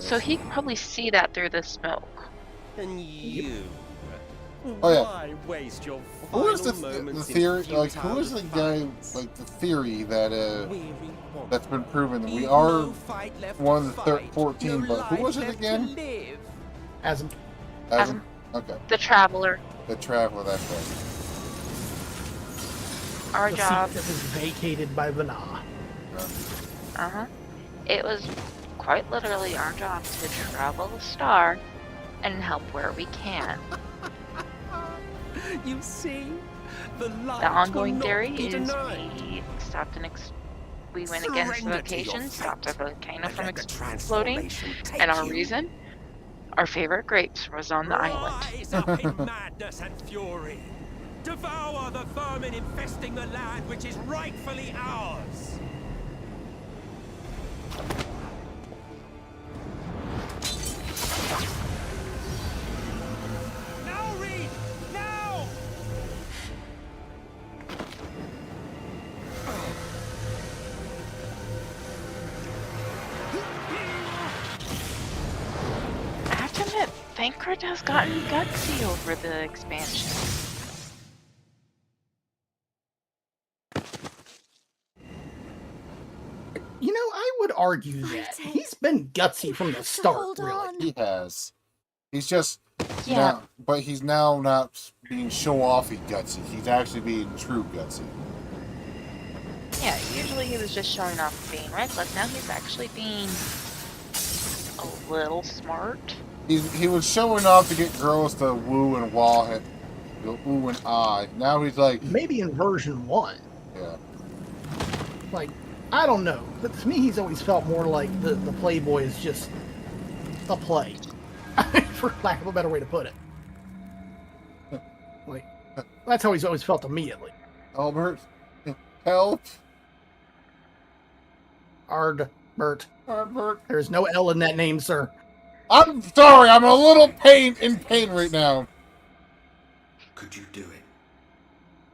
So he can probably see that through the smoke. And you... Oh, yeah. Why waste your Who is the moments in theory? Like, futile who is the guy? defiance? Like the theory that that's been proven that we Leave are no fight left one of to the fight, 14. no But who life was it left to again? live. Asm. Asm. Okay. The Traveler. The Traveler. That's right. Our The job. seat that was vacated by Vana. Uh-huh. It was quite literally our job to travel the star and help where we can. You see, the light The ongoing will not theory be is denied. we went against the Surrender to your vocation, stopped the volcano and from let the exploding, transformation take and our you. reason? Our favorite grapes was on the island. Rise up in madness and fury. Devour the vermin infesting the land which is rightfully ours. Now, Reed! Now! I have to admit, Thancred has gotten gutsy over the expansion. You know, I would argue that he's been gutsy from the start, really. He has. He's just Yeah. now, but he's now not being show-offy gutsy. He's actually being true gutsy. Yeah, usually he was just showing off being reckless. Now he's actually being a little smart. He was showing off to get girls to woo and wah him, ooh and ah. Now he's like, Maybe in version 1. yeah. Like, I don't know. But to me, he's always felt more like the Playboy is just a play. For lack of a better way to put it. Like, that's how he's always felt to me, at least. Albert, help. Ardbert. Albert. There's no L in that name, sir. I'm sorry, I'm a little in pain right now. Could you do it?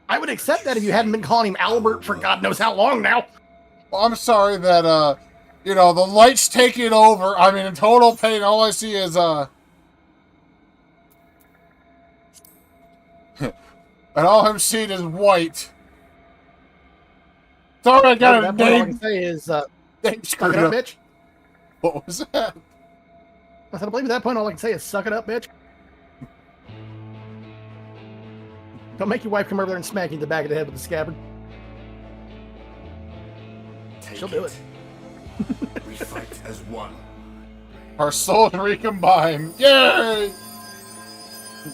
I would accept that if you hadn't been calling him Albert for God knows how long now. Well, I'm sorry that, you know, the light's taking over. I'm in total pain. All I see is, and all I'm seeing is white. Sorry, I got a All I can name. say is, Name suck screwed it up, up. bitch. What was that? I said, I believe at that point, all I can say is suck it up, bitch. Don't make your wife come over there and smack you in the back of the head with the scabbard. She'll do it. We fight as one. Our souls recombine. Yay!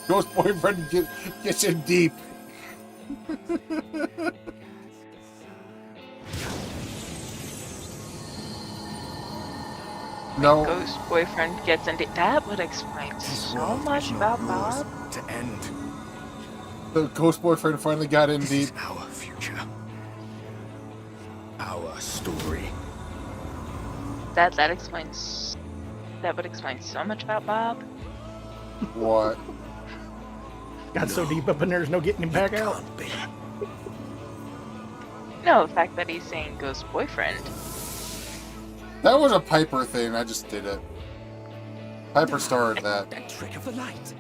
Ghost boyfriend gets in deep. No. Ghost boyfriend gets into that would explain so much about Bob. To end. The ghost boyfriend finally got in deep. Our future. Our our story. That explains. That would explain so much about Bob. What? Got so deep up in there's no getting him back out. No, the fact that he's saying ghost boyfriend. That was a Piper thing. I just did it. Piper started that. That trick of the light.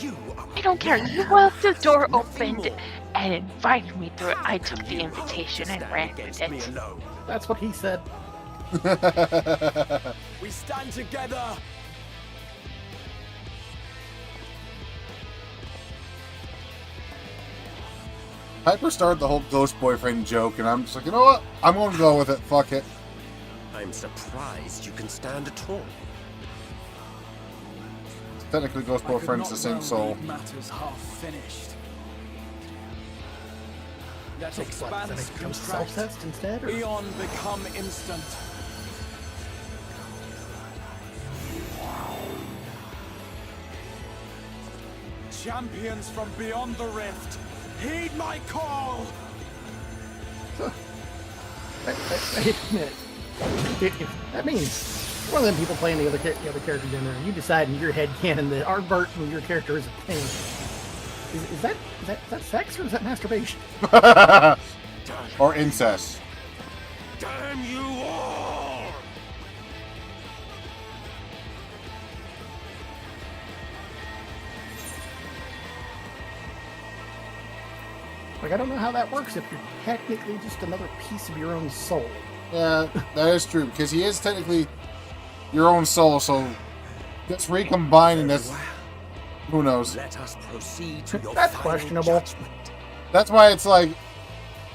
You are I don't care. You left the door opened and invited me through it. I took the invitation and ran with it. That's what he said. We stand together. Piper started the whole ghost boyfriend joke, and I'm just like, you know what? I'm going to go with it. Fuck it. I'm surprised you can stand at all. Technically, ghost boyfriend's the same soul. Matters half finished. Let So what, does that expanse make it contract. self-test instead? Or? Beyond become instant. Champions from beyond the rift, heed my call! I hate to admit it. That means one of them people playing the other characters in there, and you decide in your head canon that our Bert and your character is a thing. Is that sex or is that masturbation? Or incest. Damn you all! Like, I don't know how that works if you're technically just another piece of your own soul. Yeah, that is true, because he is technically your own soul, so that's recombining. That's who knows. Let us proceed to your That's final questionable. judgment. That's why it's like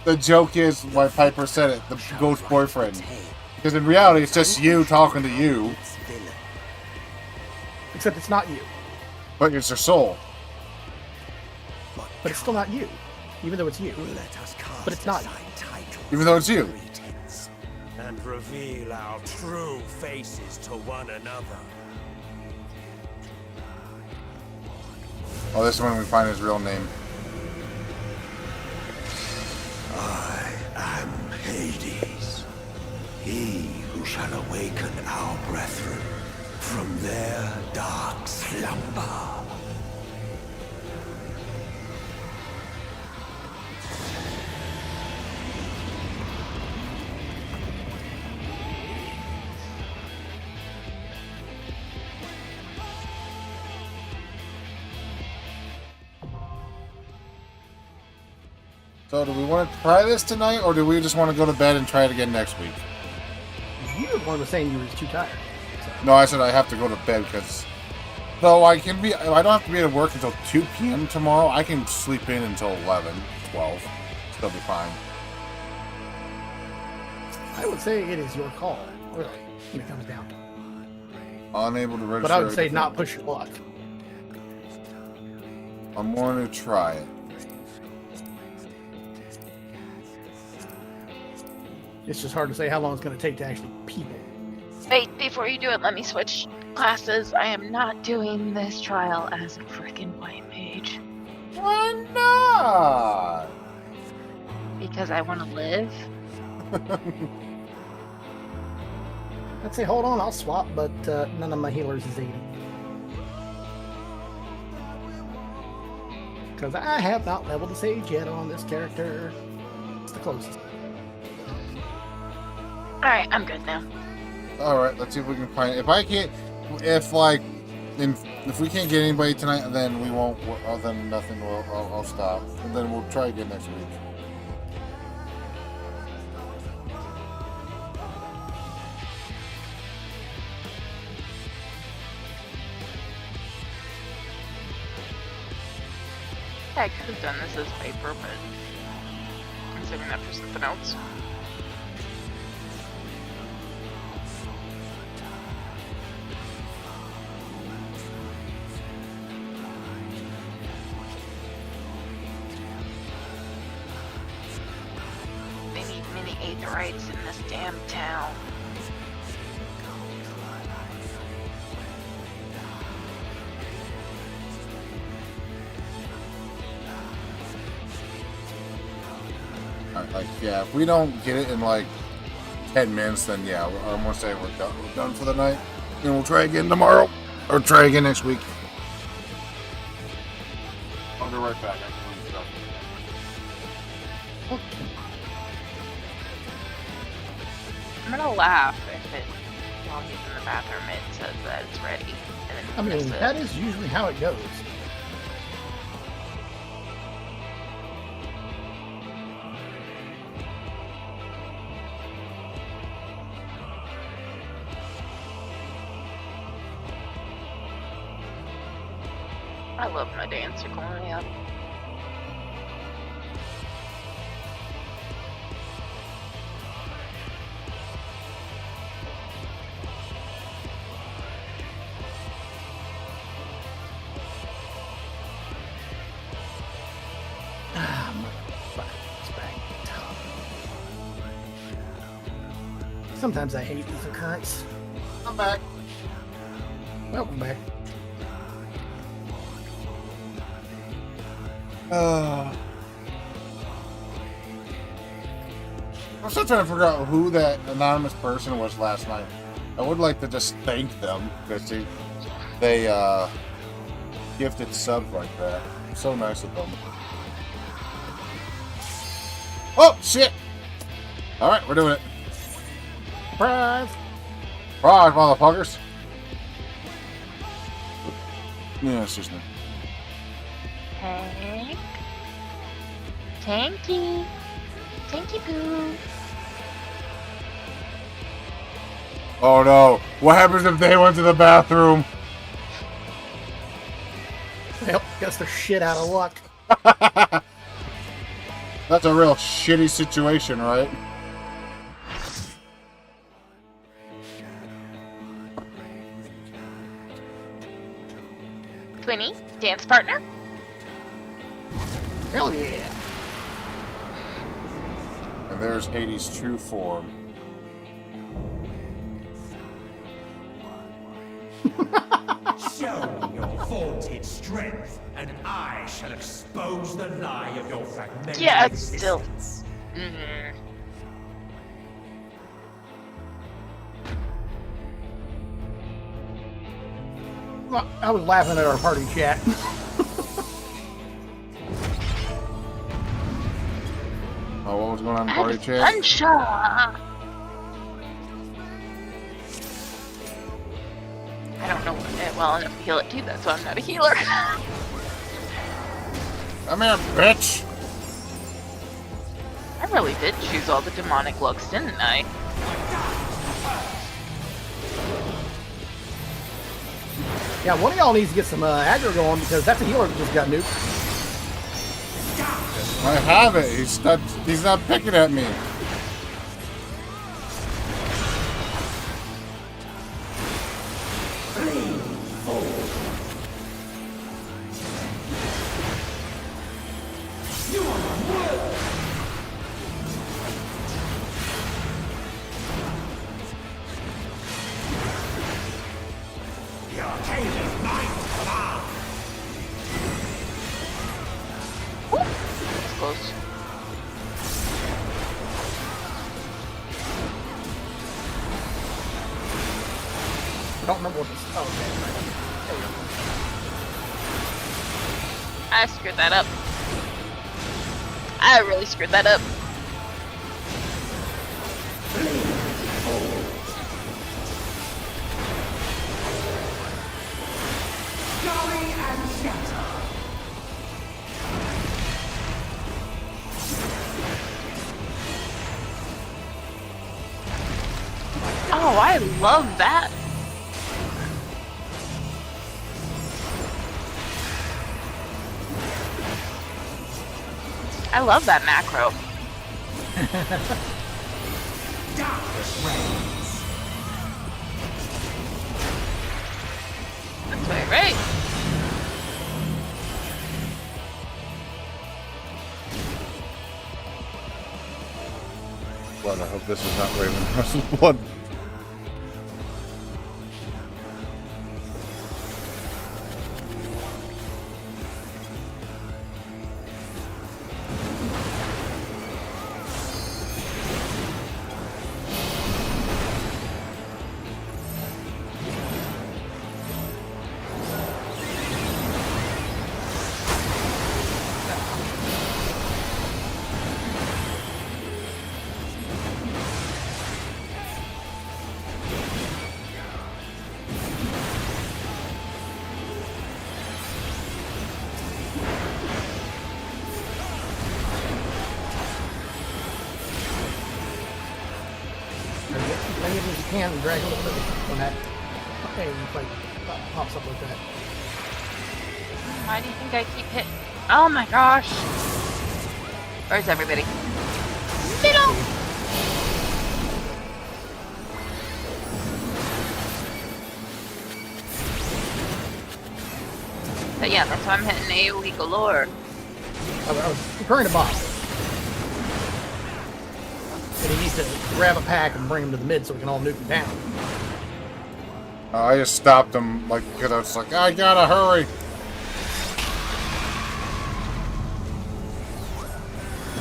the joke is why Piper said it, the ghost boyfriend, because in reality it's just you talking to you, Except it's not you. but it's your soul. But it's still not you. Even though it's you. But it's not you. Even though it's you. And reveal our true faces to one another. Oh, this is when we find his real name. I am Hades, he who shall awaken our brethren from their dark slumber. So do we want to try this tonight, or do we just want to go to bed and try it again next week? You were the one who was saying you were too tired. No, I said I have to go to bed because though I don't have to be at work until 2 p.m. tomorrow. I can sleep in until 11, 12. Still be fine. I would say it is your call, really, when it comes down to it. Unable to register. But I would say not push your luck. I'm going to try it. It's just hard to say how long it's going to take to actually people. Wait, before you do it, let me switch classes. I am not doing this trial as a freaking white mage. Why not? Because I want to live. I'd say hold on, I'll swap, but none of my healers is 80. Because I have not leveled the sage yet on this character. It's the closest. Alright, I'm good now. Alright, let's see if we can find it. If we can't get anybody tonight, then we won't, then nothing will, I'll stop. And then we'll try again next week. I could have done this as paper, but I'm saving that for something else. They need mini aetherites in this damn town. Like, yeah, if we don't get it in like 10 minutes, then yeah, I'm gonna say we're done for the night. And we'll try again tomorrow. Or try again next week. I'll be right back. I'm gonna laugh if it, while he's in the bathroom, it says that it's ready. And then I mean, that is usually how it goes. I love my dancer going up. Sometimes I hate these occurrences. I'm back. Welcome back. I'm still trying to figure out who that anonymous person was last night. I would like to just thank them because they gifted subs like that. So nice of them. Oh shit! All right, we're doing it. Surprise! Surprise, motherfuckers! Yeah, it's just me. Tank. Tanky. Tanky poo. Oh no! What happens if they went to the bathroom? Well, guess they're shit out of luck. That's a real shitty situation, right? Twinny, dance partner. Hell yeah! And there's Hades' true form. Show me your vaunted strength, and I shall expose the lie of your fragmented Yeah, it's still. existence. Well, I was laughing at our party chat. Oh, what was going on in the party chat? Sunshine. I don't know it well enough to heal it too. That's why I'm not a healer. Come here, bitch! I really did choose all the demonic looks, didn't I? Yeah, one of y'all needs to get some aggro going because that's a healer that just got nuked. I have it. He's not picking at me. Close. I don't remember what this. Oh, okay. I screwed that up. I really screwed that up. Oh, I love that. I love that macro. Darkness reigns. That's way right. Blood, I hope this is not Raven Russell's blood. can drag a little bit when that like pops up like that. Why do you think I keep hitting? Oh my gosh! Where's everybody? Middle! But yeah, that's why I'm hitting AoE galore. I was referring to Bob. And he needs to grab a pack and bring him to the mid so we can all nuke him down. I just stopped him, like, because I was like, I gotta hurry.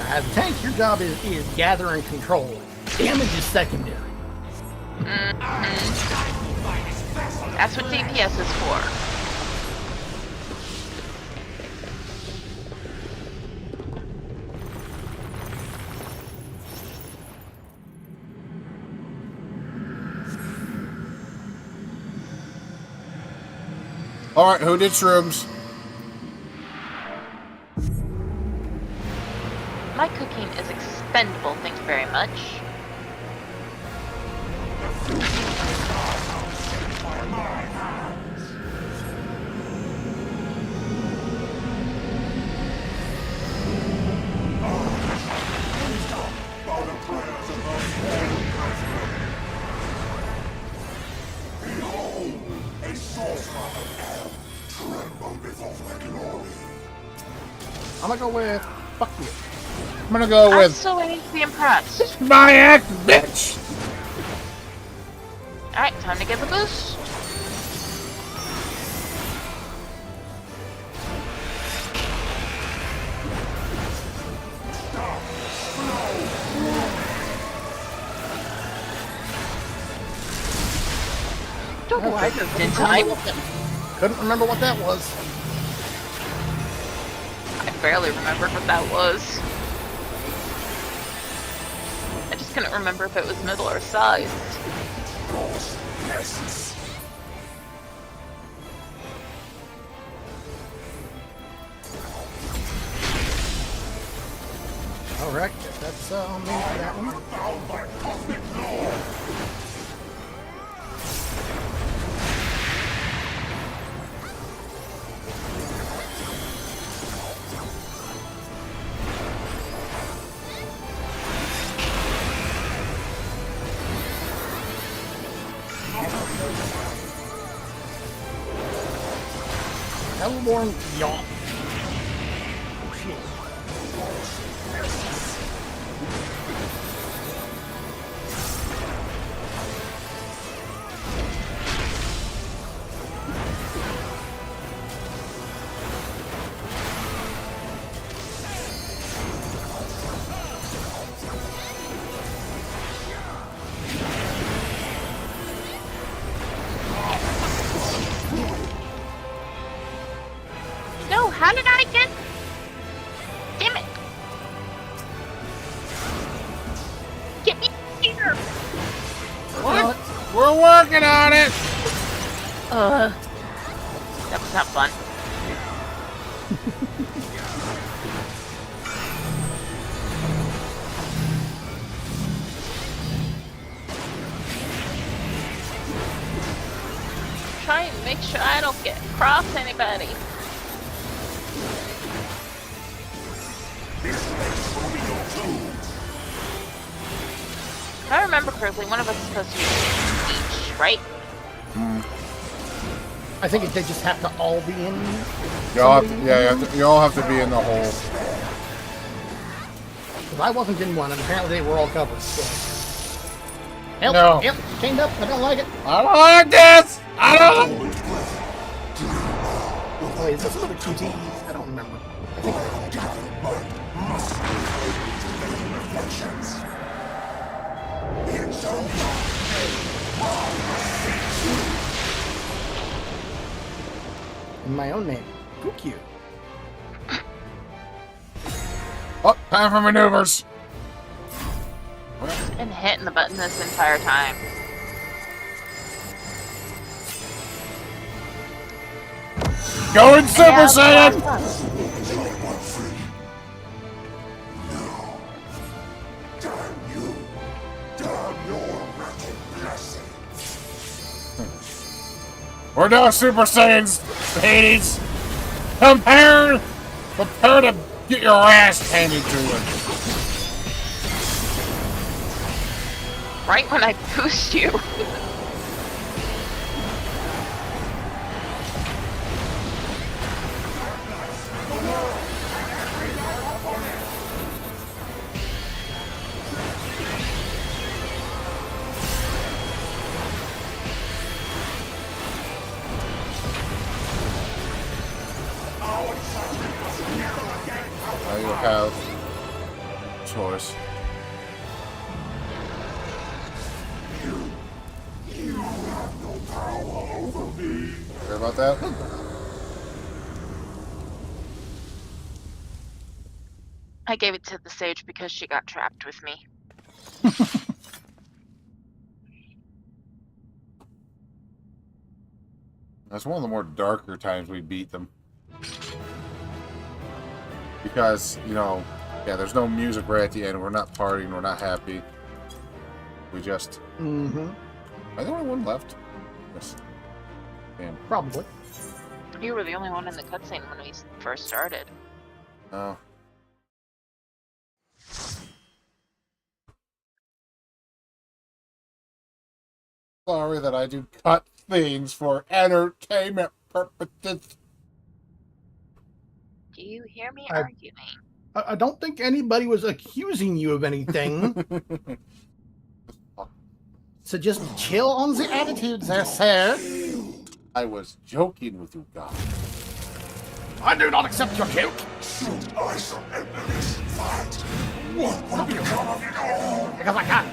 As a tank, your job is gather and control. Damage is secondary. That's what DPS is for. Alright, who did shrooms? My cooking is expendable, thank you very much. I'm gonna go with fuck you. I'm gonna go I'm with still waiting to be impressed. my act, bitch! Alright, time to get the boost. Don't know why I moved in time. Couldn't remember what that was. I barely remembered what that was. I just couldn't remember if it was middle or sized. Alright, that's on me for that one. Hellborn yawn. Oh shit. No, how did I get... Damn it. Get me here. What? We're working on it! That was not fun. Try and make sure I don't get across anybody. If I remember correctly, one of us is supposed to use each, right? I think they just have to all be in. Y'all have to, yeah, you all have to be in the hole. Because I wasn't in one, and apparently they were all covered. So. Help! No. Help! Chained up. I don't like it. I don't like this! I don't like... Oh, wait, is this another QT? I don't remember. I think in my own name. Fuck you. Oh, time for maneuvers. I've been hitting the button this entire time. Going Super Saiyan! Damn you! Damn your metal blessing! We're now Super Saiyans, Hades! Prepare to get your ass handed to you. Right when I boost you. Now you have choice. You have no power over me. Hear about that? I gave it to the sage because she got trapped with me. That's one of the more darker times we beat them. Because, you know, yeah, there's no music right at the end. We're not partying. We're not happy. We just... Mm-hmm. Am I the only one left? Yes. Damn. Probably. You were the only one in the cutscene when we first started. Oh. Sorry that I do cut things for entertainment purposes. Do you hear me I- arguing? I don't think anybody was accusing you of anything. So just chill on the attitudes there, sir. I was joking with you guys. I do not accept your joke. Should I surrender this fight? What will become of it all? Because I can.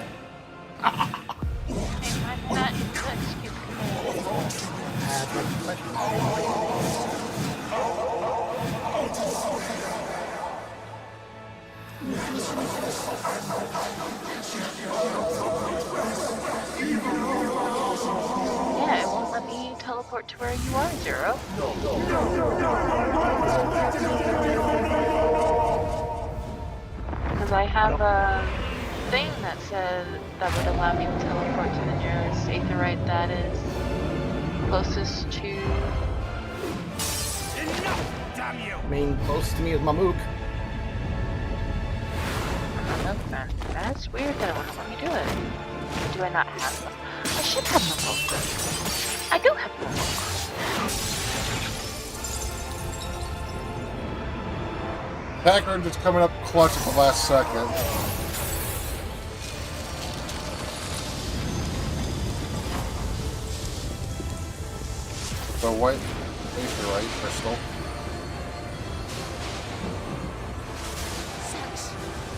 Yeah, it won't let me teleport to where you are, Zero. Because I have a thing that says that would allow me to teleport to the nearest aetherite that is closest to... Enough, damn you! I mean, close to me is Mamook. That's weird that it won't let me do it. Do I not have them? I should have Mamook. I do have Mamook. Packard just coming up clutch at the last second. The white aetherite crystal. Such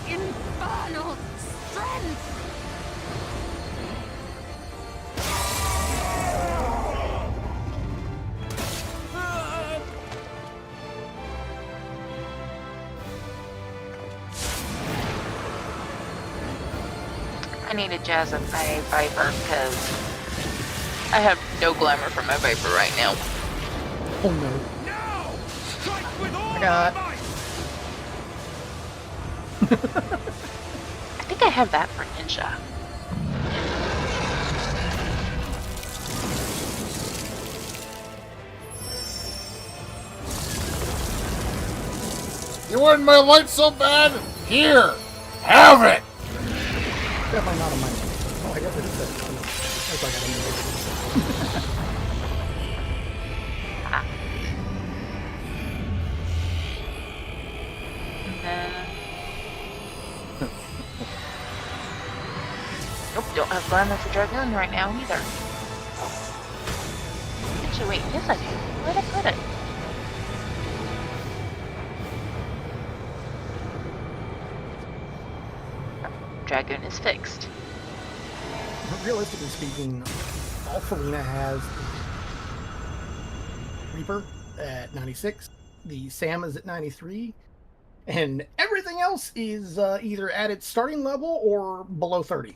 infernal strength! I need to jazz up my Viper because I have no glamour for my Viper right now. Oh no. I got. I think I have that for Ninja. You wanted my light so bad? Here! Have it! Definitely not on my. Oh, I guess it is that. Oh, no. That's like I got Nope, don't have glamour for Dragoon right now either. Actually, wait, yes I do. Where'd I put it? Dragoon is fixed. Realistically speaking, Alpharina has Reaper at 96, the Sam is at 93, and everything else is either at its starting level or below 30.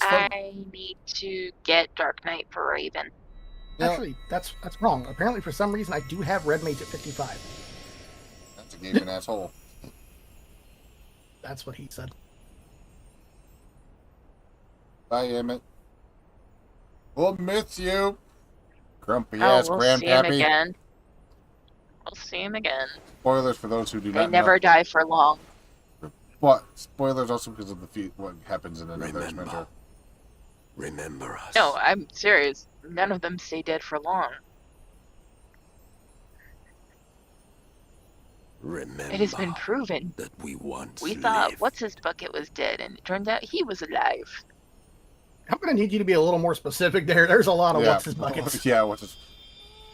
I need to get Dark Knight for Raven. Actually, that's wrong. Apparently, for some reason, I do have Red Mage at 55. That's a gaming asshole. That's what he said. Bye, Emmett. We'll miss you. Grumpy Oh, ass we'll see him grandpappy. again. We'll see him again. Spoilers for those who do They not never know. die for long. But spoilers also because of what happens in another adventure. Remember us. No, I'm serious. None of them stay dead for long. Remember It has been proven. that we once We thought lived. what's his bucket was dead, and it turns out he was alive. I'm gonna need you to be a little more specific there. There's a lot of what's his buckets. Yeah, what's his...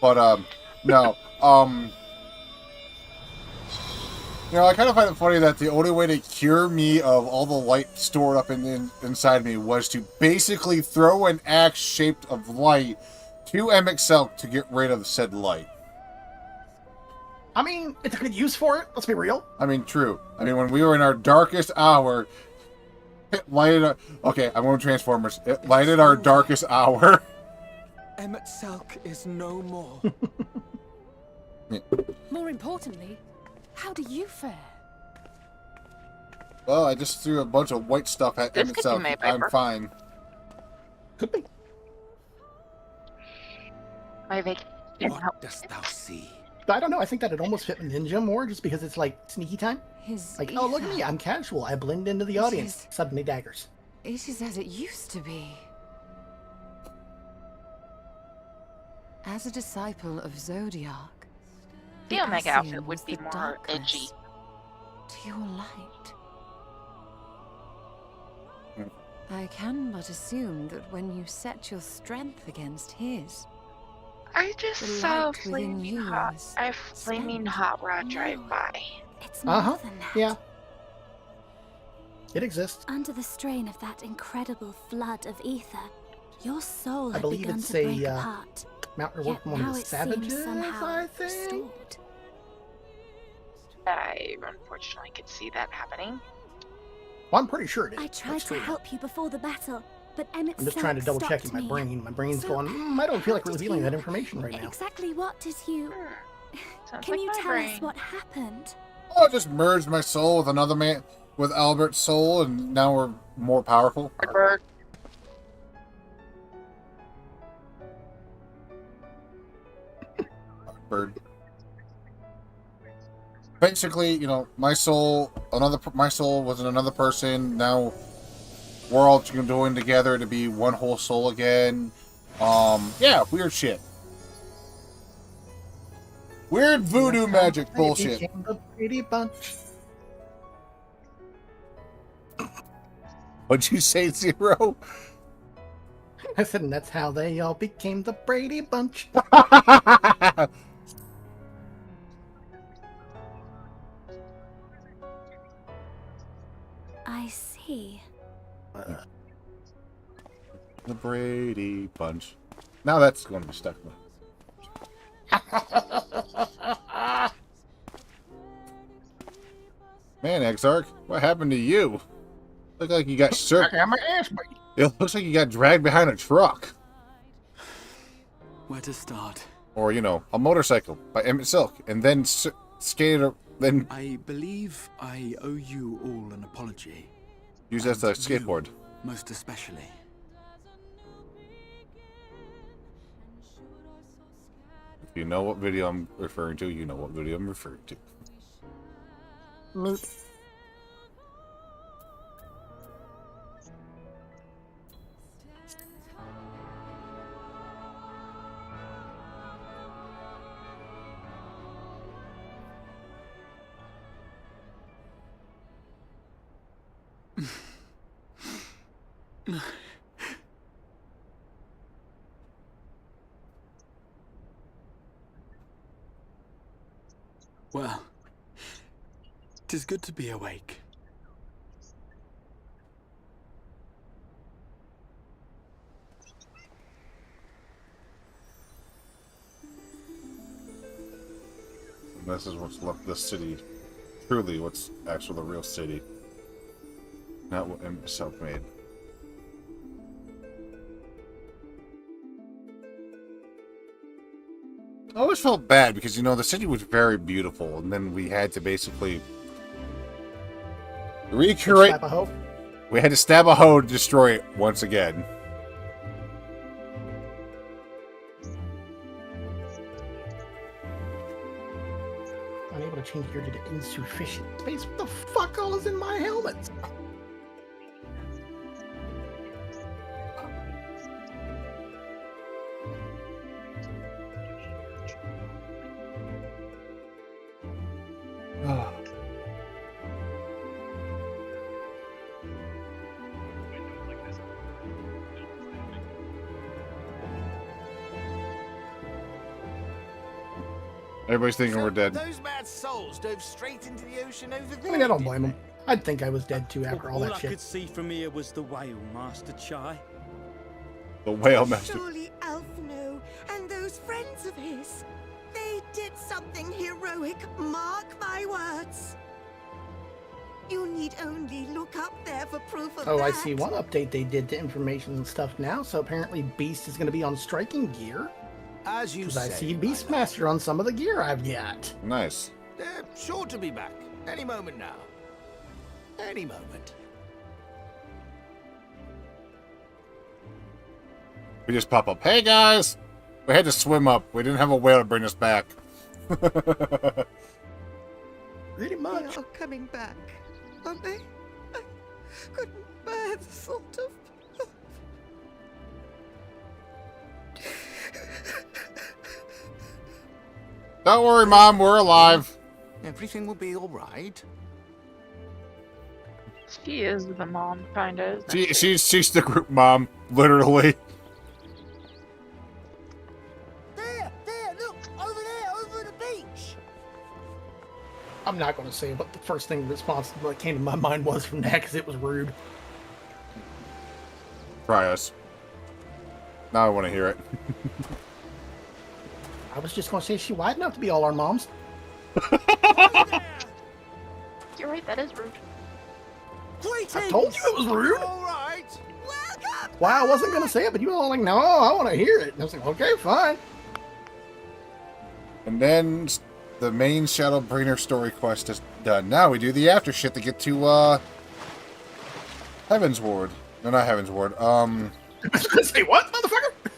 But, no. You know, I kind of find it funny that the only way to cure me of all the light stored up inside me was to basically throw an axe shaped of light to FFXIV to get rid of said light. I mean, it's a good use for it. Let's be real. I mean, true. I mean, when we were in our darkest hour, it lighted our... Okay, I'm going to Transformers. It lighted our darkest hour. FFXIV is no more. More importantly, how do you fare? Well, I just threw a bunch of white stuff at This could be FFXIV. my I'm Viper. fine. Could be. My vacation. What dost thou see? I don't know. I think that it almost fit Ninja more just because it's like sneaky time. Like, oh, look at me. I'm casual. I blend into the audience. Suddenly daggers. It is as it used to be. As a disciple of Zodiac, The Omega Ascian outfit was would be the more darkness edgy. to your light. I can but assume that when you set your strength against his, I just the saw light within you is a flaming hot rod drive by. It's more Uh-huh. than that. Yeah. It exists. Under the strain of that incredible flood of ether, your soul I had believe begun it's to break a apart. Mountain Yet Work from one now of the it savages, seems somehow I think. restored. I unfortunately could see that happening. Well, I'm pretty sure it is. I tried That's to true. help you before the battle, but I'm just trying to double check in my brain. My brain's going, I don't feel like revealing that information right now. Exactly what did you... Sounds Can like you my tell brain. us what happened? Oh, I just merged my soul with another man, with Albert's soul, and now we're more powerful. Bird. Bird. Basically, you know, my soul was in another person. Now we're all joined together to be one whole soul again. Yeah, weird shit. Weird voodoo magic bullshit. Became the Brady Bunch. What'd you say, Zero? I said, and that's how they all became the Brady Bunch. I see. The Brady Bunch. Now that's going to be stuck. Man, Exarch, what happened to you? Look like you got I got my ass beat. It looks like you got dragged behind a truck. Where to start? Or, you know, a motorcycle by Emmett Silk. And then skated, then I believe I owe you all an apology. use as a And you, skateboard. most especially. If you know what video I'm referring to, you know what video I'm referring to. Moot. Well, 'tis good to be awake. And this is what's left this city. Truly, what's actually the real city. Not what Emmett Silk made. I always felt bad because, you know, the city was very beautiful, and then we had to basically recreate. Slap a hoe. We had to stab a hoe to destroy it once again. change gear to insufficient space. What the fuck all is in my helmet? Everybody's thinking we're dead. Those mad souls dove straight into the ocean over there. I mean, I don't blame him. I'd think I was dead too after all that I shit. could see from here was the whale, Master Chai. The whale master. Surely Alphino and those friends of his, they did something heroic, mark my words. You need only look up there for proof of Oh, that. I see one update they did to information and stuff now, so apparently Beast is going to be on striking gear. As you Because I say, see Beastmaster on some of the gear I've got. Nice. they're sure to be back any moment now. Any moment. We just pop up. Hey guys! We had to swim up. We didn't have a whale to bring us back. Pretty much. They are coming back, aren't they? I couldn't bear the thought of... Don't worry, Mom. We're alive. Everything will be all right. She is the mom, kinda. Isn't She's the group mom, literally. There, look, over there, over the beach. I'm not going to say what the first thing response that came to my mind was from that, because it was rude. Try us. Now I want to hear it. I was just going to say she wide enough to be all our moms. You're right, that is rude. I told you it was rude. All right. Welcome. Wow, I wasn't going to say it, but you were all like, no, I want to hear it. And I was like, okay, fine. And then the main Shadowbringer story quest is done. Now we do the after shit to get to Heaven's Ward. No, not Heaven's Ward. I was going to say, what, motherfucker?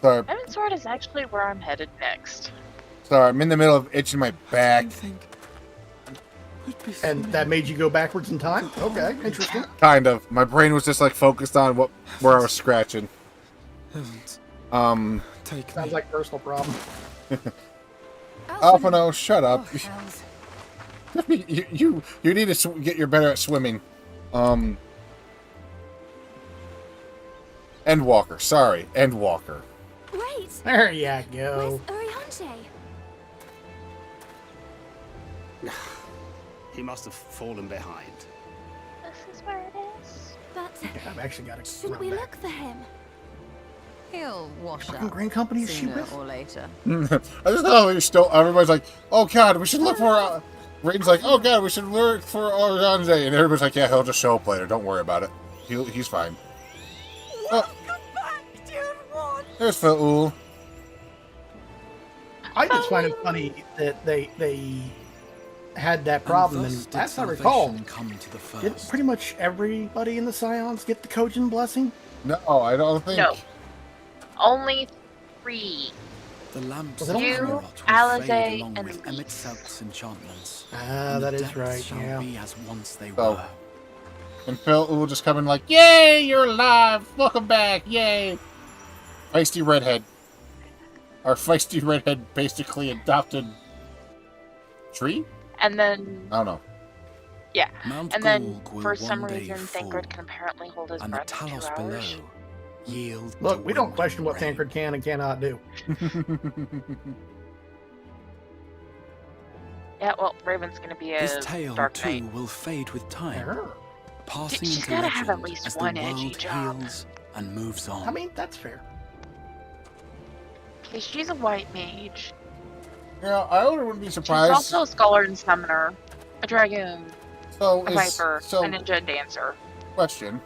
Sorry. Heaven's Sword is actually where I'm headed next. Sorry, I'm in the middle of itching my back. And that made you go backwards in time? Okay, interesting. Kind of. My brain was just like focused on where I was scratching. Sounds like personal problem. Alphino, shut up. you need to get better at swimming. Endwalker. Sorry, Endwalker. Wait! There you go. Where's Oriante? He must have fallen behind. This is where it is. But I've actually got to shouldn't we look for him? He'll wash fucking up grand company is she sooner with? or later. I just thought you're still. Everybody's like, "Oh God, we should look for." Raiden's like, "Oh God, we should look for Oriante," and everybody's like, "Yeah, he'll just show up later. Don't worry about it. He's fine." Welcome back, dear one. There's Faul. I just find it funny that they had that problem, and last I recall, didn't pretty much everybody in the Scions get the Kojin blessing? No, I don't think. No. Only 3. The lamps Was it of only Camelot three? will Alisaie fade along and with Emmett Selk's enchantments. Ah, and that the is depths right, shall yeah. be as once they So, were. and Phil will just come in like, "Yay, you're alive! Welcome back! Yay!" Feisty redhead. Our feisty redhead basically adopted tree. And then, I don't know. yeah. Mount And then, Gorg will for one some day reason, fall, Thancred can apparently hold his and the breath for 2 Talos hours. below yield Look, to we don't wind question and what rain. Tancred can and cannot do. Yeah, well, Raven's gonna be a This tale Dark too Knight. will fade with time, Err. passing She's into gotta have at legend least as one the edgy world job. heals and moves on. I mean, that's fair. Okay, she's a white mage. Yeah, I wouldn't be She's surprised. also a scholar and summoner, a dragoon, So a viper, a ninja dancer. Question: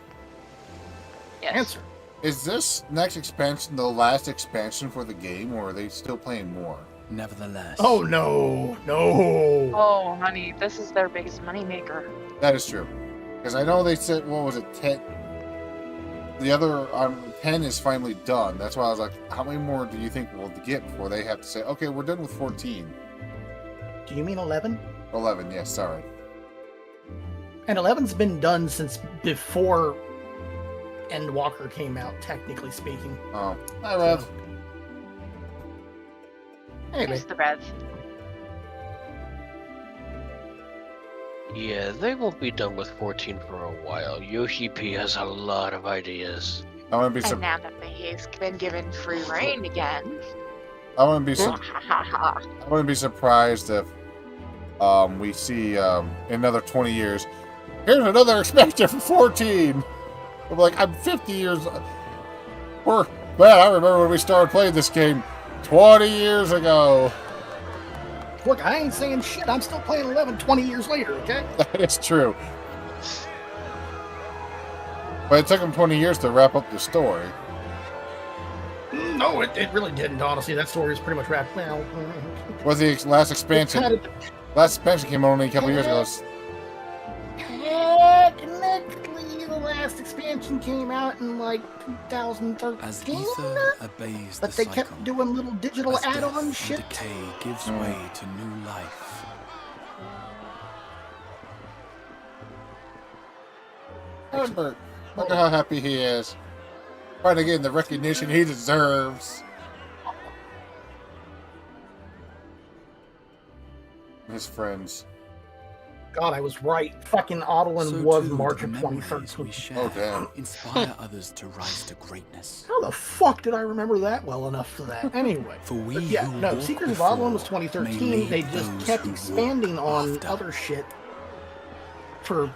Yes. Answer. Is this next expansion the last expansion for the game, or are they still playing more? Nevertheless. Oh no, no. Oh, honey, this is their biggest moneymaker. That is true, because I know they said, what was it, 10? The other 10 is finally done. That's why I was like, how many more do you think we'll get before they have to say, okay, we're done with 14? Do you mean 11? 11, yes, sorry. And 11's been done since before Endwalker came out, technically speaking. Oh, hi, Rev. So, anyway. It's the Rev. Yeah, they won't be done with 14 for a while. Yoshi P has a lot of ideas. I want to be And now that he's been given free reign again. I wouldn't be surprised if we see in another 20 years. Here's another expansion for 14. I'm like, I'm 50 years. Man, I remember when we started playing this game 20 years ago. Look, I ain't saying shit. I'm still playing 11 20 years later, okay? That is true. But it took them 20 years to wrap up the story. No, it really didn't, honestly. That story is pretty much wrapped. Well, Was the last expansion? Last expansion came out only a couple years ago. Technically, the last expansion came out in like 2013. As ether obeys but they kept doing little digital add-on shit. Decay gives way to new life. Herbert, look at how happy he is. Finally getting the recognition he deserves. His friends. God, I was right. Fucking Audlin was March of 2013. Oh, damn. Inspire others to rise to greatness. How the fuck did I remember that well enough for that? Anyway. But yeah, no, Secrets of Audlin was 2013. They just kept expanding on other shit for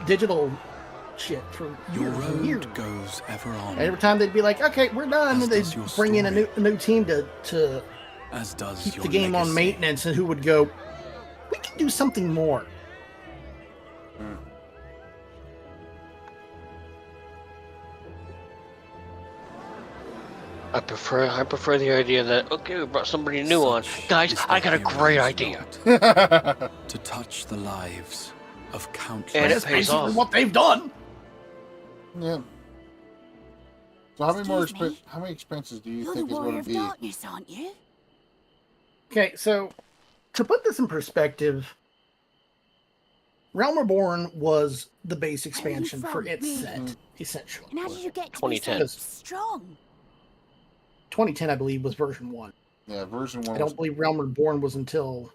digital shit for years and years. Goes ever on. And every time they'd be like, okay, we're done, and they'd bring in a new team to keep the game on maintenance, and who would go, we can do something more. I prefer the idea that, okay, we brought somebody new on. Guys, I got a great idea. To touch the lives of countless. And it pays off. What they've done. Yeah. So how many expenses do you think is going to be? Darkness, aren't you? Okay, so to put this in perspective, Realm Reborn was the base expansion for its set, essentially. And how did you get to 2010. be so strong? 2010, I believe, was version 1. Yeah, version 1. I don't believe Realm Reborn was until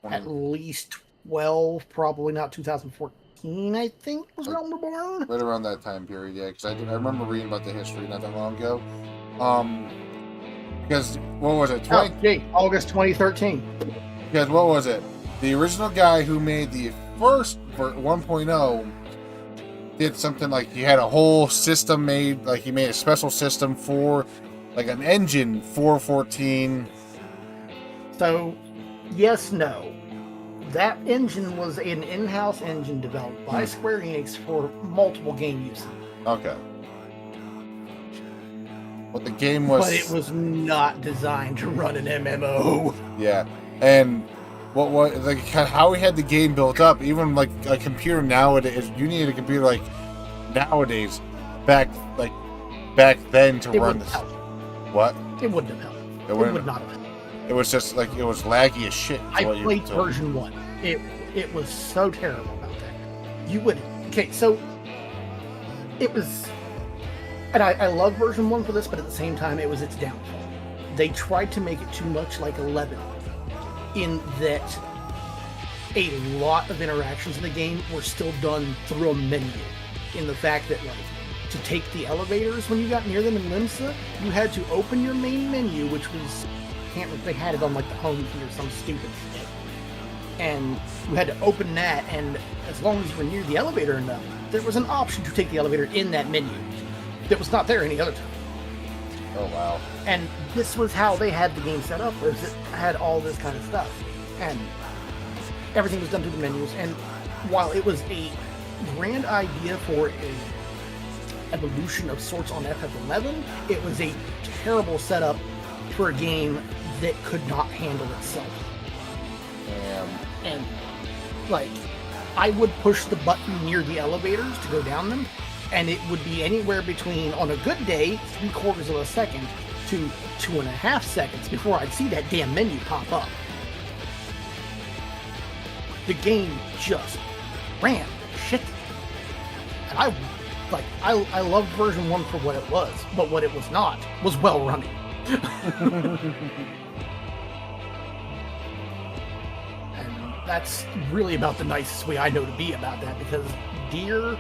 at least 12, probably not 2014, I think, was Realm Reborn. Right around that time period, yeah, because I remember reading about the history not that long ago. Because, what was it? August 2013. Because, what was it? The original guy who made the first 1.0 did something like he had a whole system made, like he made a special system for, like an engine for 14. So, yes, no. That engine was an in-house engine developed by Square Enix for multiple game uses. Okay. But the game was... But it was not designed to run an MMO. Yeah. And how we had the game built up, even like a computer nowadays, you needed a computer like nowadays, back then to run this. What? It wouldn't have helped. It would not have helped. It was just like, it was laggy as shit. I played version 1. It was so terrible about that. You would... Okay, so... It was... And I love version 1 for this, but at the same time, it was its downfall. They tried to make it too much like 11, in that a lot of interactions in the game were still done through a menu. In the fact that, like, to take the elevators when you got near them in Limsa, you had to open your main menu, which was... I can't remember if they had it on, like, the home key or some stupid shit. And you had to open that, and as long as you were near the elevator enough, there was an option to take the elevator in that menu that was not there any other time. Oh, wow. And this was how they had the game set up, was it had all this kind of stuff. And everything was done through the menus. And while it was a grand idea for a evolution of sorts on FF11, it was a terrible setup for a game that could not handle itself. And, like, I would push the button near the elevators to go down them, and it would be anywhere between, on a good day, 3/4 of a second to 2.5 seconds before I'd see that damn menu pop up. the game just ran shit. And I loved version 1 for what it was, but what it was not was well running. And that's really about the nicest way I know to be about that, because dear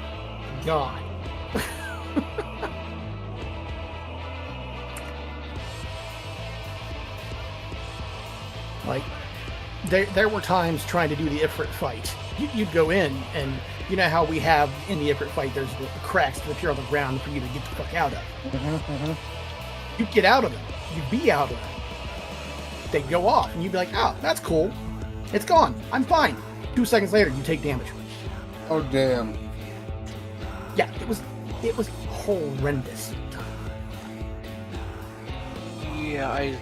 God. Like, there were times trying to do the Ifrit fight. You'd go in, and you know how we have in the Ifrit fight, there's the cracks that appear on the ground for you to get the fuck out of. You'd get out of them. You'd be out of them. They'd go off, and you'd be like, oh, that's cool. It's gone. I'm fine. 2 seconds later, you take damage. Oh, damn. Yeah, it was horrendous. Yeah, I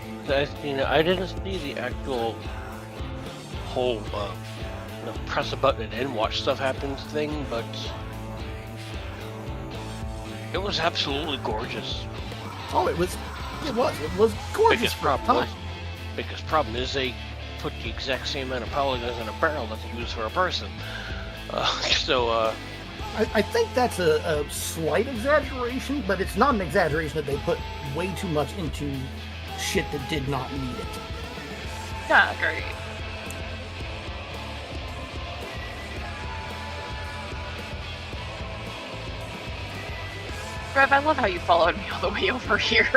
didn't see the actual whole press a button and watch stuff happen thing, but it was absolutely gorgeous. Oh, it was gorgeous for time. Biggest problem is they put the exact same amount of polygons in a barrel that they use for a person. I think that's a slight exaggeration, but it's not an exaggeration that they put way too much into shit that did not need it. Yeah, great. Rev, I love how you followed me all the way over here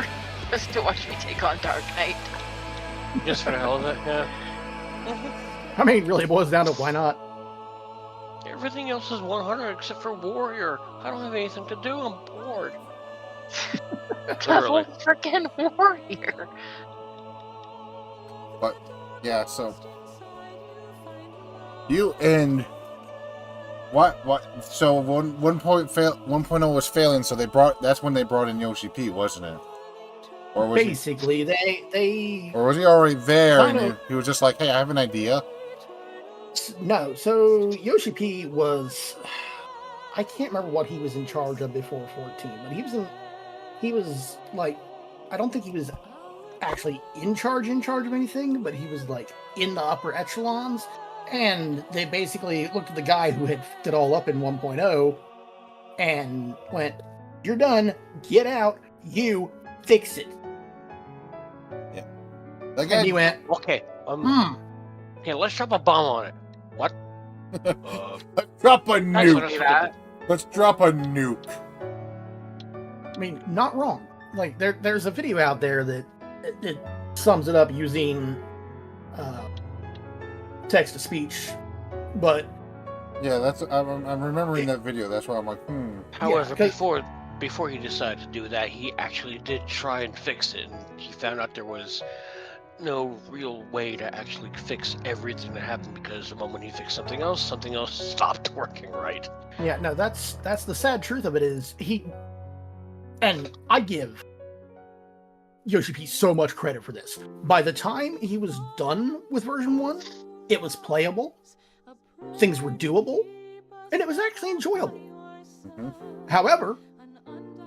just to watch me take on Dark Knight. Just for the hell of it, yeah. I mean, really, it boils down to why not? Everything else is 100 except for Warrior. I don't have anything to do. I'm bored. Level freaking Warrior. But yeah, so you and what? So 1.0 was failing, so that's when they brought in Yoshi P, wasn't it? Or was basically they or was he already there and he was just like, hey, I have an idea? No, so Yoshi P was, I can't remember what he was in charge of before 14, but he was like, I don't think he was actually in charge of anything, but he was like in the upper echelons, and they basically looked at the guy who had fucked it all up in 1.0 and went, you're done, get out, you fix it. Yeah. And he went, okay, okay, let's drop a bomb on it. What? Let's drop a nuke. Let's drop a nuke. I mean, not wrong. Like, there's a video out there that it sums it up using text to speech, but yeah, I'm remembering that video. That's why I'm like, However, before he decided to do that, he actually did try and fix it, and he found out there was no real way to actually fix everything that happened, because the moment he fixed something else stopped working right. Yeah, no, that's the sad truth of it is and I give Yoshi P so much credit for this. By the time he was done with version 1, it was playable, things were doable, and it was actually enjoyable. Mm-hmm. However,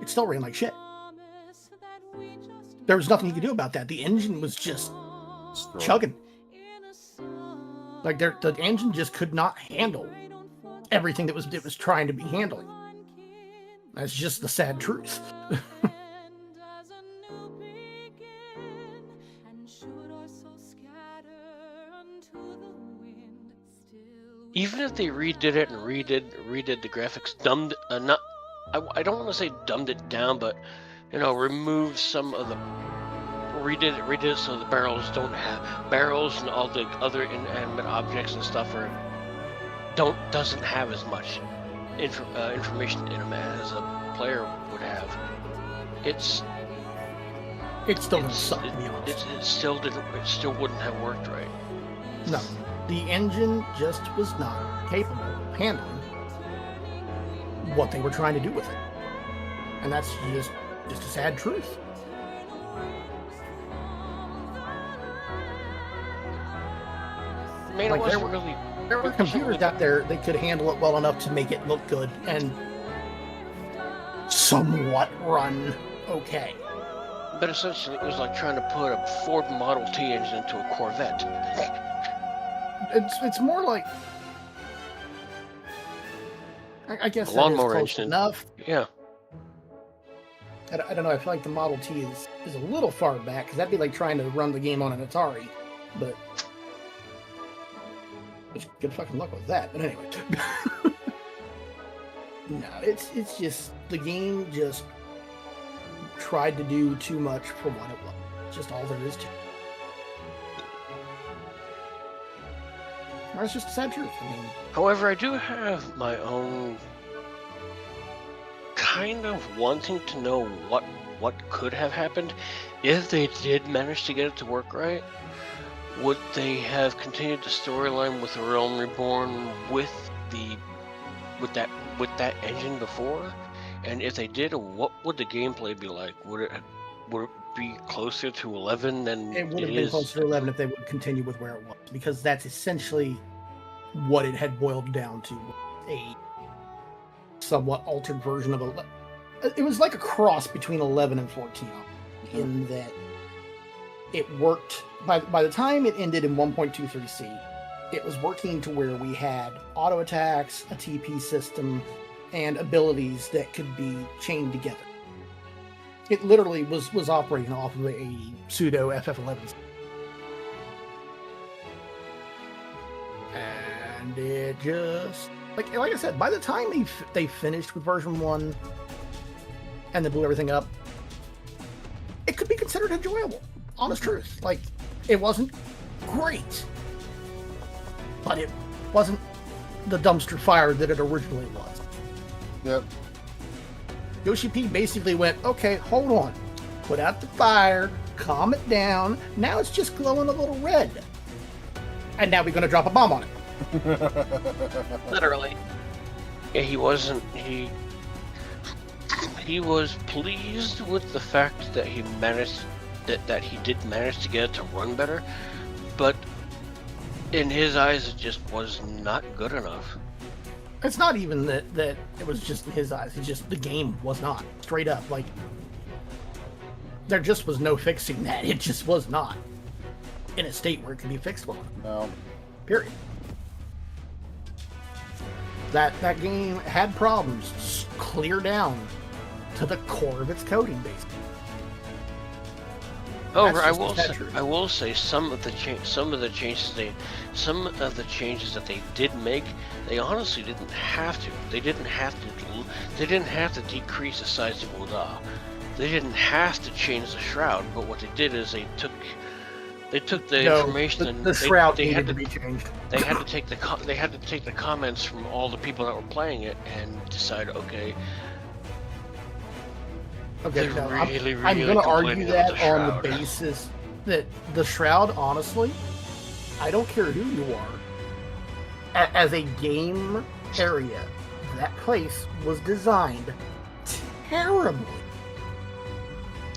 it still ran like shit. There was nothing you could do about that. The engine was just chugging. Like the engine just could not handle everything that it was trying to be handling. That's just the sad truth. Even if they redid it and redid the graphics, I don't want to say dumbed it down, but removed some of the, redid it so the barrels don't have barrels, and all the other inanimate objects and stuff doesn't have as much information in them as a player would have. It still doesn't suck, to be honest. It still wouldn't have worked right. No, the engine just was not capable of handling what they were trying to do with it, and that's just a sad truth. I mean, like there were computers out there that could handle it well enough to make it look good and somewhat run okay. But essentially, it was like trying to put a Ford Model T engine into a Corvette. It's more like I guess The that is lawnmower close engine. enough. Yeah. I don't know. I feel like the Model T is a little far back because that'd be like trying to run the game on an Atari. But good fucking luck with that. But anyway, no, it's just the game just tried to do too much for what it was. Just all there is to it. That's just a sad truth. I mean, However, I do have my own kind of wanting to know what could have happened if they did manage to get it to work right. Would they have continued the storyline with the Realm Reborn with that engine before? And if they did, what would the gameplay be like? Would it be closer to 11 than it would have been closer to 11 if they would continue with where it was, because that's essentially what it had boiled down to, a somewhat altered version of 11. It was like a cross between 11 and 14 in that it worked. By the time it ended in 1.23c, it was working to where we had auto attacks, a TP system, and abilities that could be chained together. It literally was operating off of a pseudo FF11. And it just, like I said, by the time they finished with version 1 and they blew everything up, it could be considered enjoyable. Honest truth. Like, it wasn't great, but it wasn't the dumpster fire that it originally was. Yep. Yoshi P basically went, okay, hold on. Put out the fire, calm it down. Now it's just glowing a little red. And now we're going to drop a bomb on it. Literally. Yeah, he wasn't. He was pleased with the fact that he managed that he did manage to get it to run better, but in his eyes, it just was not good enough. It's not even that it was just in his eyes. It's just the game was not. Straight up. Like, there just was no fixing that. It just was not in a state where it could be fixed well enough. No. Period. That game had problems clear down to the core of its coding, basically. However, I will say some of the changes that they did make, they honestly didn't have to. They didn't have to decrease the size of Ul'dah. They didn't have to change the shroud. But what they did is they took the information and the shroud needed to be changed. They had to take the comments from all the people that were playing it and decide, okay. Okay, no, I'm going to argue that on the basis that the Shroud, honestly, I don't care who you are, as a game area, that place was designed terribly.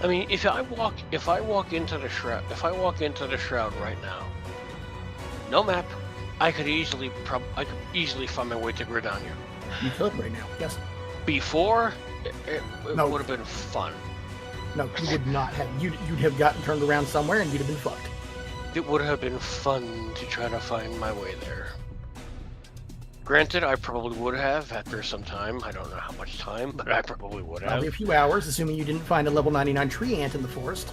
I mean, if I walk into the shroud right now, no map, I could easily find my way to Gridania. You could right now, yes. Before, it would have been fun. No, you would not have. You'd have gotten turned around somewhere and you'd have been fucked. It would have been fun to try to find my way there. Granted, I probably would have after some time. I don't know how much time, but I probably would have. Probably a few hours, assuming you didn't find a level 99 tree ant in the forest.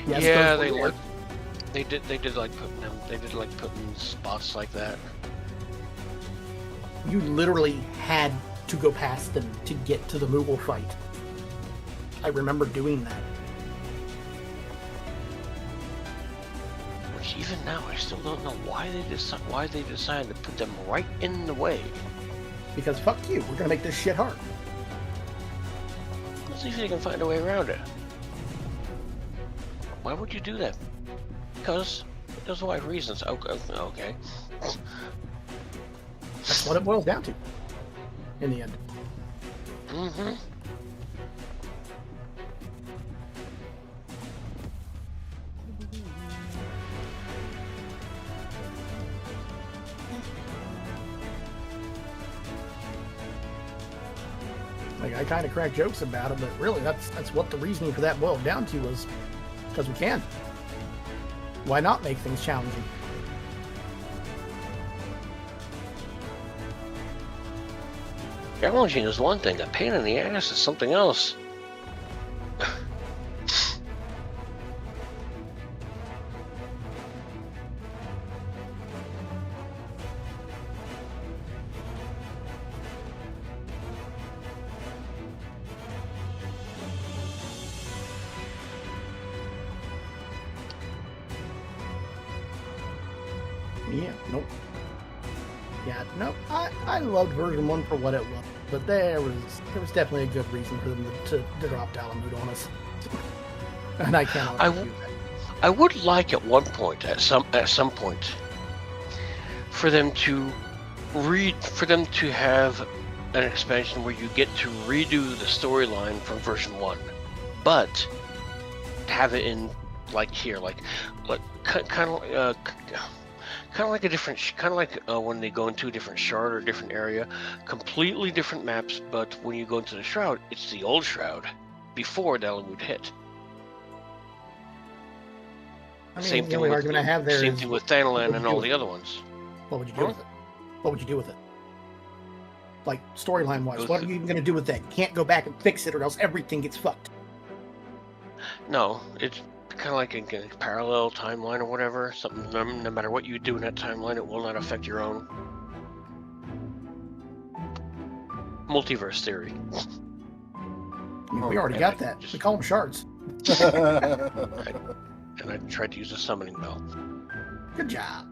Yes, yeah, they did putting spots like that. You literally had to go past them to get to the Moogle fight. I remember doing that. Which even now, I still don't know why they decided to put them right in the way. Because fuck you, we're gonna make this shit hard. Let's see if they can find a way around it. Why would you do that? Because there's why reasons. Okay. That's what it boils down to. In the end. Mm-hmm. Like, I kind of crack jokes about it, but really, that's what the reasoning for that boiled down to was because we can. Why not make things challenging? Challenging is one thing, a pain in the ass is something else. Yeah, nope. Yeah, no, I loved version 1 for what it was, but there was definitely a good reason for them to drop Dalamud on us. And I cannot I would like at one point, at some point, for them to have an expansion where you get to redo the storyline from version 1, but have it in like here, like kind of like a different, when they go into a different shard or a different area, completely different maps. But when you go into the shroud, it's the old shroud before Dalamud hit. I mean, the only argument I have there same is thing with Thanalan and all the other ones. What would you do with it? What would you do with it? Like, storyline wise, what are you even going to do with that? You can't go back and fix it or else everything gets fucked. No, it's kind of like a parallel timeline or whatever. Something, no matter what you do in that timeline, it will not affect your own. Multiverse theory. I mean, we already got that. We call them shards. And I tried to use a summoning bell. Good job.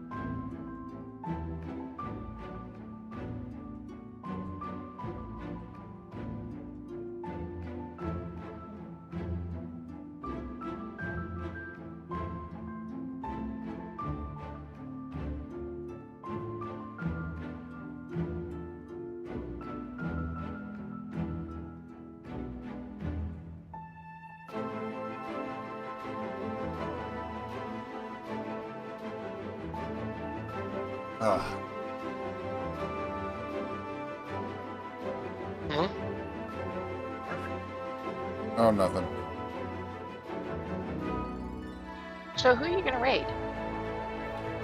Oh, nothing. So who are you gonna raid?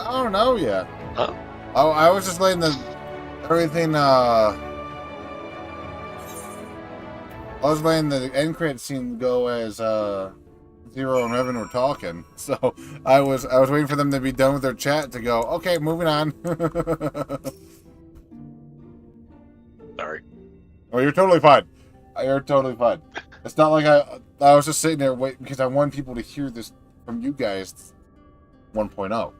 I don't know yet. Huh? I was just letting everything. I was letting the end credit scene go as Zero and Revan were talking. So I was waiting for them to be done with their chat to go. Okay, moving on. Sorry. Oh, you're totally fine. You're totally fine. It's not like I was just sitting there waiting because I want people to hear this from you guys 1.0.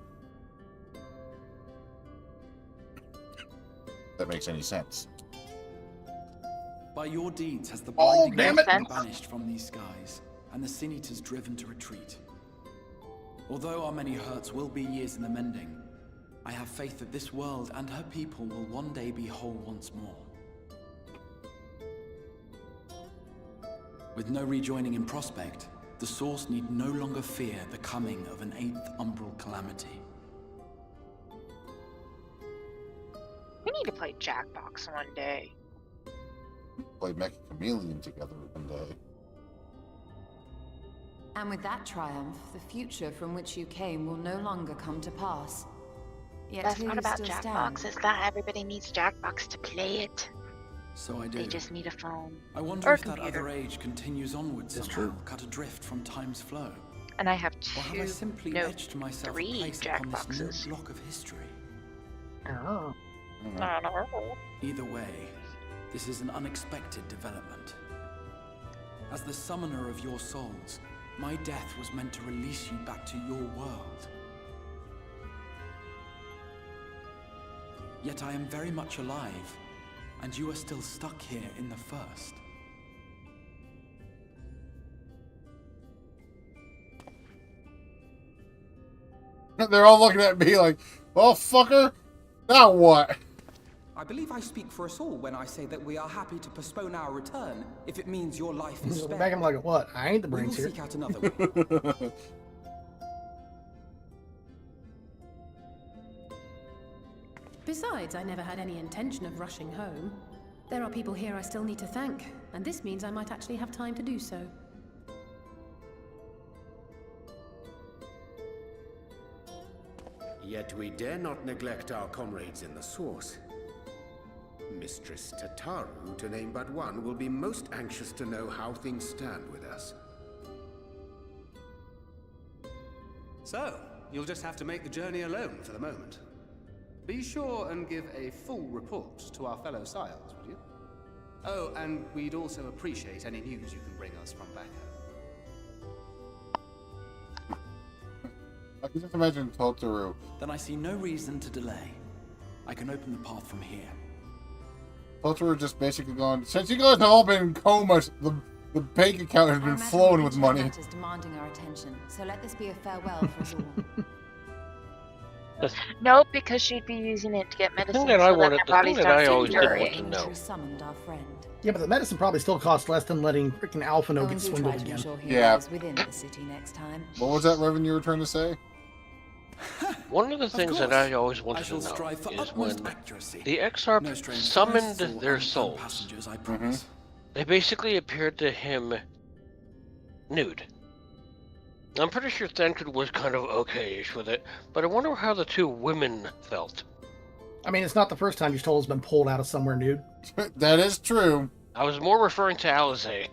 If that makes any sense. By your deeds has the Oh, blinding damn light it! been banished from these skies, and the Sin Eaters driven to retreat. Although our many hurts will be years in the mending, I have faith that this world and her people will one day be whole once more. With no rejoining in prospect, the Source need no longer fear the coming of an 8th umbral calamity. We need to play Jackbox one day. Play Mecha Chameleon together one day. And with that triumph, the future from which you came will no longer come to pass. Yet Best here part you about still Jackbox stand. is that everybody needs Jackbox to play it. So I do. They just need a phone. I wonder or a if that computer. other age continues onwards somehow, cut adrift from time's flow. And I have Or have I simply etched myself a 3 place upon this new Jackboxes. block of history? Oh. Either way, this is an unexpected development. As the summoner of your souls, my death was meant to release you back to your world. Yet I am very much alive, and you are still stuck here in the first. They're all looking at me like, well, fucker, now what? I believe I speak for us all when I say that we are happy to postpone our return if it means your life is spared. Back I'm like, what? I ain't the We will brains here. seek out another way. Besides, I never had any intention of rushing home. There are people here I still need to thank, and this means I might actually have time to do so. Yet we dare not neglect our comrades in the Source. Mistress Tataru, to name but one, will be most anxious to know how things stand with us. So, you'll just have to make the journey alone for the moment. Be sure and give a full report to our fellow sires, would you? Oh, and we'd also appreciate any news you can bring us from back home. I can just imagine Totoro. Then I see no reason to delay. I can open the path from here. Totoro just basically going, since you guys have all been in comas, the bank account has been flowing with money. Is demanding our attention, so let this be a farewell for us all. Nope, because she'd be using it to get medicine. The thing that I so wanted, that the her thing body that I starts always did want to deteriorating. know. Summoned our friend. Yeah, but the medicine probably still costs less than letting freaking Alphino get swindled again. Yeah. Within the city next time. What was that, Revan, you were trying to say? One of the things that I always wanted to know is when the Exarch summoned their souls, they basically appeared to him nude. I'm pretty sure Thancred was kind of okay-ish with it, but I wonder how the two women felt. I mean, it's not the first time your soul's been pulled out of somewhere nude. That is true. I was more referring to Alizé.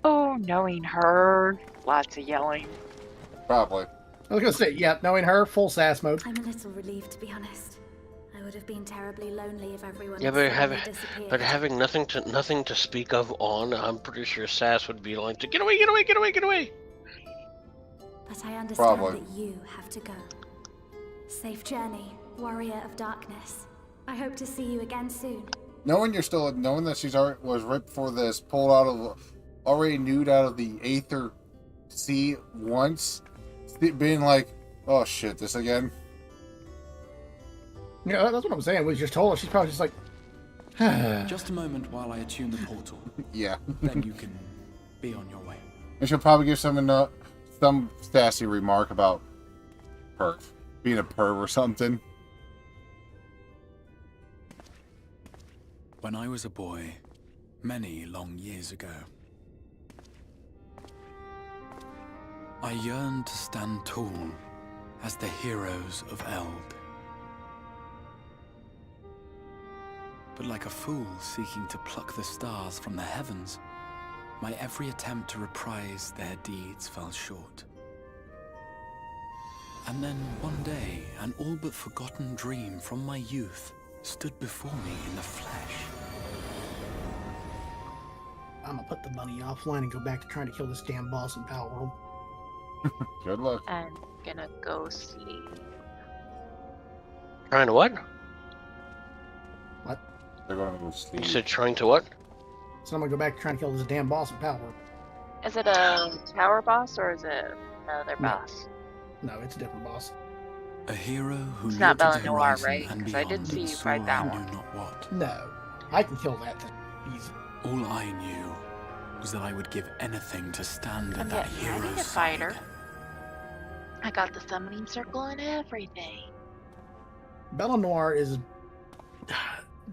Oh, knowing her, lots of yelling. Probably. I was gonna say, yeah, knowing her, full sass mode. I'm a little relieved, to be honest. I would have been terribly lonely if everyone Yeah, had suddenly disappeared. having nothing to speak of on, I'm pretty sure Sass would be like, "Get away, get away, get away, get away!" But I understand Probably. that you have to go. Safe journey, warrior of darkness. I hope to see you again soon. Knowing that she's already, was right before this, pulled out of, already nude out of the Aether Sea once, being like, oh shit, this again? Yeah, that's what I'm saying. We just told her. She's probably just like, Just a moment while I attune the portal. Yeah. Then you can be on your way. And she'll probably give some sassy remark about perv. Being a perv or something. When I was a boy, many long years ago, I yearned to stand tall as the heroes of Eld. But like a fool seeking to pluck the stars from the heavens, my every attempt to reprise their deeds fell short. And then one day, an all but forgotten dream from my youth stood before me in the flesh. I'm gonna put the bunny offline and go back to trying to kill this damn boss in Power World. Good luck. I'm gonna go sleep. Trying to what? What? They're gonna go sleep. You said trying to what? So I'm gonna go back to trying to kill this damn boss in Power World. Is it a tower boss or is it another boss? No, it's a different boss. A hero who It's not lived at the Belanoir, horizon right? and 'Cause I did beyond see you saw fight that I one. knew not what. No, I can kill that thing. Easy. All I knew was that I would give anything to stand I'm at that getting ready to hero's fight side. her. I got the summoning circle and everything. Belanoir is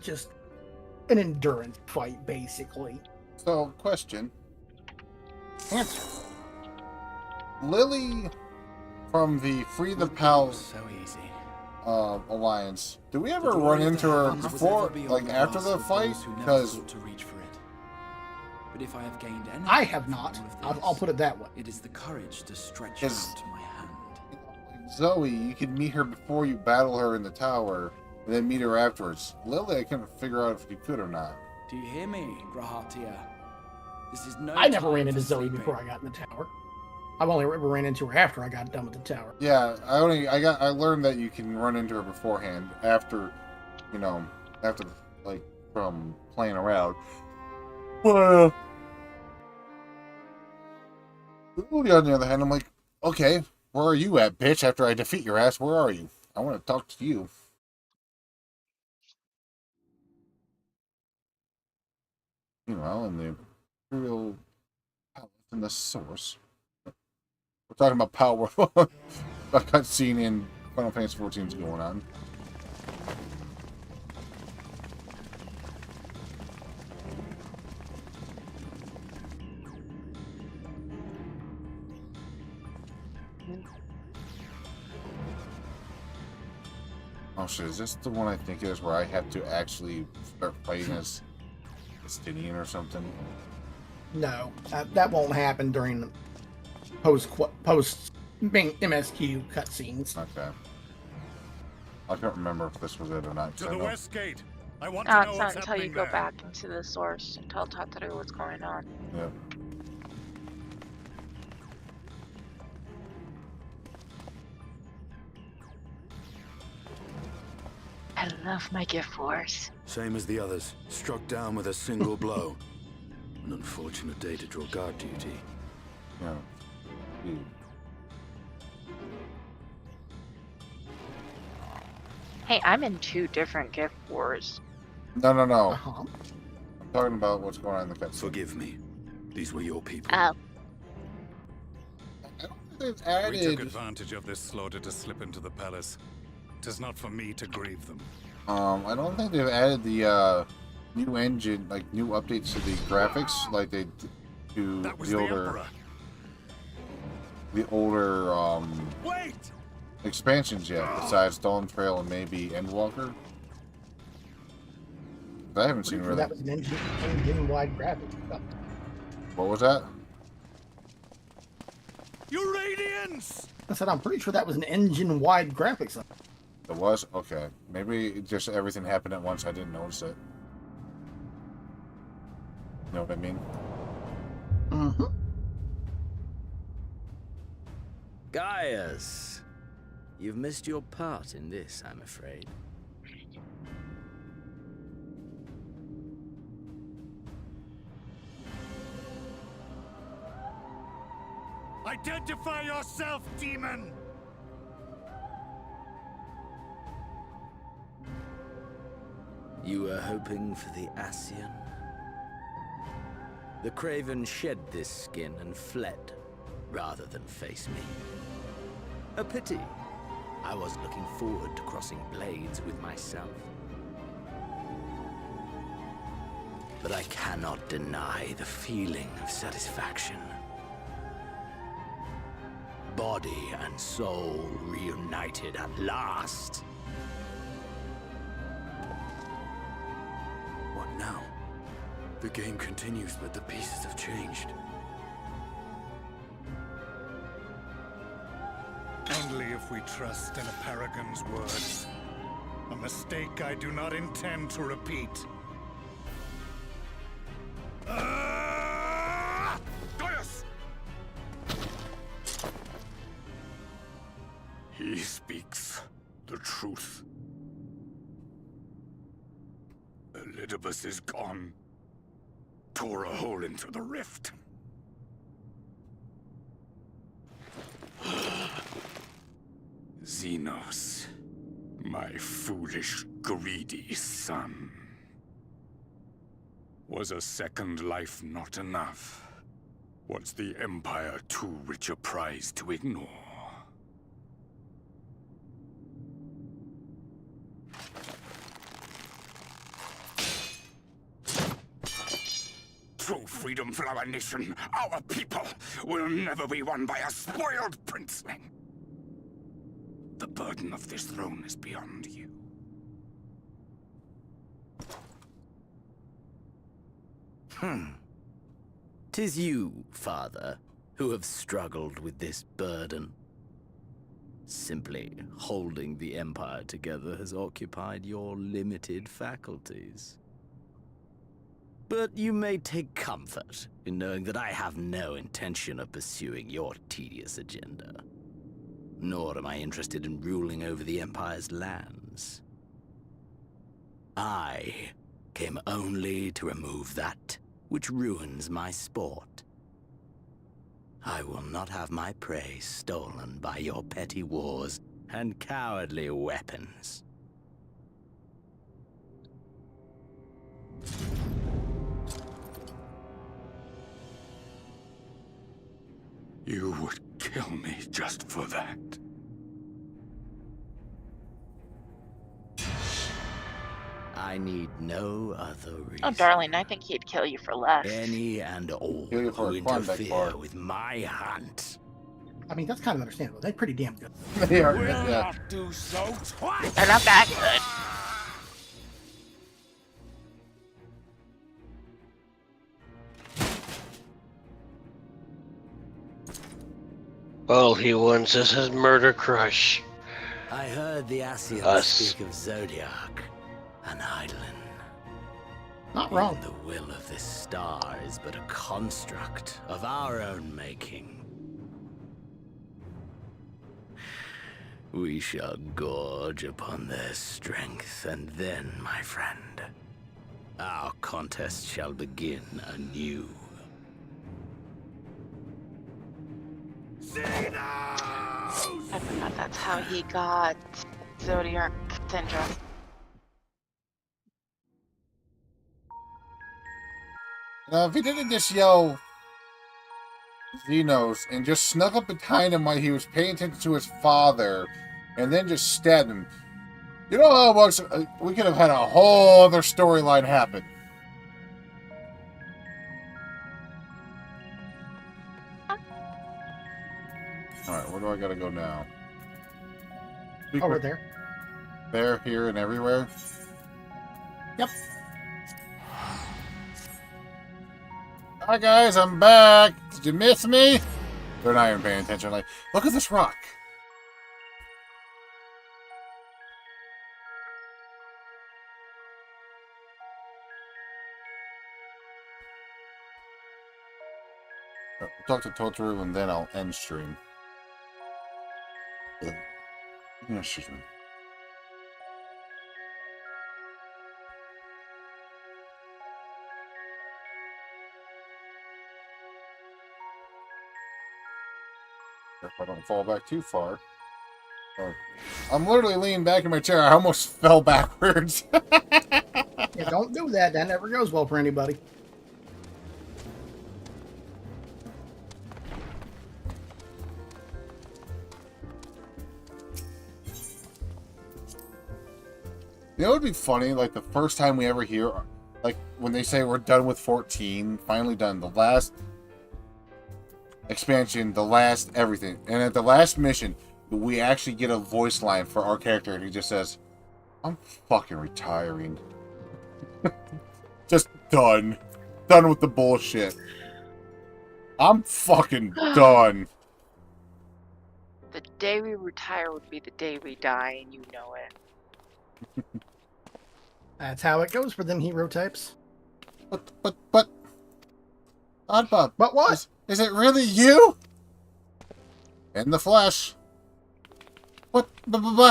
just an endurance fight, basically. So, question. Answer. Lily from the Free the Pal So easy. Alliance. Do we ever run into her before, like after the fight? Because To reach for it. But if I have gained anything I have not. from all of I'll this, put it that way. It is the courage to stretch Yes. out my hand. Zoe, you could meet her before you battle her in the tower, and then meet her afterwards. Lily, I couldn't figure out if you could or not. Do you hear me, Grahatia? This is no I never time ran into for Zoe sleeping. before I got in the tower. I've only ever ran into her after I got done with the tower. Yeah, I learned that you can run into her beforehand after, like from playing around. Well, Lily, on the other hand, I'm like, okay, where are you at, bitch? After I defeat your ass, where are you? I want to talk to you. Meanwhile, in the Imperial Palace in the Source. We're talking about Power. A cutscene in Final Fantasy XIV is going on. Oh shit, is this the one I think it is where I have to actually start fighting as Justinian or something? No, that won't happen during the post MSQ cutscenes. Okay. I can't remember if this was it or not. To the west gate. I want No, to it's know not what's until you happening go there. back into the source and tell Tataru what's going on. Yep. I love my gift force. Same as the others. Struck down with a single blow. An unfortunate day to draw guard duty. Yeah. Dude. Hey, I'm in 2 different gift wars. No. Uh-huh. I'm talking about what's going on in the cutscene. Forgive me. These were your people. Oh. They've We took added. advantage of this slaughter to slip into the palace. 'Tis not for me to grieve them. I don't think they've added the new engine, like new updates to the graphics, like they do That was the the older, Emperor. Wait! Expansions yet. Besides Dawn Trail and maybe Endwalker. I haven't seen Pretty sure really. that was an engine-wide graphic. What was that? Euradians! I said I'm pretty sure that was an engine-wide graphics. It was? Okay. Maybe just everything happened at once. I didn't notice it. You know what I mean? Mm-hmm. Gaius, you've missed your part in this, I'm afraid. Identify yourself, demon! You were hoping for the Ascian? The Craven shed this skin and fled, rather than face me. A pity. I was looking forward to crossing blades with myself. But I cannot deny the feeling of satisfaction. Body and soul reunited at last. What now? The game continues, but the pieces have changed. Only if we trust in a paragon's words. A mistake I do not intend to repeat. Gaius! He speaks the truth. Elidibus is gone. Tore a hole into the rift. Xenos, my foolish, greedy son. Was a second life not enough? Was the Empire too rich a prize to ignore? True freedom for our nation, our people, will never be won by a spoiled princeling. The burden of this throne is beyond you. 'Tis you, father, who have struggled with this burden. Simply holding the Empire together has occupied your limited faculties. But you may take comfort in knowing that I have no intention of pursuing your tedious agenda. Nor am I interested in ruling over the Empire's lands. I came only to remove that which ruins my sport. I will not have my prey stolen by your petty wars and cowardly weapons. You would kill me just for that. I need no other reason. Oh, darling, I think he'd kill you for less. Any and all Kill you for who a Klondike interfere bar. with my hunt I mean, that's kind of understandable. They're pretty damn good. They are. We'll Yeah. not do so twice. They're not that good. All he wants is his murder crush. I heard the Ascians Us. speak of Zodiac, an island. Not wrong. Even the will of this star is but a construct of our own making. We shall gorge upon their strength, and then, my friend, our contest shall begin anew. I forgot that's how he got Zodiac syndrome. Now, if he didn't just yell Xenos and just snuck up behind him while he was paying attention to his father and then just stabbed him, you know how much we could have had a whole other storyline happen. Alright, where do I gotta go now? Over there. There, here, and everywhere? Yep. Hi guys, I'm back. Did you miss me? They're not even paying attention. Like, look at this rock. We'll talk to Totoro and then I'll end stream. Excuse me. If I don't fall back too far. Oh. I'm literally leaning back in my chair. I almost fell backwards. Yeah, don't do that. That never goes well for anybody. You know what would be funny? Like, the first time we ever hear, like, when they say we're done with 14, finally done, the last expansion, the last everything. And at the last mission, we actually get a voice line for our character, and he just says, I'm fucking retiring. Just done. Done with the bullshit. I'm fucking done. The day we retire would be the day we die, and you know it. That's how it goes for them hero types. But, Oddbob. But what? Is it really you? In the flesh. But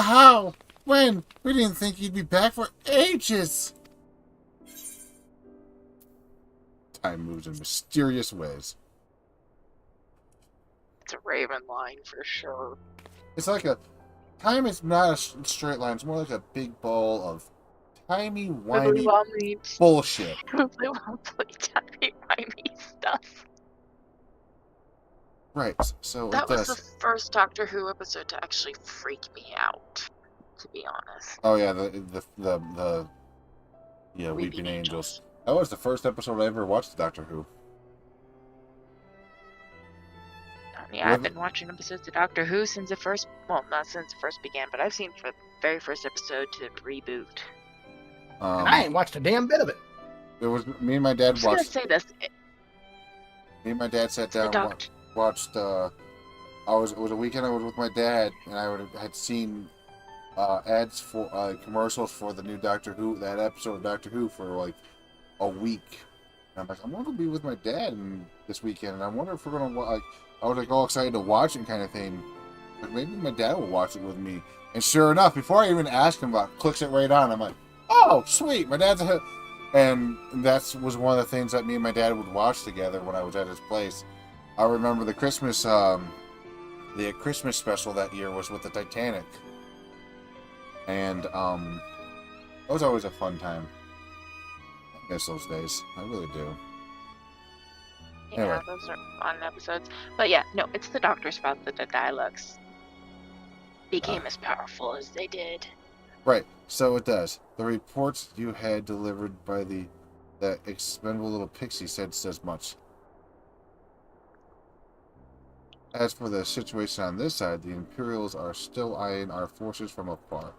how? When? We didn't think you'd be back for ages. Time moves in mysterious ways. It's a Raven line for sure. It's like a... Time is not a straight line. It's more like a big ball of timey, whiny bullshit. Really timey-wimey stuff. Right, so That it was does. the first Doctor Who episode to actually freak me out, to be honest. Oh yeah, the Weeping Angels. That was the first episode I ever watched of Doctor Who. Yeah, I've been watching episodes of Doctor Who since the first, well, not since it first began, but I've seen from the very first episode to reboot. I ain't watched a damn bit of it. It was me and my dad I'm just gonna watched. say this. Me and my dad sat down and watched. It was a weekend I was with my dad, and had seen ads for commercials for the new Doctor Who, that episode of Doctor Who for like a week. And I'm like, I'm gonna be with my dad this weekend, and I wonder if we're gonna like. I was like all excited to watch it, kind of thing. Like maybe my dad will watch it with me. And sure enough, before I even ask him about it, clicks it right on. I'm like, oh sweet, my dad's a. And that was one of the things that me and my dad would watch together when I was at his place. I remember the Christmas special that year was with the Titanic, and it was always a fun time. I miss those days. I really do. Yeah, Anyway. those are fun episodes. But yeah, no, it's the Doctor's fault that the dialogues became as powerful as they did. Right, so it does. The reports you had delivered by that expendable little pixie says much. As for the situation on this side, the Imperials are still eyeing our forces from afar.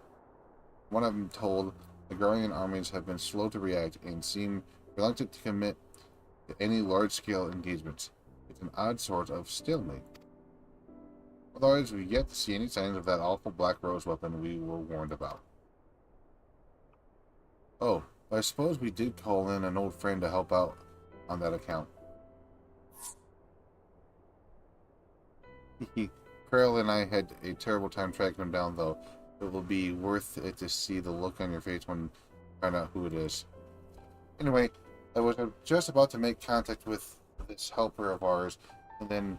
One of them told the growing armies have been slow to react and seem reluctant to commit to any large-scale engagements. It's an odd sort of stalemate. Otherwise, we've yet to see any signs of that awful Black Rose weapon we were warned about. Oh, I suppose we did call in an old friend to help out on that account. Pearl and I had a terrible time tracking him down, though. It will be worth it to see the look on your face when you find out who it is. Anyway, I was just about to make contact with this helper of ours, and then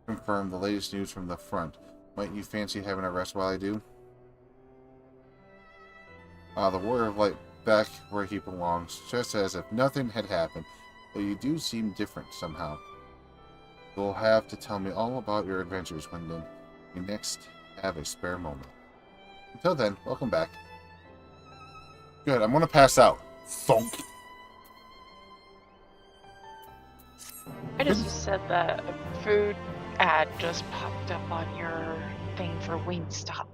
confirm the latest news from the front. Might you fancy having a rest while I do? The Warrior of Light back where he belongs, just as if nothing had happened, but you do seem different somehow. You'll have to tell me all about your adventures when you next have a spare moment. Until then, welcome back. Good, I'm gonna pass out. Thunk. I just said that a food ad just popped up on your thing for Wingstop.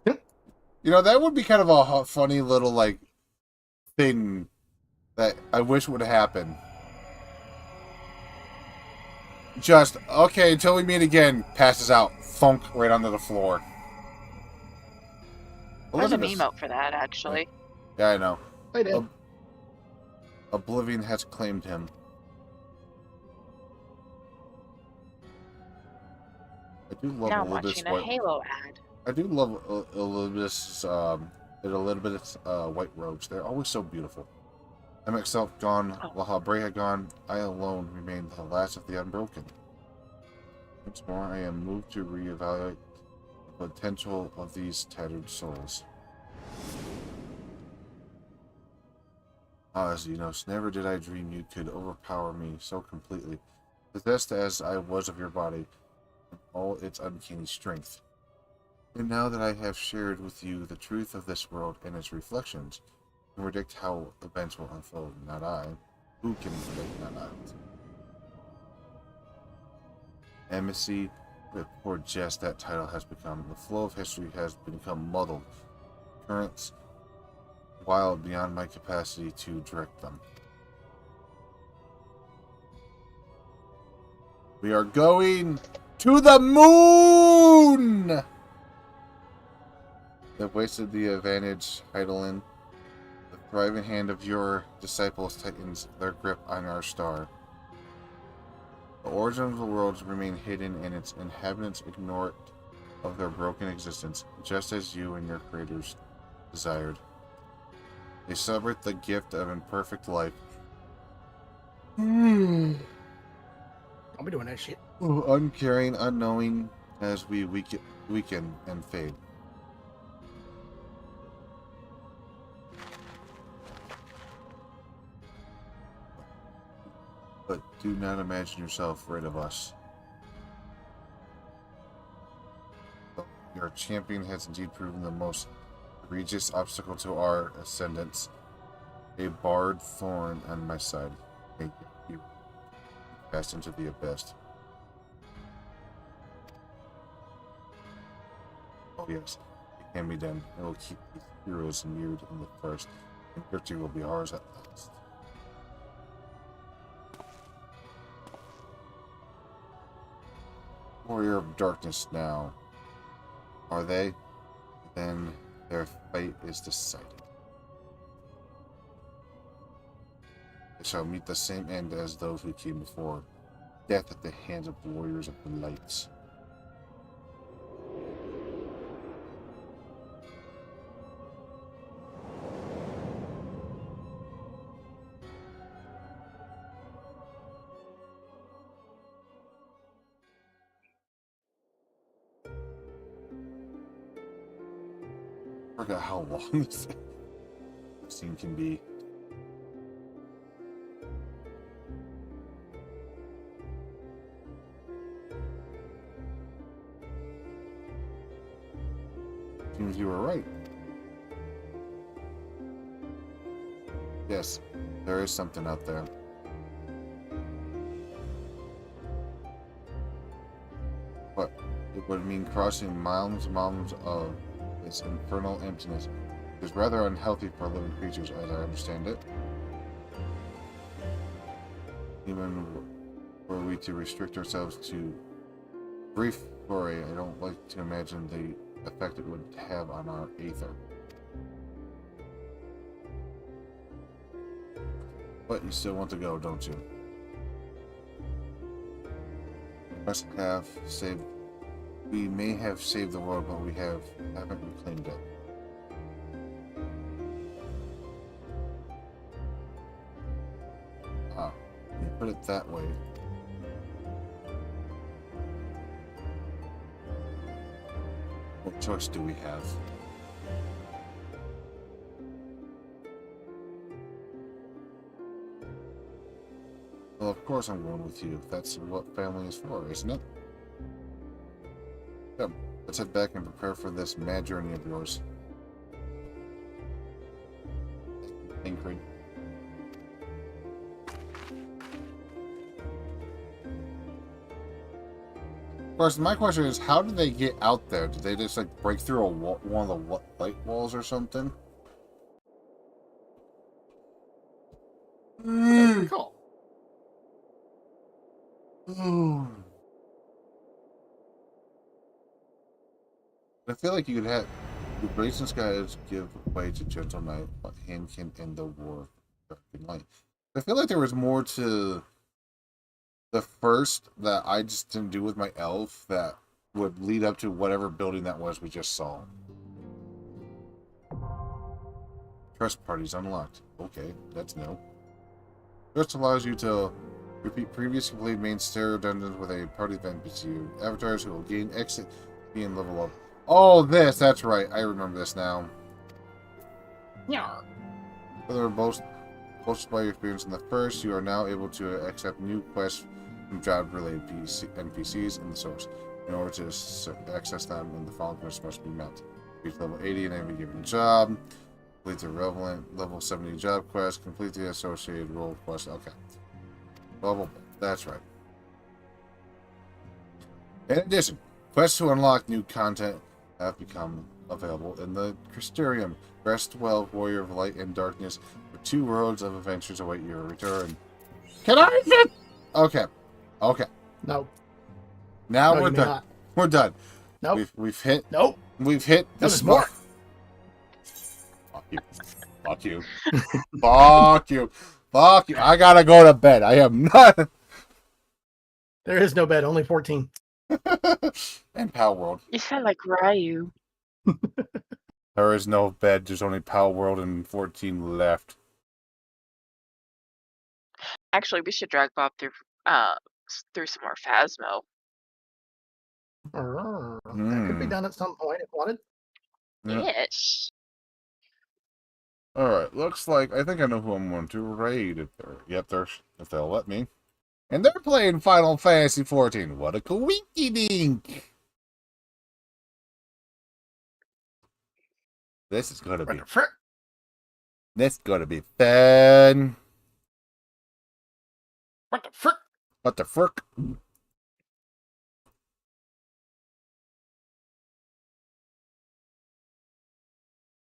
You know, that would be kind of a funny little, like, thing that I wish would happen. Just, okay, until we meet again, passes out. Thunk right onto the floor. There's an emote for that, actually. Yeah, I know. I did. Oblivion has claimed him. I do love Now I'm Elizabeth's watching a Halo ad. I do love Elizabeth's white robes. They're always so beautiful. I myself gone, while Brea gone, I alone remain the last of the unbroken. Once more, I am moved to reevaluate the potential of these tattered souls. Xenos, never did I dream you could overpower me so completely, possessed as I was of your body, and all its uncanny strength. And now that I have shared with you the truth of this world and its reflections, can predict how events will unfold, not I. Who can predict, not I? Embassy, the poor jest that title has become. The flow of history has become muddled. Currents wild beyond my capacity to direct them. We are going to the moon! They've wasted the advantage, Heidelin. The thriving hand of your disciples tightens their grip on our star. The origin of the worlds remain hidden, and its inhabitants ignore it of their broken existence, just as you and your creators desired. They celebrate the gift of imperfect life. I'll be doing that shit. Uncaring, unknowing, as we weaken and fade. But do not imagine yourself rid of us. Your champion has indeed proven the most egregious obstacle to our ascendance. A barred thorn on my side. May you cast into the abyss. Oh yes, it can be done. It will keep these heroes immured in the first, and victory will be ours at last. Warrior of Darkness now. Are they? Then their fate is decided. They shall meet the same end as those who came before. Death at the hands of warriors of the lights. I forgot how long this scene can be. Seems you were right. Yes, there is something out there. it would mean crossing miles and miles of this infernal emptiness. It is rather unhealthy for living creatures, as I understand it. Even were we to restrict ourselves to brief foray, I don't like to imagine the effect it would have on our aether. But you still want to go, don't you? We may have saved the world, but we haven't reclaimed it. Ah, you put it that way. What choice do we have? Well, of course I'm going with you. That's what family is for, isn't it? Come, let's head back and prepare for this mad journey of yours. Ingrid. Of course, my question is, how did they get out there? Did they just like break through one of the light walls or something? Cool. I feel like you could have the brazen skies give way to gentle night, but hand can end the war of light. I feel like there was more to the first that I just didn't do with my elf that would lead up to whatever building that was we just saw. Trust parties unlocked. Okay, that's new. Trust allows you to repeat previously played main stair dungeons with a party of NPC avatars who will gain exit and level up. Oh, that's right. I remember this now. Yeah. Whether boasted by your experience in the first, you are now able to accept new quests from job-related NPCs in the source. In order to access them, and the following quests must be met. Reach level 80 in every given job. Complete the relevant level 70 job quest. Complete the associated role quest. Okay. Level. That's right. In addition, quests to unlock new content have become available in the Crystarium. Rest well, Warrior of Light and Darkness, for 2 worlds of adventures await your return. Can I fit? Okay. Okay. No. Now No, we're you may done. not. We're done. Nope. We've hit. Nope. We've hit the There's more. Fuck you. Fuck you. Fuck you. Fuck you. I gotta go to bed. I am not. There is no bed, only 14. And Pal World. You sound like Ryu. There is no bed. There's only Pal World and 14 left. Actually, we should drag Bob through some more Phasmo. That could be done at some point if wanted. Yeah. Yes. Alright, looks like I think I know who I'm going to raid if they'll let me. And they're playing Final Fantasy XIV. What a coinky dink! This is gonna be This is gonna be fun. What the frick? What the frick?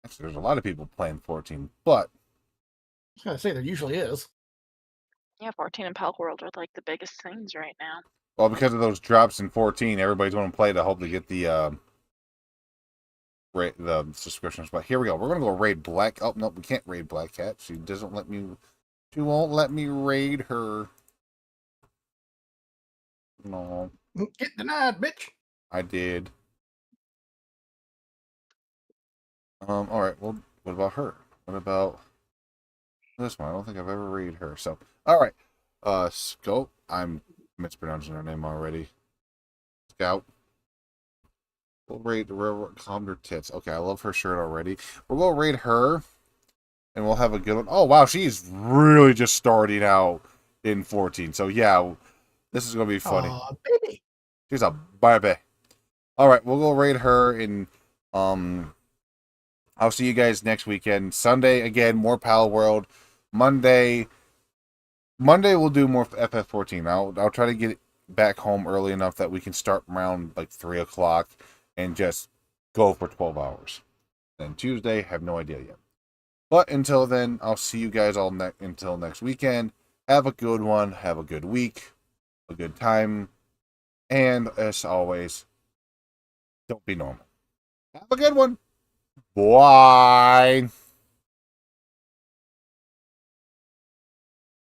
Actually, there's a lot of people playing 14, but I was gonna say there usually is. Yeah, 14 and Pal World are like the biggest things right now. well, because of those drops in 14, everybody's going to play to hopefully get the subscriptions. But here we go. We're going to go raid Black. Oh no, we can't raid Black Cat. She doesn't let me. She won't let me raid her. No. Get denied, bitch. I did. All right. Well, what about her? What about this one? I don't think I've ever raided her. So, all right. Scope. I'm mispronouncing her name already. Scout. We'll raid the railroad. Calm her tits. Okay, I love her shirt already. We'll go raid her, and we'll have a good one. Oh wow, she's really just starting out in 14. So yeah, this is gonna be funny. Aw, baby. She's a baby. All right, we'll go raid her, and I'll see you guys next weekend. Sunday again, more Pal World. Monday we'll do more FF14. I'll try to get back home early enough that we can start around like 3 o'clock and just go for 12 hours. Then Tuesday, have no idea yet. But until then, I'll see you guys all until next weekend. Have a good one. Have a good week. A good time. And as always, don't be normal. Have a good one. Bye.